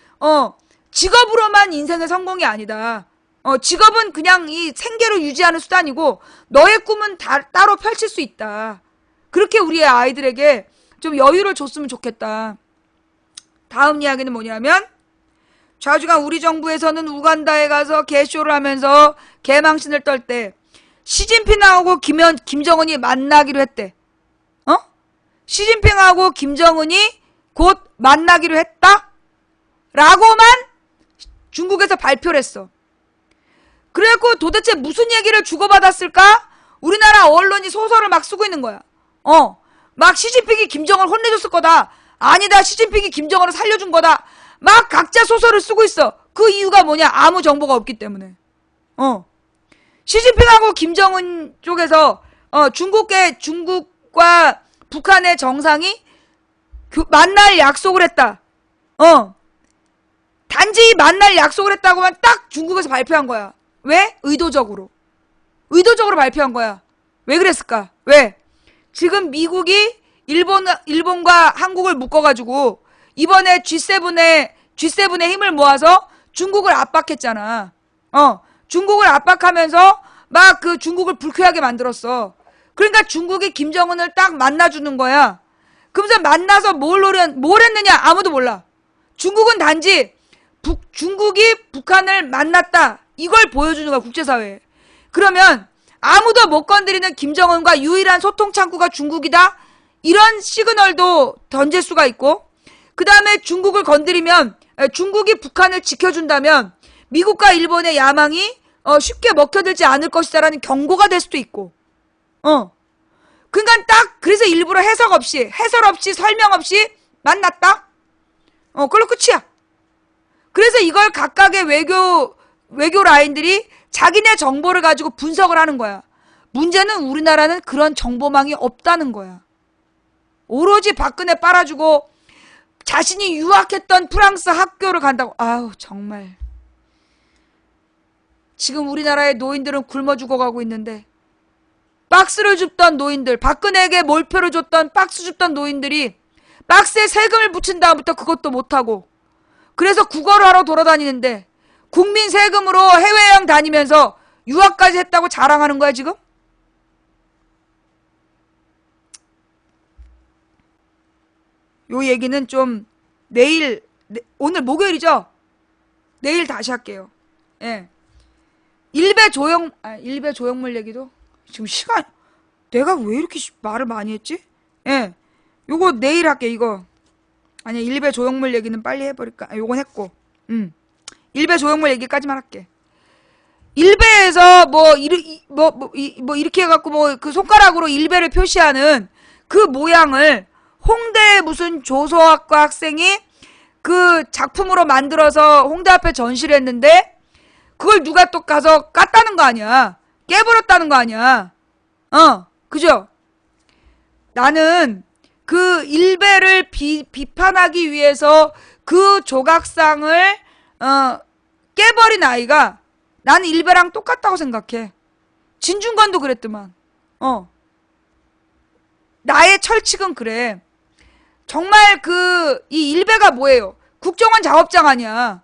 직업으로만 인생의 성공이 아니다. 직업은 그냥 이 생계로 유지하는 수단이고, 너의 꿈은 따로 펼칠 수 있다. 그렇게 우리의 아이들에게 좀 여유를 줬으면 좋겠다. 다음 이야기는 뭐냐면, 좌우지간 우리 정부에서는 우간다에 가서 개쇼를 하면서 개망신을 떨 때 시진핑하고 김정은이 만나기로 했대. 시진핑하고 김정은이 곧 만나기로 했다? 라고만 중국에서 발표를 했어. 그래갖고 도대체 무슨 얘기를 주고받았을까? 우리나라 언론이 소설을 막 쓰고 있는 거야. 막 시진핑이 김정은을 혼내줬을 거다. 아니다, 시진핑이 김정은을 살려준 거다. 막 각자 소설을 쓰고 있어. 그 이유가 뭐냐? 아무 정보가 없기 때문에. 시진핑하고 김정은 쪽에서 중국과 북한의 정상이 만날 약속을 했다. 단지 만날 약속을 했다고만 딱 중국에서 발표한 거야. 왜? 의도적으로 발표한 거야. 왜 그랬을까? 왜? 지금 미국이 일본과 한국을 묶어가지고 이번에 G7의 힘을 모아서 중국을 압박했잖아. 중국을 압박하면서 막 그 중국을 불쾌하게 만들었어. 그러니까 중국이 김정은을 딱 만나주는 거야. 그러면서 만나서 뭘 했느냐? 아무도 몰라. 중국은 단지 중국이 북한을 만났다, 이걸 보여주는 거야, 국제사회에. 그러면 아무도 못 건드리는 김정은과 유일한 소통 창구가 중국이다, 이런 시그널도 던질 수가 있고, 그 다음에 중국을 건드리면, 중국이 북한을 지켜준다면 미국과 일본의 야망이 쉽게 먹혀들지 않을 것이다라는 경고가 될 수도 있고. 그러니까 딱 그래서 일부러 해설 없이 설명 없이 만났다? 그걸로 끝이야. 그래서 이걸 각각의 외교 라인들이 자기네 정보를 가지고 분석을 하는 거야. 문제는 우리나라는 그런 정보망이 없다는 거야. 오로지 박근혜 빨아주고 자신이 유학했던 프랑스 학교를 간다고. 아우 정말. 지금 우리나라의 노인들은 굶어 죽어가고 있는데, 박스를 줍던 노인들, 박근혜에게 몰표를 줬던 박스 줍던 노인들이 박스에 세금을 붙인 다음부터 그것도 못하고, 그래서 국어를 하러 돌아다니는데 국민 세금으로 해외여행 다니면서 유학까지 했다고 자랑하는 거야 지금? 요 얘기는 좀 오늘 목요일이죠? 내일 다시 할게요. 예. 일베 조형물 얘기도 지금 내가 왜 이렇게 말을 많이 했지? 예. 요거 내일 할게, 이거. 아니야, 일베 조형물 얘기는 빨리 해버릴까? 요건 했고. 일베 조형물 얘기까지만 할게. 일베에서 이렇게 해갖고 그 손가락으로 일베를 표시하는 그 모양을 홍대 무슨 조서학과 학생이 그 작품으로 만들어서 홍대 앞에 전시를 했는데, 그걸 누가 또 가서 깠다는 거 아니야. 깨버렸다는 거 아니야. 그죠? 나는 그 일베를 비판하기 위해서 그 조각상을 깨버린 아이가 나는 일베랑 똑같다고 생각해. 진중권도 그랬더만. 나의 철칙은 그래. 정말 이 일베가 뭐예요? 국정원 작업장 아니야.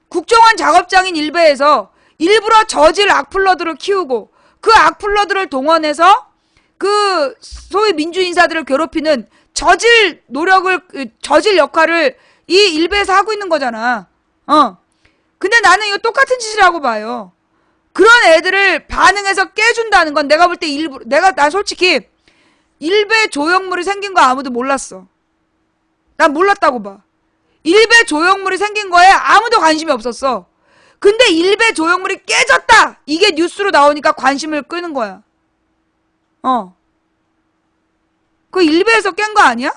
국정원 작업장인 일베에서 일부러 저질 악플러들을 키우고 그 악플러들을 동원해서 그 소위 민주인사들을 괴롭히는 저질 역할을 이 일베에서 하고 있는 거잖아. 근데 나는 이거 똑같은 짓이라고 봐요. 그런 애들을 반응해서 깨준다는 건 내가 볼 때 난 솔직히 일베 조형물이 생긴 거 아무도 몰랐어. 난 몰랐다고 봐. 일베 조형물이 생긴 거에 아무도 관심이 없었어. 근데 일베 조형물이 깨졌다! 이게 뉴스로 나오니까 관심을 끄는 거야. 그거 일베에서 깬 거 아니야?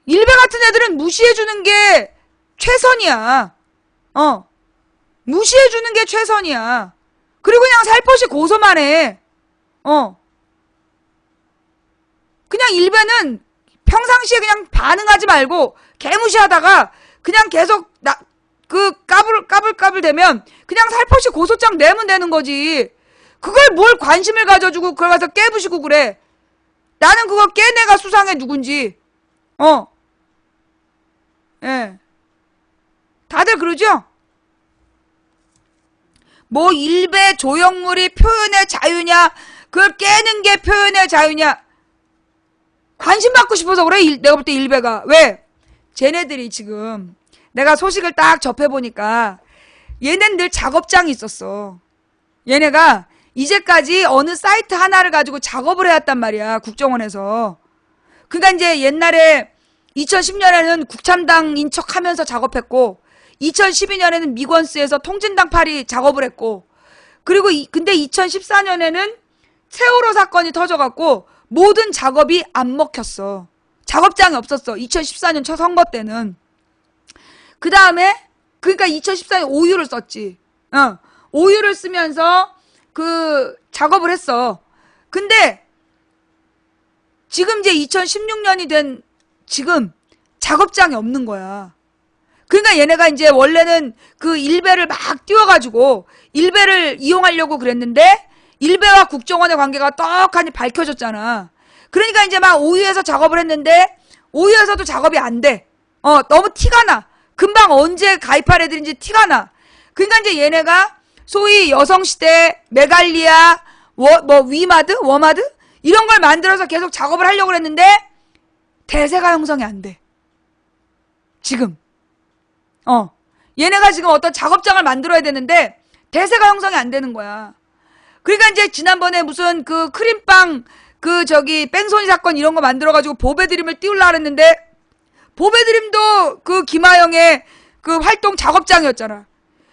일베 같은 애들은 무시해주는 게 최선이야. 무시해주는 게 최선이야. 그리고 그냥 살포시 고소만 해. 그냥 일베는 평상시에 그냥 반응하지 말고 개무시하다가 그냥 계속 까불 되면 그냥 살포시 고소장 내면 되는 거지. 그걸 뭘 관심을 가져주고 그걸 가서 깨부시고 그래. 나는 그거 깬 애가 수상해 누군지. 예. 다들 그러죠? 뭐 일베 조형물이 표현의 자유냐, 그걸 깨는 게 표현의 자유냐. 관심 받고 싶어서 그래. 내가 볼 때 일베가. 왜? 쟤네들이 지금 내가 소식을 딱 접해보니까 얘네는 늘 작업장이 있었어. 얘네가 이제까지 어느 사이트 하나를 가지고 작업을 해왔단 말이야. 국정원에서. 그러니까 이제 옛날에 2010년에는 국참당인 척 하면서 작업했고 2012년에는 미권스에서 통진당팔이 작업을 했고 그리고 근데 2014년에는 세월호 사건이 터져갖고 모든 작업이 안 먹혔어. 작업장이 없었어. 2014년 첫 선거 때는. 그 다음에 그러니까 2014년 오유를 썼지. 오유를 쓰면서 그 작업을 했어. 근데 지금 이제 2016년이 된 지금 작업장이 없는 거야. 그러니까 얘네가 이제 원래는 그 일베를 막 띄워가지고 일베를 이용하려고 그랬는데 일베와 국정원의 관계가 떡하니 밝혀졌잖아. 그러니까 이제 막 오유에서 작업을 했는데 오유에서도 작업이 안 돼. 너무 티가 나. 금방 언제 가입할 애들인지 티가 나. 그러니까 이제 얘네가 소위 여성시대, 메갈리아, 위마드? 워마드? 이런 걸 만들어서 계속 작업을 하려고 했는데 대세가 형성이 안 돼. 지금. 얘네가 지금 어떤 작업장을 만들어야 되는데 대세가 형성이 안 되는 거야. 그러니까 이제 지난번에 무슨 그 크림빵 뺑소니 사건 이런 거 만들어가지고 보배드림을 띄우려고 했는데 보배드림도 그 김하영의 그 활동 작업장이었잖아.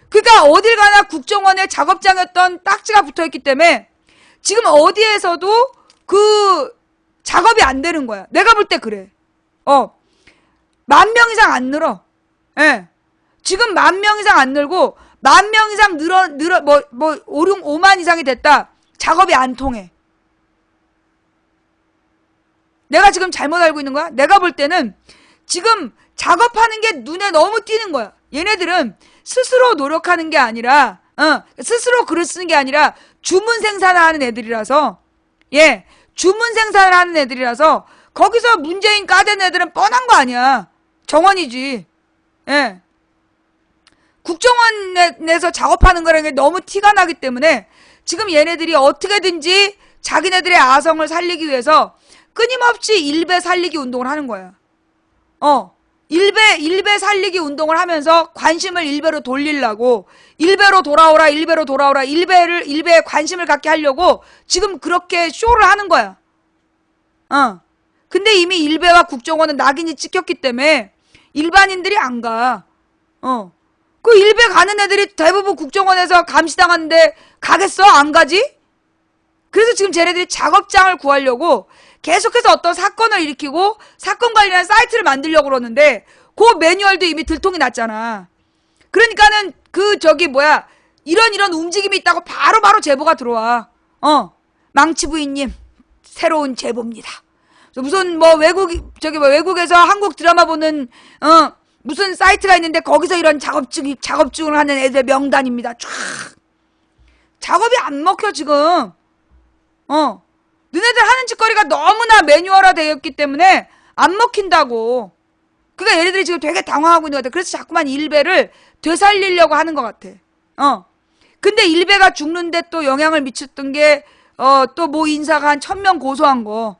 그러니까 어딜 가나 국정원의 작업장이었던 딱지가 붙어있기 때문에 지금 어디에서도 그 작업이 안 되는 거야. 내가 볼 때 그래. 10,000명 이상 안 늘어. 예. 지금 10,000명 이상 안 늘고 10,000명 이상 5만 이상이 됐다. 작업이 안 통해. 내가 지금 잘못 알고 있는 거야? 내가 볼 때는 지금 작업하는 게 눈에 너무 띄는 거야. 얘네들은 스스로 노력하는 게 아니라, 스스로 글을 쓰는 게 아니라 주문 생산을 하는 애들이라서, 주문 생산을 하는 애들이라서 거기서 문재인 까댄 애들은 뻔한 거 아니야. 정원이지. 국정원에서 작업하는 거라는 게 너무 티가 나기 때문에 지금 얘네들이 어떻게든지 자기네들의 아성을 살리기 위해서 끊임없이 일베 살리기 운동을 하는 거야. 일베 살리기 운동을 하면서 관심을 일베로 돌리려고 일베로 돌아오라 일베에 관심을 갖게 하려고 지금 그렇게 쇼를 하는 거야. 근데 이미 일베와 국정원은 낙인이 찍혔기 때문에 일반인들이 안 가. 그 일베 가는 애들이 대부분 국정원에서 감시당하는데 가겠어? 안 가지? 그래서 지금 쟤네들이 작업장을 구하려고 계속해서 어떤 사건을 일으키고 사건 관련한 사이트를 만들려고 그러는데 그 매뉴얼도 이미 들통이 났잖아. 그러니까는 그 저기 뭐야 이런 움직임이 있다고 바로 제보가 들어와. 망치 부인님 새로운 제보입니다. 무슨 뭐 외국에서 한국 드라마 보는 무슨 사이트가 있는데 거기서 이런 작업증을 하는 애들 명단입니다. 쫙 작업이 안 먹혀 지금. 너네들 하는 짓거리가 너무나 매뉴얼화 되었기 때문에 안 먹힌다고. 그러니까 얘네들이 지금 되게 당황하고 있는 것 같아. 그래서 자꾸만 일베를 되살리려고 하는 것 같아. 근데 일베가 죽는데 또 영향을 미쳤던 게 또 모 인사가 한 1000명 고소한 거.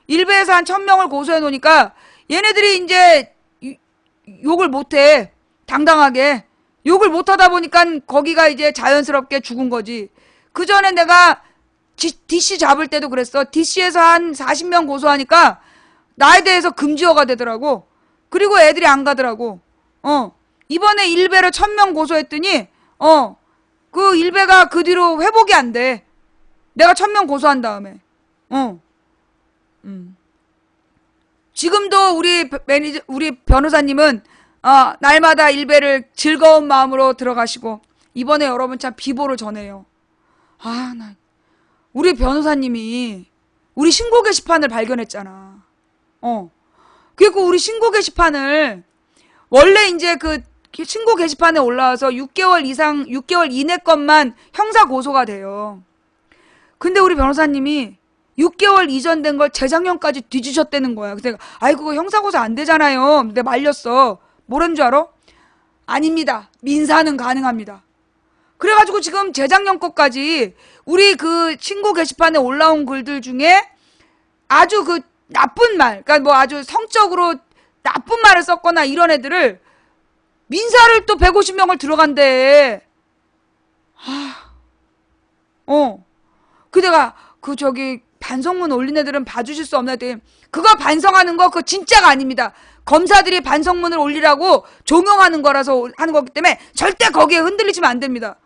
일베에서 한 1000명을 고소해 놓으니까 얘네들이 이제 욕을 못해. 당당하게. 욕을 못하다 보니까 거기가 이제 자연스럽게 죽은 거지. 그 전에 내가 DC 잡을 때도 그랬어. DC에서 한 40명 고소하니까 나에 대해서 금지어가 되더라고. 그리고 애들이 안 가더라고. 이번에 일베로 1000명 고소했더니 그 일베가 그 뒤로 회복이 안 돼. 내가 1000명 고소한 다음에. 지금도 우리 변호사님은 날마다 일베를 즐거운 마음으로 들어가시고 이번에 여러분 참 비보를 전해요. 우리 변호사님이 우리 신고 게시판을 발견했잖아. 그리고 우리 신고 게시판을 원래 이제 그 신고 게시판에 올라와서 6개월 이내 것만 형사 고소가 돼요. 근데 우리 변호사님이 6개월 이전 된 걸 재작년까지 뒤지셨다는 거야. 그래서 내가 그거 형사고소 안 되잖아요. 내가 말렸어. 뭐라는 줄 알아? 아닙니다. 민사는 가능합니다. 그래가지고 지금 재작년 것까지 우리 그 신고 게시판에 올라온 글들 중에 아주 그 나쁜 말, 그러니까 뭐 아주 성적으로 나쁜 말을 썼거나 이런 애들을 민사를 또 150명을 들어간대. 그 내가 그 저기 반성문 올린 애들은 봐주실 수 없나 했더니 그거 반성하는 거 그거 진짜가 아닙니다. 검사들이 반성문을 올리라고 종용하는 거라서 하는 거기 때문에 절대 거기에 흔들리시면 안 됩니다.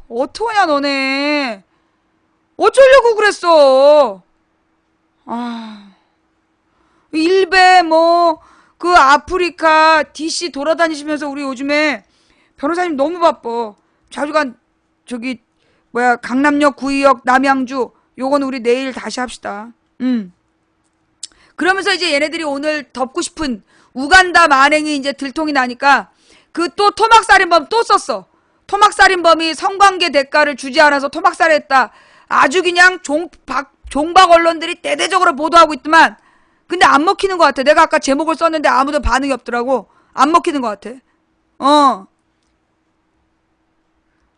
어떡하냐 너네. 어쩌려고 그랬어. 일베 뭐 그 아프리카 DC 돌아다니시면서 우리 요즘에 변호사님 너무 바빠. 자주간 저기 뭐야 강남역 구의역 남양주 요건 우리 내일 다시 합시다. 그러면서 이제 얘네들이 오늘 덮고 싶은 우간다 만행이 이제 들통이 나니까 그 또 토막살인범 또 썼어. 토막살인범이 성관계 대가를 주지 않아서 토막살했다. 아주 그냥 종박 언론들이 대대적으로 보도하고 있더만. 근데 안 먹히는 것 같아. 내가 아까 제목을 썼는데 아무도 반응이 없더라고. 안 먹히는 것 같아.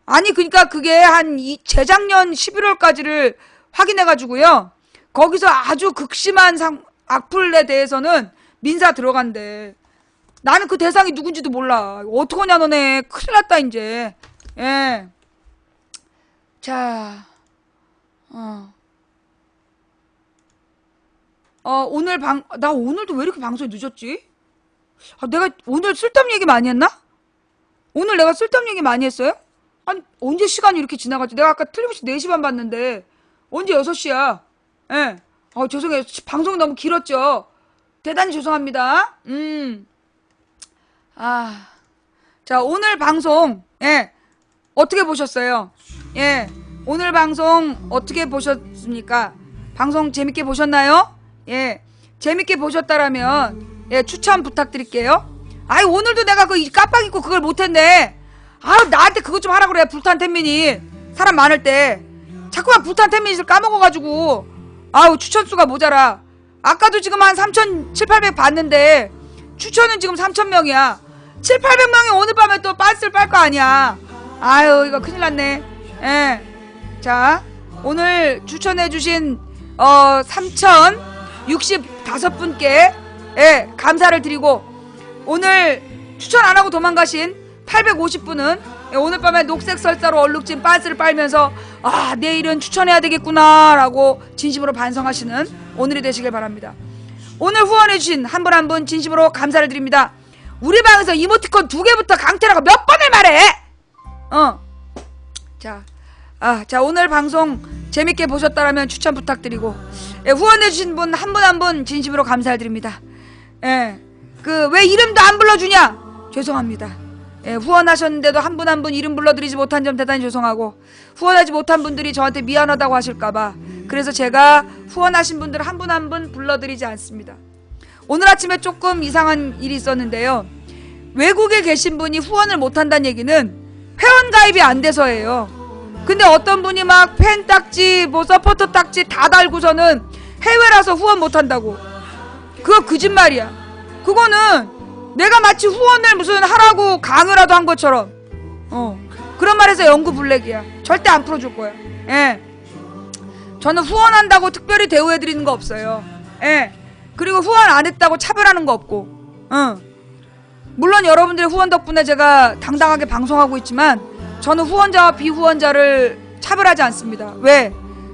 아니 그러니까 그게 한 재작년 11월까지를 확인해가지고요. 거기서 아주 극심한 악플에 대해서는 민사 들어간대. 나는 그 대상이 누군지도 몰라. 어떡하냐 너네. 큰일 났다 이제. 예. 자 오늘 나 오늘도 왜 이렇게 방송이 늦었지? 내가 오늘 쓸데없는 얘기 많이 했나? 오늘 내가 쓸데없는 얘기 많이 했어요? 아니 언제 시간이 이렇게 지나갔지? 내가 아까 틀림없이 4시 반 봤는데 언제 6시야? 예. 죄송해요. 방송이 너무 길었죠? 대단히 죄송합니다. 자 오늘 방송 어떻게 보셨어요? 예. 오늘 방송 어떻게 보셨습니까? 방송 재밌게 보셨나요? 예. 재밌게 보셨다라면 추천 부탁드릴게요. 오늘도 내가 그 깜빡 잊고 그걸 못했네. 나한테 그것 좀 하라 그래. 불탄 텐미닛 사람 많을 때 자꾸만 불탄 텐미닛을 까먹어가지고 추천수가 모자라. 아까도 지금 한 3,700 봤는데 추천은 지금 3,000명이야 700~800명이 오늘 밤에 또 빤스를 빨 거 아니야. 이거 큰일 났네. 자 오늘 추천해주신 3,065분께 감사를 드리고 오늘 추천 안하고 도망가신 850분은 오늘 밤에 녹색 설사로 얼룩진 빤스를 빨면서 내일은 추천해야 되겠구나 라고 진심으로 반성하시는 오늘이 되시길 바랍니다. 오늘 후원해주신 한 분 한 분 진심으로 감사를 드립니다. 우리 방에서 이모티콘 2개부터 강태라고 몇 번을 말해. 자 오늘 방송 재밌게 보셨다라면 추천 부탁드리고 후원해주신 분 한 분 한 분 진심으로 감사를 드립니다. 그 왜 이름도 안 불러주냐? 죄송합니다. 예, 후원하셨는데도 한 분 한 분 이름 불러드리지 못한 점 대단히 죄송하고, 후원하지 못한 분들이 저한테 미안하다고 하실까봐 그래서 제가 후원하신 분들 한 분 한 분 불러드리지 않습니다. 오늘 아침에 조금 이상한 일이 있었는데요. 외국에 계신 분이 후원을 못한다는 얘기는 회원 가입이 안 돼서예요. 근데 어떤 분이 막 팬 딱지 뭐 서포터 딱지 다 달고서는 해외라서 후원 못한다고. 그거 거짓말이야. 그거는 내가 마치 후원을 무슨 하라고 강요라도 한 것처럼 그런 말에서 영구 블랙이야. 절대 안 풀어줄 거야. 예. 저는 후원한다고 특별히 대우해드리는 거 없어요. 예. 그리고 후원 안 했다고 차별하는 거 없고, 물론 여러분들의 후원 덕분에 제가 당당하게 방송하고 있지만 저는 후원자와 비후원자를 차별하지 않습니다. 왜?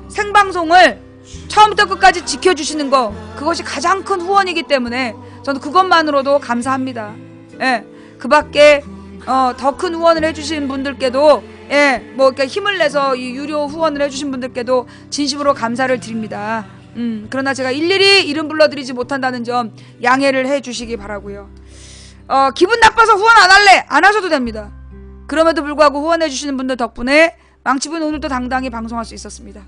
생방송을 처음부터 끝까지 지켜주시는 거, 그것이 가장 큰 후원이기 때문에 저는 그것만으로도 감사합니다. 예, 그 밖에 더 큰 후원을 해주신 분들께도, 예, 뭐 이렇게 힘을 내서 이 유료 후원을 해주신 분들께도 진심으로 감사를 드립니다. 그러나 제가 일일이 이름 불러드리지 못한다는 점 양해를 해주시기 바라고요. 기분 나빠서 후원 안 할래! 안 하셔도 됩니다. 그럼에도 불구하고 후원해주시는 분들 덕분에 망치부인 오늘도 당당히 방송할 수 있었습니다.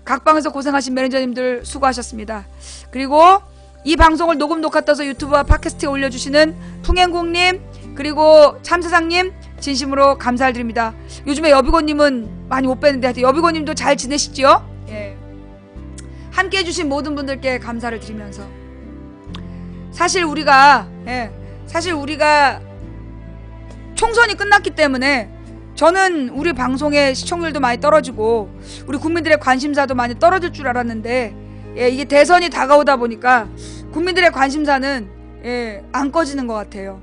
각 방에서 고생하신 매니저님들 수고하셨습니다. 그리고 이 방송을 녹음 녹화 떠서 유튜브와 팟캐스트에 올려주시는 풍행공님, 그리고 참세상님 진심으로 감사를 드립니다. 요즘에 여비고님은 많이 못 뵀는데 하여튼 여비고님도 잘 지내시죠? 예. 함께 해주신 모든 분들께 감사를 드리면서 사실 우리가 총선이 끝났기 때문에 저는 우리 방송의 시청률도 많이 떨어지고 우리 국민들의 관심사도 많이 떨어질 줄 알았는데, 예, 이게 대선이 다가오다 보니까 국민들의 관심사는, 예, 안 꺼지는 것 같아요.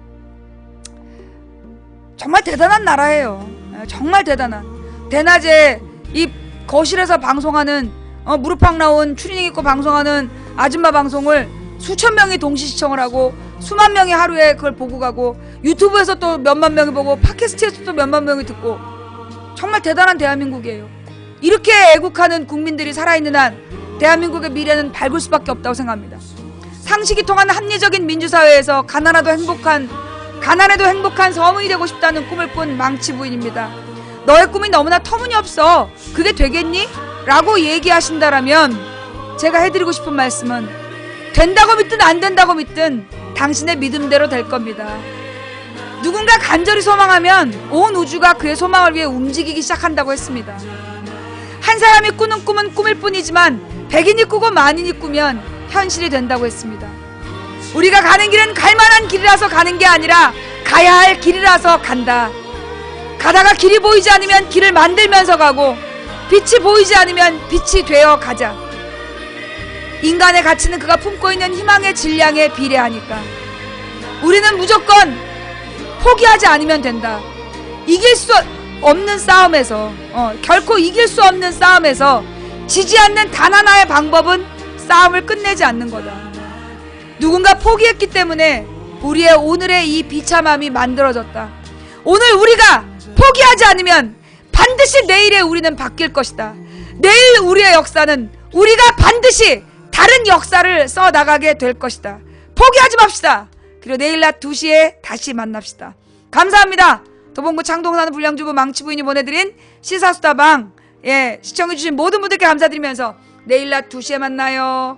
정말 대단한 나라예요. 예, 정말 대단한. 대낮에 이 거실에서 방송하는 무릎팍 나온 추리닝 입고 방송하는 아줌마 방송을 수천 명이 동시 시청을 하고 수만 명이 하루에 그걸 보고 가고 유튜브에서 또 몇만 명이 보고 팟캐스트에서 또 몇만 명이 듣고, 정말 대단한 대한민국이에요. 이렇게 애국하는 국민들이 살아있는 한 대한민국의 미래는 밝을 수밖에 없다고 생각합니다. 상식이 통하는 합리적인 민주사회에서 가난해도 행복한 서민이 되고 싶다는 꿈을 꾼 망치부인입니다. 너의 꿈이 너무나 터무니없어. 그게 되겠니? 라고 얘기하신다라면 제가 해드리고 싶은 말씀은, 된다고 믿든 안 된다고 믿든 당신의 믿음대로 될 겁니다. 누군가 간절히 소망하면 온 우주가 그의 소망을 위해 움직이기 시작한다고 했습니다. 한 사람이 꾸는 꿈은 꿈일 뿐이지만 백인이 꾸고 만인이 꾸면 현실이 된다고 했습니다. 우리가 가는 길은 갈만한 길이라서 가는 게 아니라 가야 할 길이라서 간다. 가다가 길이 보이지 않으면 길을 만들면서 가고 빛이 보이지 않으면 빛이 되어 가자. 인간의 가치는 그가 품고 있는 희망의 질량에 비례하니까 우리는 무조건 포기하지 않으면 된다. 이길 수 없는 싸움에서, 결코 이길 수 없는 싸움에서 지지 않는 단 하나의 방법은 싸움을 끝내지 않는 거다. 누군가 포기했기 때문에 우리의 오늘의 이 비참함이 만들어졌다. 오늘 우리가 포기하지 않으면 반드시 내일의 우리는 바뀔 것이다. 내일 우리의 역사는 우리가 반드시 다른 역사를 써나가게 될 것이다. 포기하지 맙시다. 그리고 내일 낮 2시에 다시 만납시다. 감사합니다. 도봉구 창동사는 불량주부 망치부인이 보내드린 시사수다방, 예, 시청해주신 모든 분들께 감사드리면서 내일 낮 2시에 만나요.